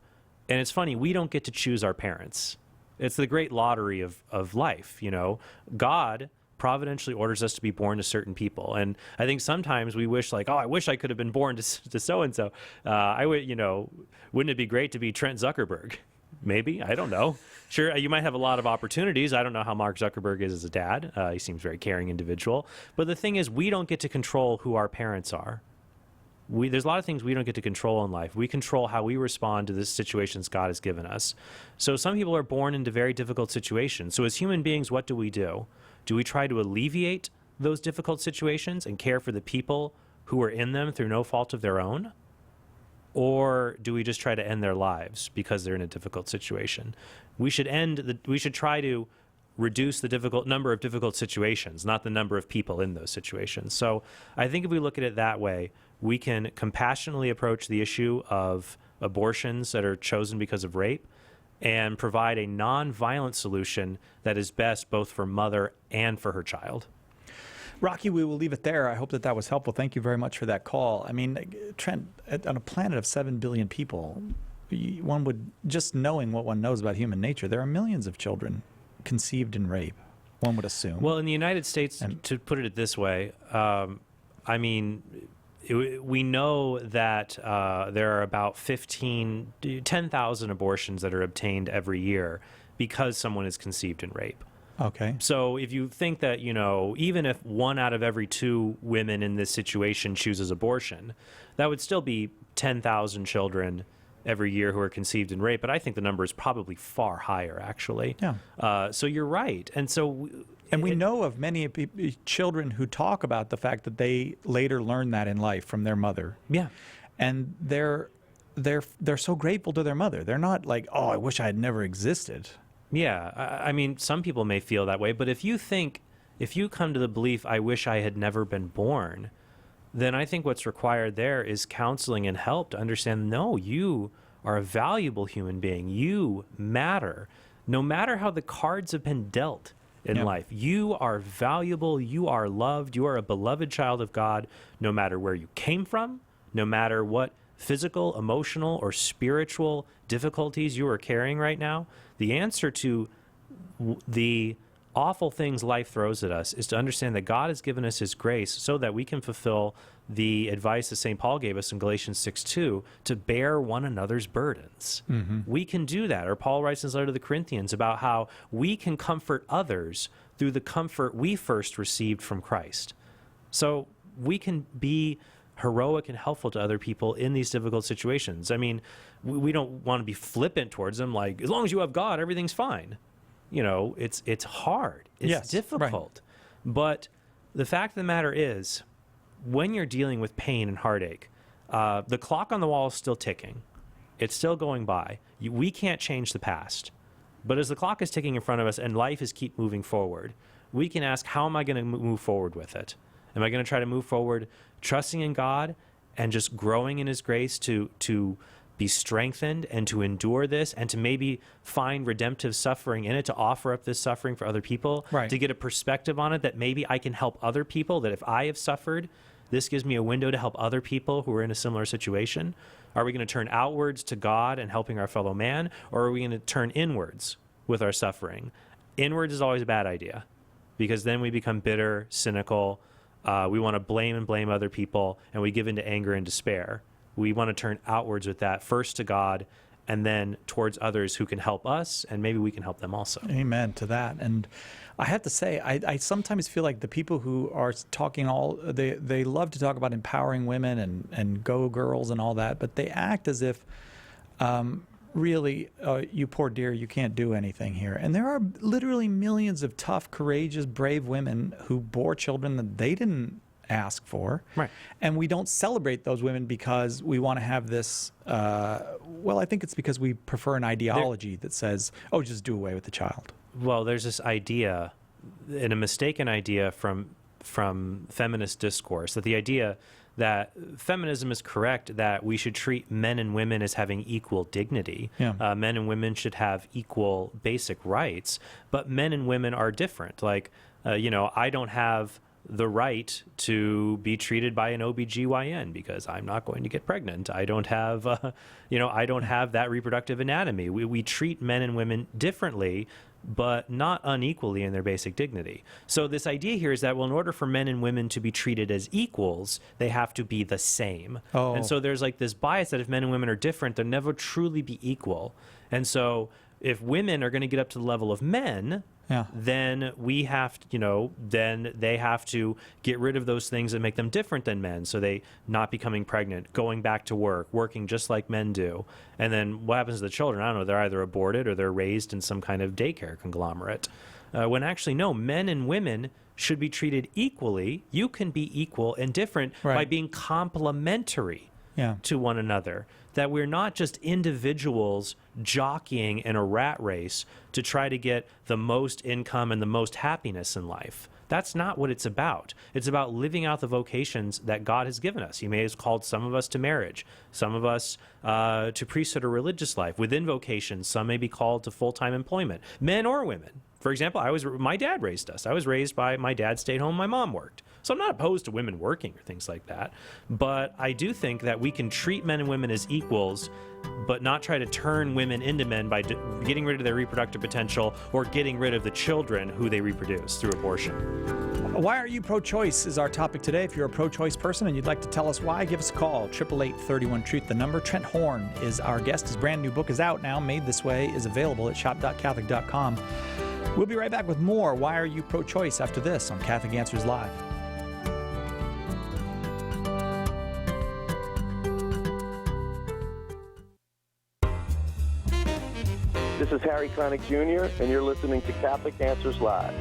Speaker 4: and it's funny, we don't get to choose our parents. It's the great lottery of life, you know. God providentially orders us to be born to certain people. And I think sometimes we wish, like, I wish I could have been born to so-and-so. I would, wouldn't it be great to be Trent Zuckerberg? Maybe. I don't know. Sure, you might have a lot of opportunities. I don't know how Mark Zuckerberg is as a dad. He seems a very caring individual. But the thing is, we don't get to control who our parents are. There's a lot of things we don't get to control in life. We control how we respond to the situations God has given us. So some people are born into very difficult situations. So as human beings, what do? Do we try to alleviate those difficult situations and care for the people who are in them through no fault of their own? Or do we just try to end their lives because they're in a difficult situation? We should try to reduce the number of difficult situations, not the number of people in those situations. So I think if we look at it that way, we can compassionately approach the issue of abortions that are chosen because of rape and provide a non-violent solution that is best both for mother and for her child.
Speaker 2: Rocky, we will leave it there. I hope that was helpful. Thank you very much for that call. I mean, Trent, on a planet of 7 billion people, one would, just knowing what one knows about human nature, there are millions of children conceived in rape, one would assume.
Speaker 4: Well, in the United States, to put it this way, I mean, we know that there are about 10,000 abortions that are obtained every year because someone is conceived in rape.
Speaker 2: Okay.
Speaker 4: So if you think that, even if 1 out of every 2 women in this situation chooses abortion, that would still be 10,000 children every year who are conceived in rape. But I think the number is probably far higher, actually.
Speaker 2: Yeah.
Speaker 4: So you're right. And so...
Speaker 2: And we know of many children who talk about the fact that they later learn that in life from their mother.
Speaker 4: Yeah.
Speaker 2: And they're so grateful to their mother. They're not like, I wish I had never existed.
Speaker 4: Yeah. I mean, some people may feel that way, but if you come to the belief, I wish I had never been born, then I think what's required there is counseling and help to understand, no, you are a valuable human being. You matter. No matter how the cards have been dealt in life, you are valuable, you are loved, you are a beloved child of God, no matter where you came from, no matter what physical, emotional, or spiritual difficulties you are carrying right now. The answer to the awful things life throws at us is to understand that God has given us his grace so that we can fulfill the advice that St. Paul gave us in Galatians 6:2 to bear one another's burdens. Mm-hmm. We can do that. Or Paul writes in his letter to the Corinthians about how we can comfort others through the comfort we first received from Christ. So we can be heroic and helpful to other people in these difficult situations. I mean, we don't want to be flippant towards them, like, as long as you have God, everything's fine. It's hard. It's difficult. Right. But the fact of the matter is, when you're dealing with pain and heartache, the clock on the wall is still ticking. It's still going by. We can't change the past. But as the clock is ticking in front of us and life is keep moving forward, we can ask, how am I going to move forward with it? Am I going to try to move forward trusting in God and just growing in his grace to be strengthened and to endure this and to maybe find redemptive suffering in it, to offer up this suffering for other people, to get a perspective on it that maybe I can help other people, that if I have suffered, this gives me a window to help other people who are in a similar situation? Are we going to turn outwards to God and helping our fellow man, or are we going to turn inwards with our suffering? Inwards is always a bad idea, because then we become bitter, cynical. We want to blame other people, and we give into anger and despair. We want to turn outwards with that, first to God, and then towards others who can help us, and maybe we can help them also.
Speaker 2: Amen to that. And I have to say, I sometimes feel like the people who are talking they love to talk about empowering women and go girls and all that, but they act as if really, you poor dear, you can't do anything here. And there are literally millions of tough, courageous, brave women who bore children that they didn't ask for.
Speaker 4: Right.
Speaker 2: And we don't celebrate those women because we want to have this, well, I think it's because we prefer an ideology that says, oh, just do away with the child.
Speaker 4: Well, there's this idea, and a mistaken idea from feminist discourse, that the idea that feminism is correct, that we should treat men and women as having equal dignity.
Speaker 2: Yeah.
Speaker 4: Men and women should have equal basic rights, but men and women are different. Like, I don't have the right to be treated by an OBGYN because I'm not going to get pregnant. I don't have, I don't have that reproductive anatomy. We treat men and women differently, but not unequally in their basic dignity. So this idea here is that, well, in order for men and women to be treated as equals, they have to be the same.
Speaker 2: Oh.
Speaker 4: And so there's like this bias that if men and women are different, they'll never truly be equal. And so if women are going to get up to the level of men, then we have to, then they have to get rid of those things that make them different than men. So they not becoming pregnant, going back to work, working just like men do. And then what happens to the children? I don't know. They're either aborted or they're raised in some kind of daycare conglomerate. When actually, no, men and women should be treated equally. You can be equal and different by being complementary to one another. That we're not just individuals jockeying in a rat race to try to get the most income and the most happiness in life. That's not what it's about. It's about living out the vocations that God has given us. He may have called some of us to marriage, some of us to priesthood or religious life. Within vocations, some may be called to full-time employment, men or women. For example, my dad raised us. I was raised by my dad stayed home, my mom worked. So I'm not opposed to women working or things like that. But I do think that we can treat men and women as equals, but not try to turn women into men by getting rid of their reproductive potential or getting rid of the children who they reproduce through abortion.
Speaker 2: Why are you pro-choice is our topic today. If you're a pro-choice person and you'd like to tell us why, give us a call, 888-31-TRUTH, the number. Trent Horn is our guest. His brand new book is out now, Made This Way, is available at shop.catholic.com. We'll be right back with more Why Are You Pro-Choice after this on Catholic Answers Live.
Speaker 10: This is Harry Connick Jr., and you're listening to Catholic Answers Live.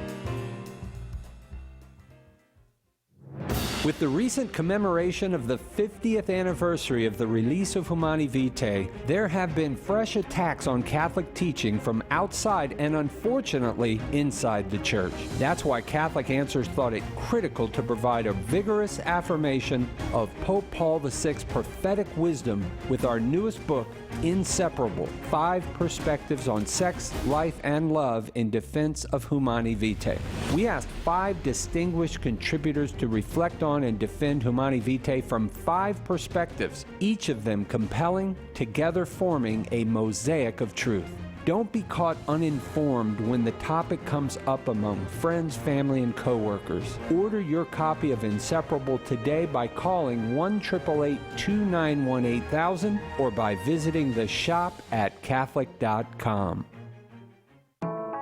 Speaker 15: With the recent commemoration of the 50th anniversary of the release of Humani Vitae, there have been fresh attacks on Catholic teaching from outside and, unfortunately, inside the Church. That's why Catholic Answers thought it critical to provide a vigorous affirmation of Pope Paul VI's prophetic wisdom with our newest book, Inseparable: 5 Perspectives on Sex, Life, and Love in Defense of Humani Vitae. We asked 5 distinguished contributors to reflect on and defend Humani Vitae from 5 perspectives, each of them compelling, together forming a mosaic of truth. Don't be caught uninformed when the topic comes up among friends, family, and coworkers. Order your copy of Inseparable today by calling 1-888-291-8000 or by visiting the shop at Catholic.com.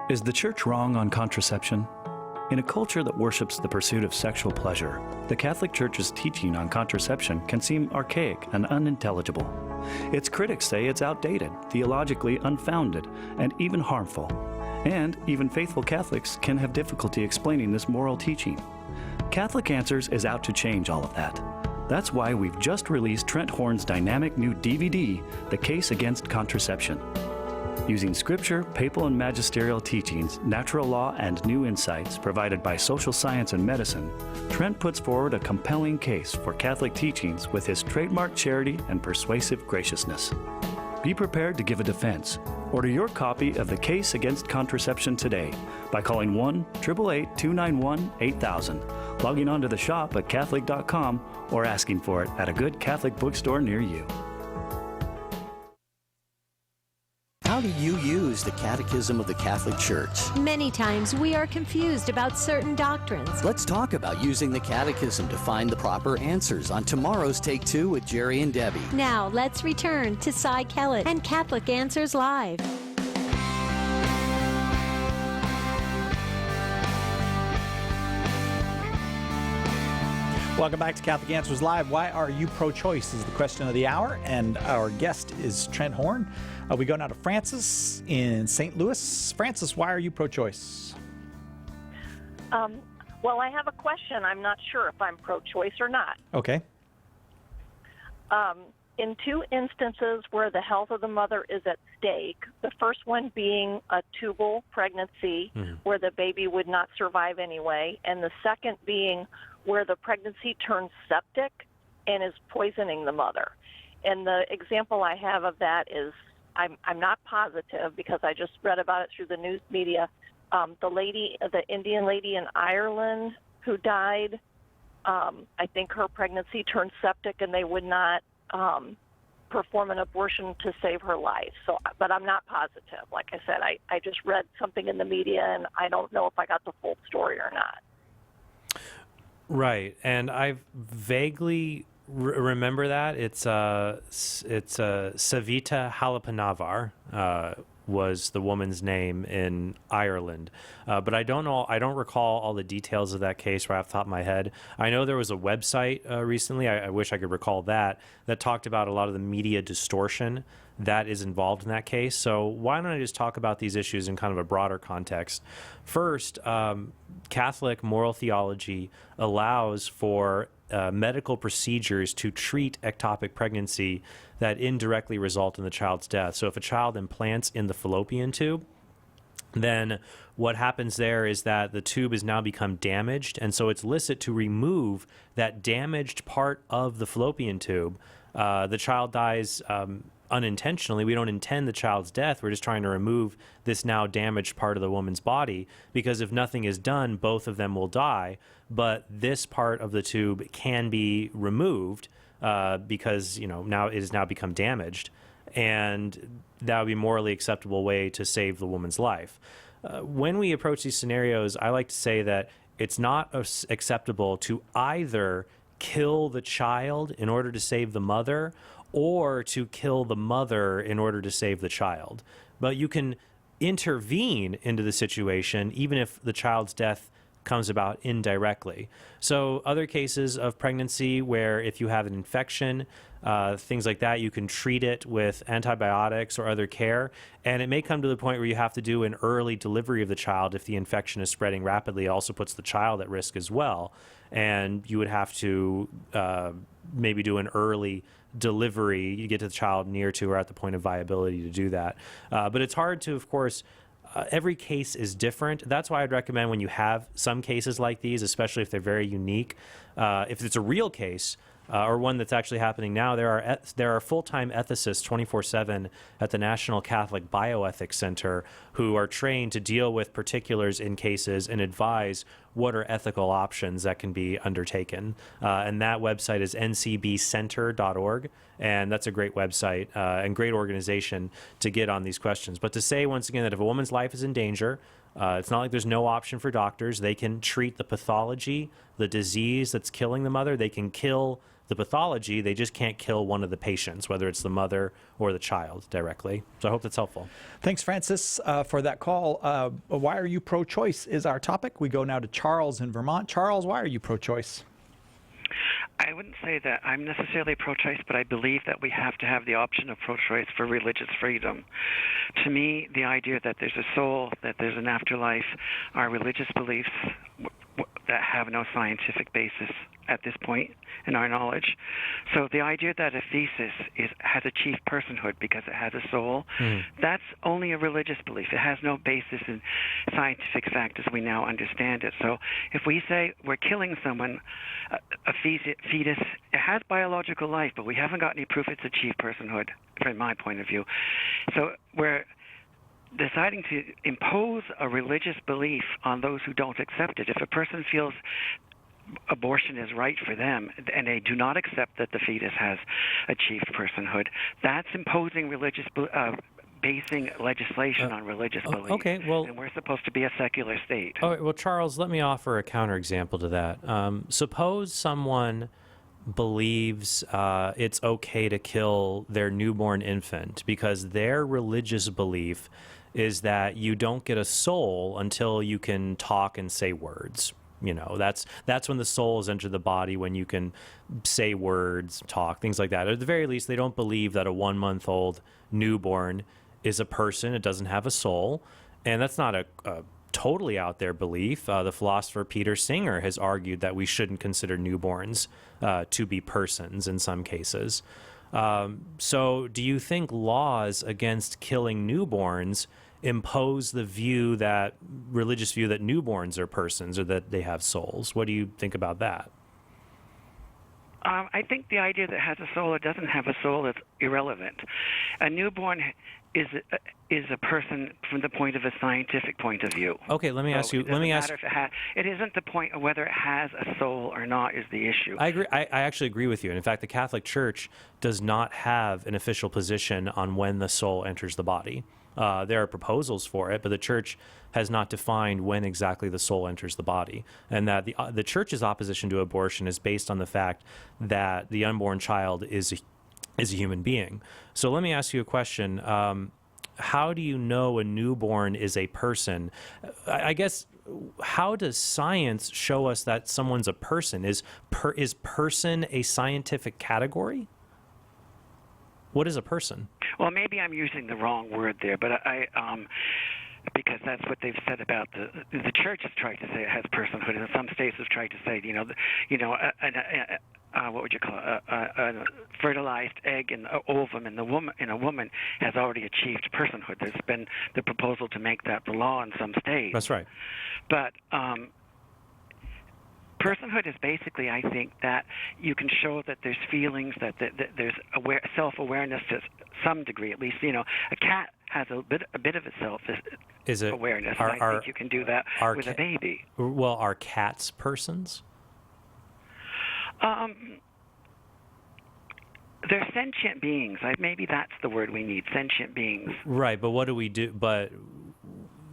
Speaker 9: Is the Church wrong on contraception? In a culture that worships the pursuit of sexual pleasure, the Catholic Church's teaching on contraception can seem archaic and unintelligible. Its critics say it's outdated, theologically unfounded, and even harmful. And even faithful Catholics can have difficulty explaining this moral teaching. Catholic Answers is out to change all of that. That's why we've just released Trent Horn's dynamic new DVD, The Case Against Contraception. Using scripture, papal and magisterial teachings, natural law, and new insights provided by social science and medicine, Trent puts forward a compelling case for Catholic teachings with his trademark charity and persuasive graciousness. Be prepared to give a defense. Order your copy of The Case Against Contraception today by calling 1-888-291-8000, logging on to the shop at Catholic.com, or asking for it at a good Catholic bookstore near you.
Speaker 16: How do you use the Catechism of the Catholic Church?
Speaker 17: Many times we are confused about certain doctrines.
Speaker 16: Let's talk about using the Catechism to find the proper answers on tomorrow's Take 2 with Jerry and Debbie.
Speaker 17: Now let's return to Cy Kellett and Catholic Answers Live.
Speaker 2: Welcome back to Catholic Answers Live. Why are you pro-choice is the question of the hour, and our guest is Trent Horn. We go now to Francis in St. Louis. Francis, why are you pro-choice?
Speaker 12: Well, I have a question. I'm not sure if I'm pro-choice or not.
Speaker 2: Okay.
Speaker 12: In two instances where the health of the mother is at stake, the first one being a tubal pregnancy where the baby would not survive anyway, and the second being where the pregnancy turns septic and is poisoning the mother. And the example I have of that is, I'm not positive because I just read about it through the news media, the Indian lady in Ireland who died, I think her pregnancy turned septic and they would not perform an abortion to save her life. So, but I'm not positive. Like I said, I just read something in the media and I don't know if I got the full story or not.
Speaker 4: Right, and I vaguely remember that. It's Savita Halappanavar was the woman's name in Ireland. But I don't know, I don't recall all the details of that case right off the top of my head. I know there was a website recently, I wish I could recall that talked about a lot of the media distortion that is involved in that case. So why don't I just talk about these issues in kind of a broader context? First, Catholic moral theology allows for medical procedures to treat ectopic pregnancy that indirectly result in the child's death. So if a child implants in the fallopian tube, then what happens there is that the tube has now become damaged, and so it's licit to remove that damaged part of the fallopian tube. The child dies unintentionally. We don't intend the child's death. We're just trying to remove this now damaged part of the woman's body, because if nothing is done, both of them will die. But this part of the tube can be removed because, now it has now become damaged, and that would be a morally acceptable way to save the woman's life. When we approach these scenarios, I like to say that it's not acceptable to either kill the child in order to save the mother, or to kill the mother in order to save the child. But you can intervene into the situation even if the child's death comes about indirectly. So other cases of pregnancy where if you have an infection, things like that, you can treat it with antibiotics or other care. And it may come to the point where you have to do an early delivery of the child if the infection is spreading rapidly. It also puts the child at risk as well. And you would have to maybe do an early delivery. You get to the child near to or at the point of viability to do that. But it's hard to, of course, every case is different. That's why I'd recommend when you have some cases like these, especially if they're very unique, if it's a real case, or one that's actually happening now, there are full-time ethicists 24/7 at the National Catholic Bioethics Center who are trained to deal with particulars in cases and advise what are ethical options that can be undertaken. And that website is ncbcenter.org, and that's a great website and great organization to get on these questions. But to say, once again, that if a woman's life is in danger, it's not like there's no option for doctors. They can treat the pathology, the disease that's killing the mother. They can kill the pathology. They just can't kill one of the patients, whether it's the mother or the child directly. So I hope that's helpful.
Speaker 2: Thanks, Francis, for that call. Why are you pro-choice is our topic. We go now to Charles in Vermont. Charles, why are you pro-choice?
Speaker 13: I wouldn't say that I'm necessarily pro-choice, but I believe that we have to have the option of pro-choice for religious freedom. To me, the idea that there's a soul, that there's an afterlife, are religious beliefs that have no scientific basis at this point in our knowledge. So the idea that a fetus has achieved personhood because it has a soul, that's only a religious belief. It has no basis in scientific fact as we now understand it. So if we say we're killing someone, a fetus, it has biological life, but we haven't got any proof it's achieved personhood, from my point of view. So we're deciding to impose a religious belief on those who don't accept it. If a person feels abortion is right for them and they do not accept that the fetus has achieved personhood, that's imposing religious basing legislation on religious beliefs.
Speaker 4: Okay, well,
Speaker 13: and we're supposed to be a secular state.
Speaker 4: All right, well, Charles, let me offer a counterexample to that. Suppose someone believes it's okay to kill their newborn infant because their religious belief is that you don't get a soul until you can talk and say words. That's when the soul has entered the body, when you can say words, talk, things like that. Or at the very least, they don't believe that a 1-month-old newborn is a person. It doesn't have a soul. And that's not a totally out there belief. The philosopher Peter Singer has argued that we shouldn't consider newborns to be persons in some cases. So do you think laws against killing newborns impose the religious view that newborns are persons or that they have souls? What do you think about that?
Speaker 13: I think the idea that it has a soul or doesn't have a soul is irrelevant. A newborn is a person from the point of a scientific point of view.
Speaker 4: Okay, let me ask you.
Speaker 13: It isn't the point of whether it has a soul or not is the issue.
Speaker 4: I agree. I actually agree with you. And in fact, the Catholic Church does not have an official position on when the soul enters the body. There are proposals for it, but the Church has not defined when exactly the soul enters the body, and that the Church's opposition to abortion is based on the fact that the unborn child is a human being. So let me ask you a question. How do you know a newborn is a person? I guess, how does science show us that someone's a person? Is person a scientific category? What is a person?
Speaker 13: Well, maybe I'm using the wrong word there, but because that's what they've said about the Church has tried to say it has personhood, and some states have tried to say, what would you call it? A fertilized egg in the ovum in a woman has already achieved personhood. There's been the proposal to make that the law in some states.
Speaker 4: That's right.
Speaker 13: But personhood is basically, I think, that you can show that there's feelings, that there's self-awareness to some degree, at least. A cat has a bit of a self-awareness, and I think you can do that with a baby.
Speaker 4: Well, are cats persons?
Speaker 13: They're sentient beings. Maybe that's the word we need, sentient beings.
Speaker 4: Right, but what do we do? But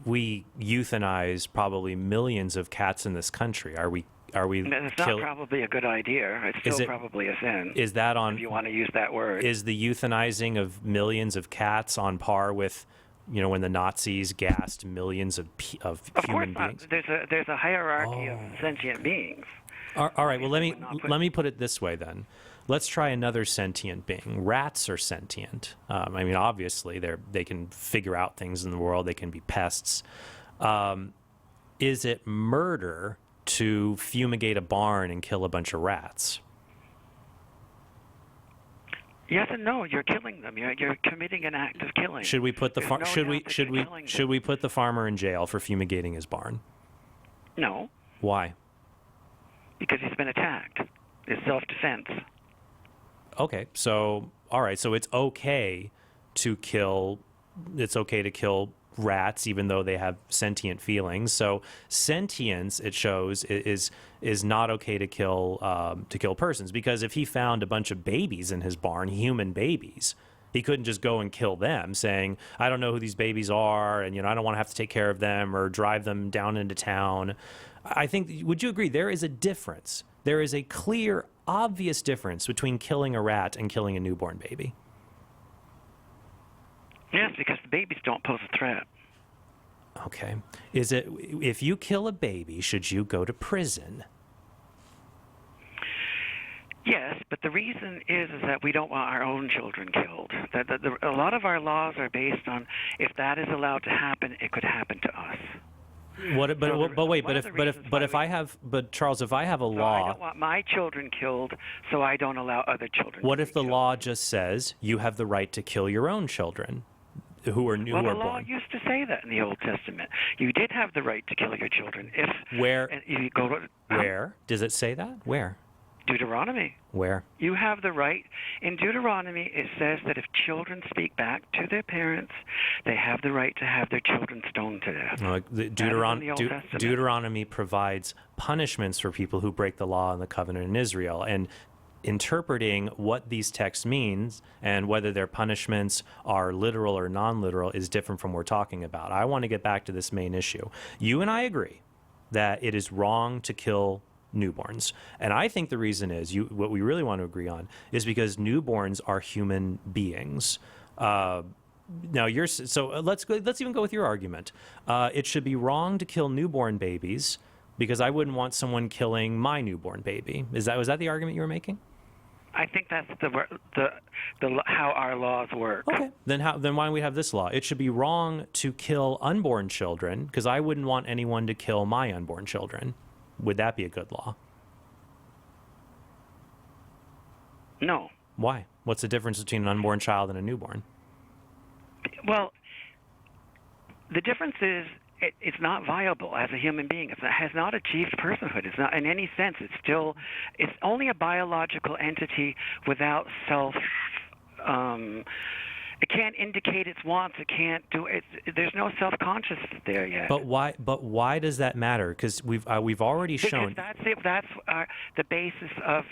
Speaker 4: we euthanize probably millions of cats in this country. Are we?
Speaker 13: It's not probably a good idea. It's still probably a sin.
Speaker 4: Is that on?
Speaker 13: If you want to use that word.
Speaker 4: Is the euthanizing of millions of cats on par with, when the Nazis gassed millions of human beings?
Speaker 13: There's a hierarchy of sentient beings.
Speaker 4: All right. Well, let me put it this way then. Let's try another sentient being. Rats are sentient. Obviously, they can figure out things in the world. They can be pests. Is it murder to fumigate a barn and kill a bunch of rats?
Speaker 13: Yes and no. You're killing them. You're committing an act of killing.
Speaker 4: Should we put the should we put the farmer in jail for fumigating his barn?
Speaker 13: No.
Speaker 4: Why?
Speaker 13: Because he's been attacked. It's self-defense.
Speaker 4: Okay, so all right, so it's okay to kill rats even though they have sentient feelings. So sentience, it shows, is not okay to kill persons, because if he found a bunch of babies in his barn, human babies, he couldn't just go and kill them, saying, I don't know who these babies are, and I don't want to have to take care of them or drive them down into town. I think, would you agree, there is a difference? There is a clear, obvious difference between killing a rat and killing a newborn baby.
Speaker 13: Yes, because the babies don't pose a threat.
Speaker 4: Okay. If you kill a baby, should you go to prison?
Speaker 13: Yes, but the reason is that we don't want our own children killed. A lot of our laws are based on, if that is allowed to happen, it could happen to us.
Speaker 4: Charles, if I have a law,
Speaker 13: I don't want my children killed, so I don't allow other children.
Speaker 4: What if the law just says you have the right to kill your own children, who are born?
Speaker 13: Well, the law used to say that in the Old Testament. You did have the right to kill your children.
Speaker 4: Where does it say that? Where?
Speaker 13: Deuteronomy.
Speaker 4: Where?
Speaker 13: You have the right. In Deuteronomy, it says that if children speak back to their parents, they have the right to have their children stoned to death.
Speaker 4: Deuteronomy provides punishments for people who break the law and the covenant in Israel. And interpreting what these texts means and whether their punishments are literal or non-literal is different from what we're talking about. I want to get back to this main issue. You and I agree that it is wrong to kill newborns. And I think the reason is, what we really want to agree on is because newborns are human beings. Now, let's even go with your argument. It should be wrong to kill newborn babies because I wouldn't want someone killing my newborn baby. Was that the argument you were making?
Speaker 13: I think that's the how our laws work.
Speaker 4: Okay. Then why don't we have this law? It should be wrong to kill unborn children, because I wouldn't want anyone to kill my unborn children. Would that be a good law?
Speaker 13: No.
Speaker 4: Why? What's the difference between an unborn child and a newborn?
Speaker 13: Well, the difference is it's not viable as a human being. It has not achieved personhood. It's not in any sense. It's only a biological entity without self. It can't indicate its wants. It can't do it. There's no self-consciousness there yet.
Speaker 4: But why does that matter? Because we've already shown.
Speaker 13: Because that's the basis of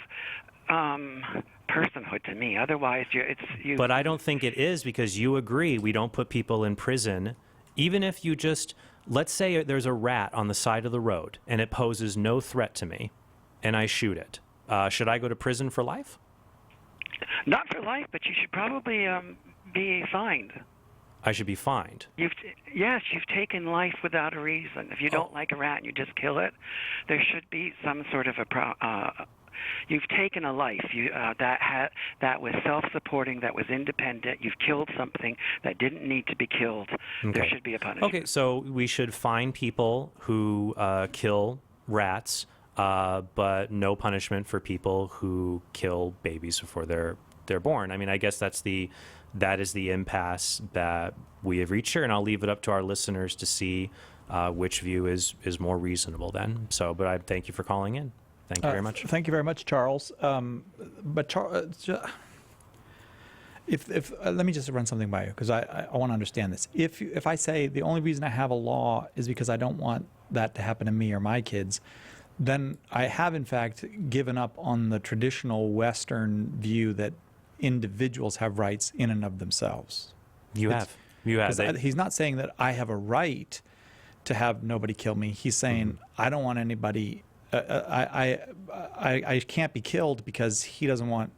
Speaker 13: personhood to me. Otherwise, you.
Speaker 4: But I don't think it is, because you agree we don't put people in prison, even if you just. Let's say there's a rat on the side of the road and it poses no threat to me, and I shoot it. Should I go to prison for life?
Speaker 13: Not for life, but you should probably be fined.
Speaker 4: I should be fined.
Speaker 13: You've taken life without a reason. If you don't like a rat and you just kill it, there should be some sort of you've taken a life that was self-supporting, that was independent. You've killed something that didn't need to be killed.
Speaker 4: Okay.
Speaker 13: There should be a punishment.
Speaker 4: Okay, so we should fine people who kill rats, but no punishment for people who kill babies before they're born. I mean, I guess that is the impasse that we have reached here, and I'll leave it up to our listeners to see which view is more reasonable then. So, but I thank you for calling in. Thank you very much.
Speaker 2: Thank you very much, Charles. But Charles, let me just run something by you, because I want to understand this. If I say the only reason I have a law is because I don't want that to happen to me or my kids, then I have in fact given up on the traditional Western view that individuals have rights in and of themselves.
Speaker 4: You have.
Speaker 2: He's not saying that I have a right to have nobody kill me. He's saying I don't want anybody. I can't be killed because he doesn't want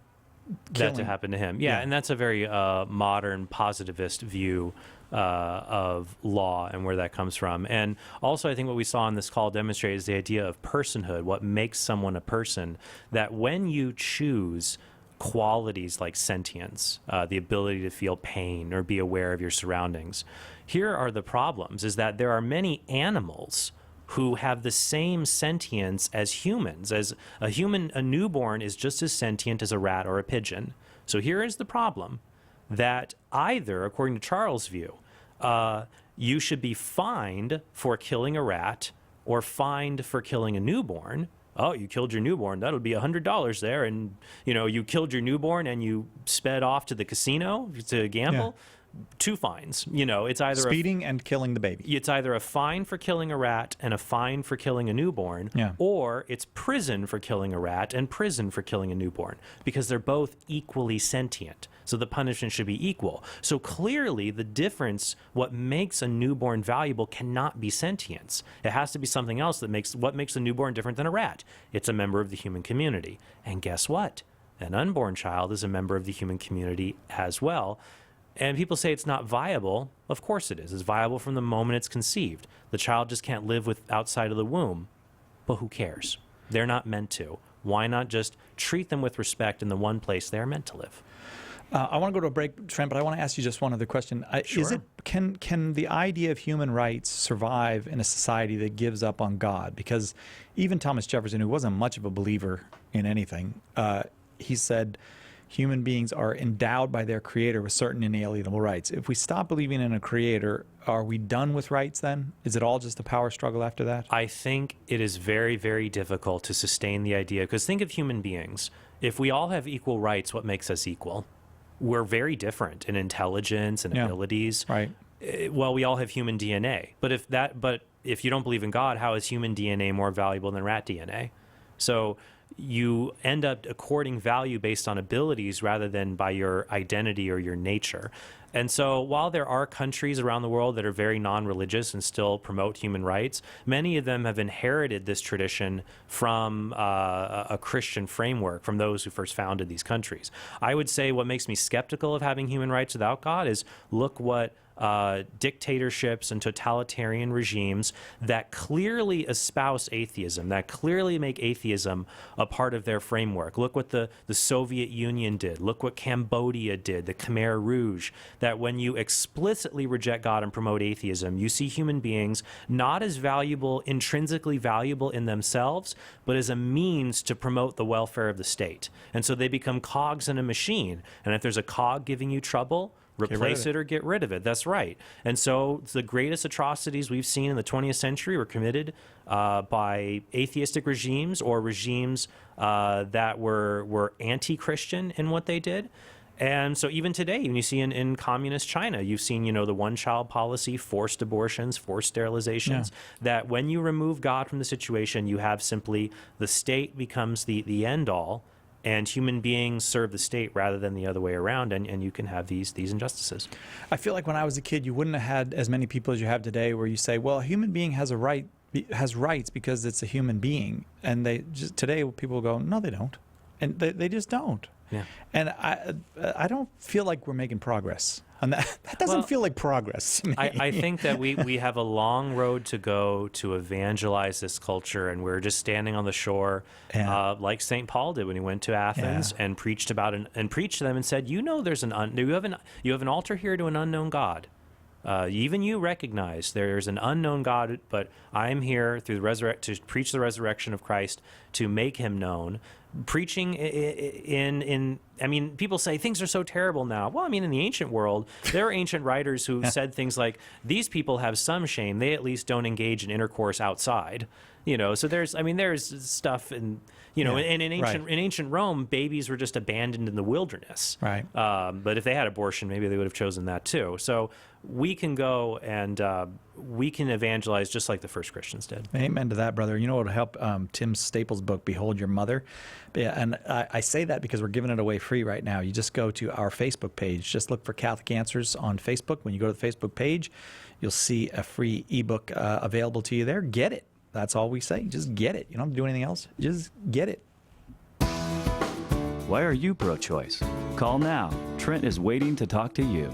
Speaker 4: that to happen to him. Yeah, and that's a very modern positivist view of law and where that comes from. And also, I think what we saw on this call demonstrated is the idea of personhood, what makes someone a person, that when you choose qualities like sentience, the ability to feel pain or be aware of your surroundings, here are the problems, is that there are many animals who have the same sentience as humans. As a newborn is just as sentient as a rat or a pigeon. So here is the problem, that either, according to Charles' view, you should be fined for killing a rat or fined for killing a newborn. Oh, you killed your newborn, that'll be $100 there. And, you killed your newborn and you sped off to the casino to gamble. Yeah. 2 fines. It's either
Speaker 2: speeding and killing the baby.
Speaker 4: It's either a fine for killing a rat and a fine for killing a newborn, or it's prison for killing a rat and prison for killing a newborn, because they're both equally sentient. So the punishment should be equal. So clearly the difference, what makes a newborn valuable, cannot be sentience. It has to be something else what makes a newborn different than a rat. It's a member of the human community. And guess what? An unborn child is a member of the human community as well. And people say it's not viable. Of course it is. It's viable from the moment it's conceived. The child just can't live outside of the womb. But who cares? They're not meant to. Why not just treat them with respect in the one place they're meant to live?
Speaker 2: I want to go to a break, Trent, but I want to ask you just one other question.
Speaker 4: Sure.
Speaker 2: Can the idea of human rights survive in a society that gives up on God? Because even Thomas Jefferson, who wasn't much of a believer in anything, he said, human beings are endowed by their creator with certain inalienable rights. If we stop believing in a creator, are we done with rights then? Is it all just a power struggle after that?
Speaker 4: I think it is very, very difficult to sustain the idea, because think of human beings. If we all have equal rights, what makes us equal? We're very different in intelligence and abilities.
Speaker 2: Right.
Speaker 4: Well, we all have human DNA. But if you don't believe in God, how is human DNA more valuable than rat DNA? So you end up according value based on abilities rather than by your identity or your nature. And so while there are countries around the world that are very non-religious and still promote human rights, many of them have inherited this tradition from a Christian framework, from those who first founded these countries. I would say what makes me skeptical of having human rights without God is look what dictatorships and totalitarian regimes that clearly espouse atheism, that clearly make atheism a part of their framework. Look what the Soviet Union did. Look what Cambodia did, the Khmer Rouge, that when you explicitly reject God and promote atheism, you see human beings not as valuable, intrinsically valuable in themselves, but as a means to promote the welfare of the state. And so they become cogs in a machine. And if there's a cog giving you trouble, replace it or get rid of it. That's right. And so the greatest atrocities we've seen in the 20th century were committed by atheistic regimes or regimes that were anti-Christian in what they did. And so even today, when you see in communist China, you've seen, the one-child policy, forced abortions, forced sterilizations, that when you remove God from the situation, you have simply the state becomes the end-all, and human beings serve the state rather than the other way around, and you can have these injustices.
Speaker 2: I feel like when I was a kid, you wouldn't have had as many people as you have today where you say, well, a human being has rights because it's a human being. And today people go, no, they don't. And they just don't.
Speaker 4: Yeah.
Speaker 2: And I don't feel like we're making progress. And that doesn't feel like progress to me.
Speaker 4: I think that we have a long road to go to evangelize this culture, and we're just standing on the shore, like St. Paul did when he went to Athens and preached to them and said, there's you have an altar here to an unknown God. Even you recognize there's an unknown God, but I'm here through to preach the resurrection of Christ, to make him known. Preaching people say things are so terrible now. Well, in the ancient world, there are ancient writers who said things like, these people have some shame. They at least don't engage in intercourse outside. So there's stuff in ancient Rome, babies were just abandoned in the wilderness.
Speaker 2: Right.
Speaker 4: But if they had abortion, maybe they would have chosen that too. So we can go and we can evangelize just like the first Christians did.
Speaker 2: Amen to that, brother. You know what would help? Tim Staples' book, Behold Your Mother. Yeah, and I say that because we're giving it away free right now. You just go to our Facebook page. Just look for Catholic Answers on Facebook. When you go to the Facebook page, you'll see a free ebook available to you there. Get it. That's all we say. Just get it. You don't have to do anything else. Just get it.
Speaker 9: Why are you pro-choice? Call now. Trent is waiting to talk to you.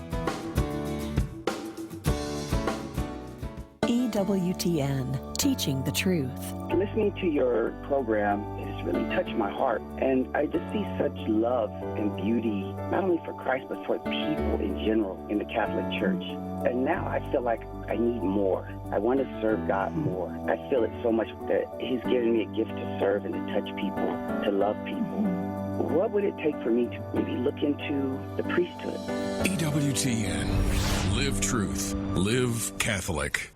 Speaker 8: EWTN, teaching the truth.
Speaker 14: Listening to your program has really touched my heart, and I just see such love and beauty, not only for Christ, but for people in general in the Catholic Church. And now I feel like I need more. I want to serve God more. I feel it so much that He's given me a gift to serve and to touch people, to love people. What would it take for me to maybe look into the priesthood?
Speaker 18: EWTN. Live truth. Live Catholic.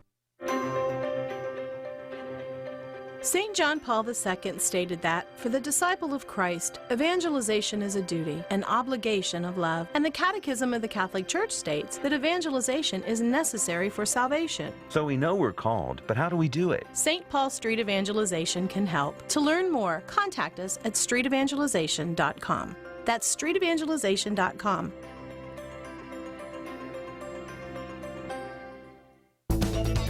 Speaker 19: St. John Paul II stated that, for the disciple of Christ, evangelization is a duty, an obligation of love, and the Catechism of the Catholic Church states that evangelization is necessary for salvation.
Speaker 20: So we know we're called, but how do we do it?
Speaker 19: St. Paul Street Evangelization can help. To learn more, contact us at streetevangelization.com. That's streetevangelization.com.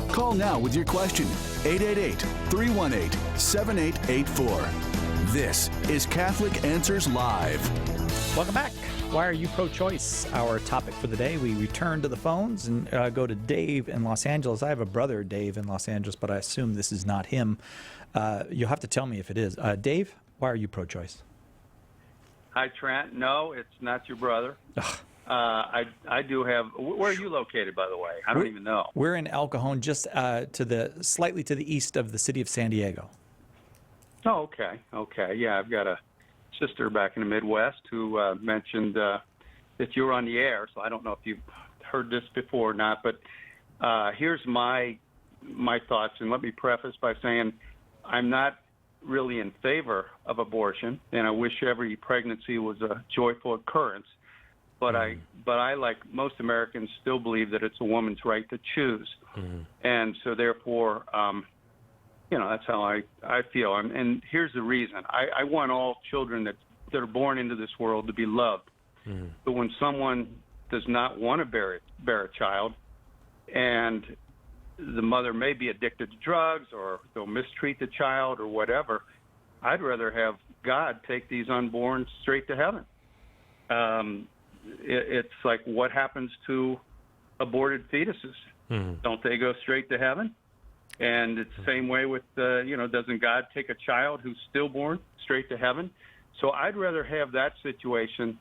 Speaker 7: Call now with your question. 888-318-7884. This is Catholic Answers Live.
Speaker 2: Welcome back. Why are you pro-choice? Our topic for the day. We return to the phones and go to Dave in Los Angeles. I have a brother, Dave, in Los Angeles, but I assume this is not him. You'll have to tell me if it is. Dave, why are you pro-choice?
Speaker 25: Hi, Trent. No, it's not your brother. I do have. Where are you located, by the way? I don't even know.
Speaker 2: We're in El Cajon, just slightly to the east of the city of San Diego.
Speaker 25: Oh, okay. Yeah, I've got a sister back in the Midwest who mentioned that you were on the air. So I don't know if you've heard this before or not, but here's my thoughts. And let me preface by saying I'm not really in favor of abortion, and I wish every pregnancy was a joyful occurrence. But I, like most Americans, still believe that it's a woman's right to choose. Mm-hmm. And so therefore, that's how I feel. And here's the reason. I want all children that are born into this world to be loved. Mm-hmm. But when someone does not want to bear a child, and the mother may be addicted to drugs or they'll mistreat the child or whatever, I'd rather have God take these unborn straight to heaven. It's like, what happens to aborted fetuses. Don't they go straight to heaven? And it's the same way with, doesn't God take a child who's stillborn straight to heaven? So I'd rather have that situation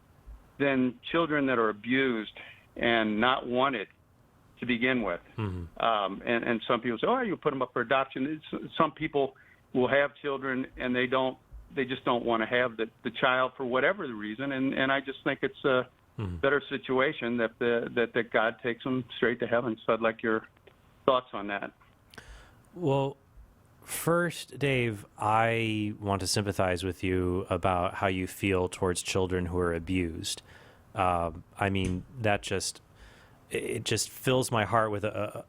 Speaker 25: than children that are abused and not wanted to begin with. And some people say, you put them up for adoption. Some people will have children and they just don't want to have the child for whatever the reason. And I just think it's a better situation that God takes them straight to heaven. So I'd like your thoughts on that.
Speaker 4: Well, first, Dave, I want to sympathize with you about how you feel towards children who are abused. I mean, it just fills my heart with a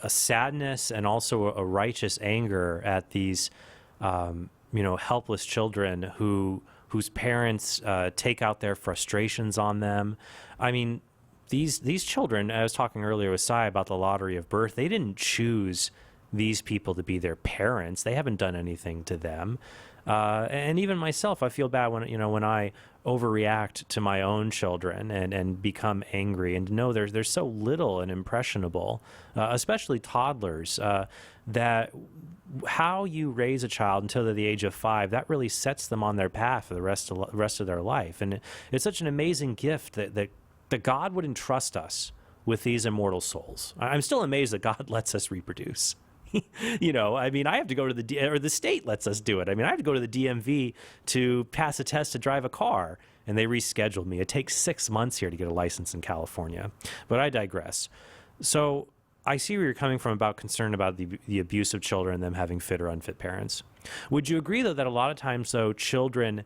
Speaker 4: sadness and also a righteous anger at these, helpless children whose parents take out their frustrations on them. I mean, these children, I was talking earlier with Cy about the lottery of birth, they didn't choose these people to be their parents. They haven't done anything to them. And even myself, I feel bad when I overreact to my own children and become angry and know they're so little and impressionable, especially toddlers, that how you raise a child until they're the age of 5, that really sets them on their path for the rest of their life. And it's such an amazing gift that God would entrust us with these immortal souls. I'm still amazed that God lets us reproduce. I mean, I have to go to the state lets us do it. I mean, I have to go to the DMV to pass a test to drive a car, and they rescheduled me. It takes 6 months here to get a license in California. But I digress. So I see where you're coming from about concern about the abuse of children and them having fit or unfit parents. Would you agree, though, that a lot of times, though, children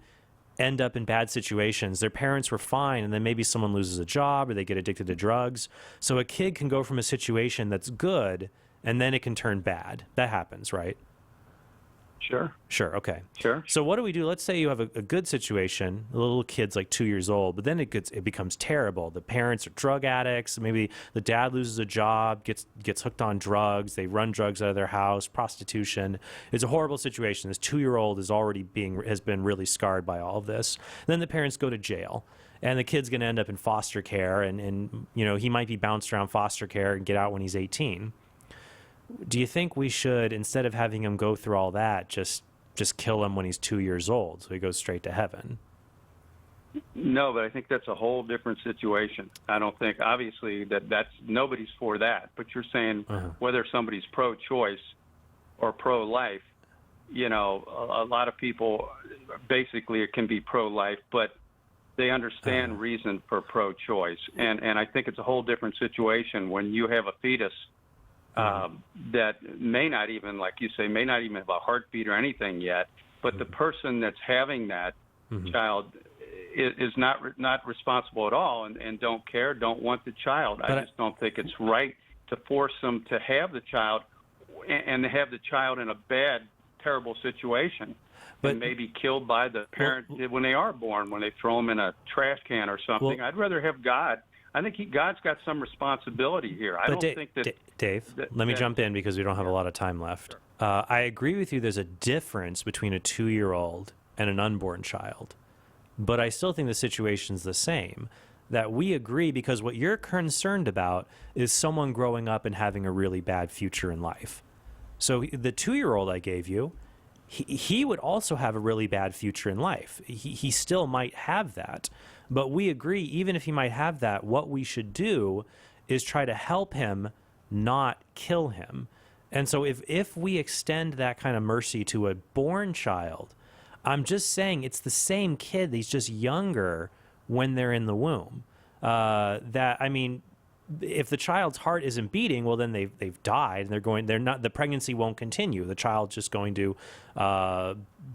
Speaker 4: end up in bad situations? Their parents were fine, and then maybe someone loses a job or they get addicted to drugs. So a kid can go from a situation that's good and then it can turn bad. That happens, right? Sure, okay.
Speaker 25: Sure.
Speaker 4: So what do we do? Let's say you have a good situation, the little kid's like 2 years old, but then it becomes terrible. The parents are drug addicts. Maybe the dad loses a job, gets hooked on drugs. They run drugs out of their house, prostitution. It's a horrible situation. This 2-year-old has been really scarred by all of this. Then the parents go to jail. And the kid's going to end up in foster care, and he might be bounced around foster care and get out when he's 18. Do you think we should, instead of having him go through all that, just kill him when he's 2 years old so he goes straight to heaven?
Speaker 25: No, but I think that's a whole different situation. I don't think, obviously, that's nobody's for that. But you're saying whether somebody's pro-choice or pro-life, a lot of people basically it can be pro-life, but they understand reason for pro-choice. And I think it's a whole different situation when you have a fetus that may not even, like you say, may not even have a heartbeat or anything yet, but the person that's having that child is not responsible at all and don't care, don't want the child. I just don't think it's right to force them to have the child and to have the child in a bad, terrible situation and maybe killed by the parent when they are born, when they throw them in a trash can or something. I'd rather have God. I think God's got some responsibility here. I don't think that...
Speaker 4: Dave, let me jump in because we don't have a lot of time left. I agree with you. There's a difference between a 2-year-old and an unborn child. But I still think the situation's the same. That we agree because what you're concerned about is someone growing up and having a really bad future in life. So the 2-year-old I gave you, he would also have a really bad future in life. He still might have that. But we agree, even if he might have that, what we should do is try to help him not kill him. And so if we extend that kind of mercy to a born child, I'm just saying it's the same kid. He's just younger when they're in the womb. If the child's heart isn't beating, well, then they've died, and the pregnancy won't continue. The child's just going to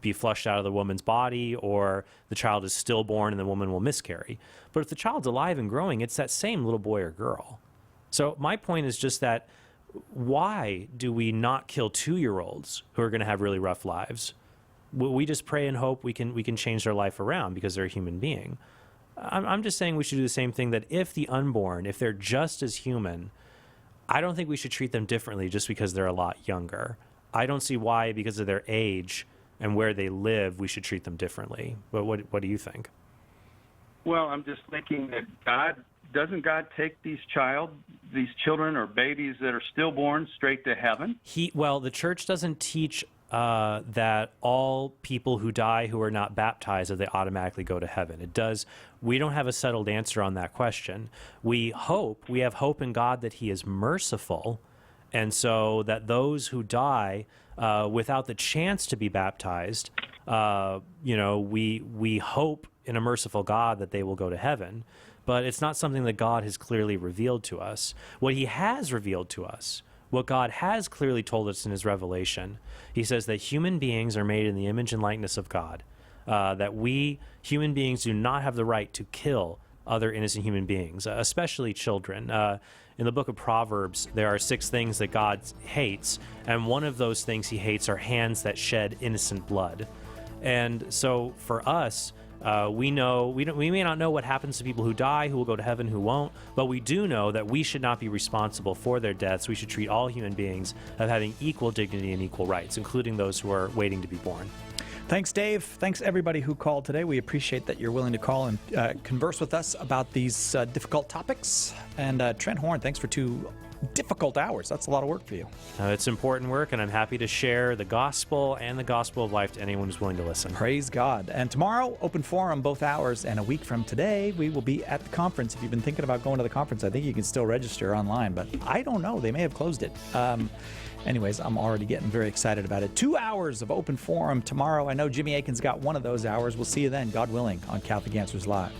Speaker 4: be flushed out of the woman's body, or the child is stillborn and the woman will miscarry. But if the child's alive and growing, it's that same little boy or girl. So my point is just that why do we not kill 2-year-olds who are going to have really rough lives? We just pray and hope we can change their life around because they're a human being. I'm just saying we should do the same thing, that if the unborn, if they're just as human, I don't think we should treat them differently just because they're a lot younger. I don't see why, because of their age and where they live, we should treat them differently. But what do you think?
Speaker 25: Well, I'm just thinking that doesn't God take these children or babies that are stillborn straight to heaven?
Speaker 4: The church doesn't teach that all people who die who are not baptized, that they automatically go to heaven. It does. We don't have a settled answer on that question. We have hope in God that He is merciful, and so that those who die without the chance to be baptized, we hope in a merciful God that they will go to heaven. But it's not something that God has clearly revealed to us. What He has revealed to us, what God has clearly told us in His revelation, He says that human beings are made in the image and likeness of God, that we, human beings, do not have the right to kill other innocent human beings, especially children. In the book of Proverbs, there are 6 things that God hates, and one of those things He hates are hands that shed innocent blood. And so for us, we may not know what happens to people who die, who will go to heaven, who won't, but we do know that we should not be responsible for their deaths. We should treat all human beings as having equal dignity and equal rights, including those who are waiting to be born.
Speaker 2: Thanks, Dave. Thanks, everybody who called today. We appreciate that you're willing to call and converse with us about these difficult topics. And Trent Horn, thanks for 2 difficult hours. That's a lot of work for you.
Speaker 4: It's important work, and I'm happy to share the gospel and the gospel of life to anyone who's willing to listen.
Speaker 2: Praise God. And tomorrow, open forum both hours, and a week from today, we will be at the conference. If you've been thinking about going to the conference, I think you can still register online, but I don't know. They may have closed it. Anyways, I'm already getting very excited about it. 2 hours of open forum tomorrow. I know Jimmy Akin's got one of those hours. We'll see you then, God willing, on Catholic Answers Live.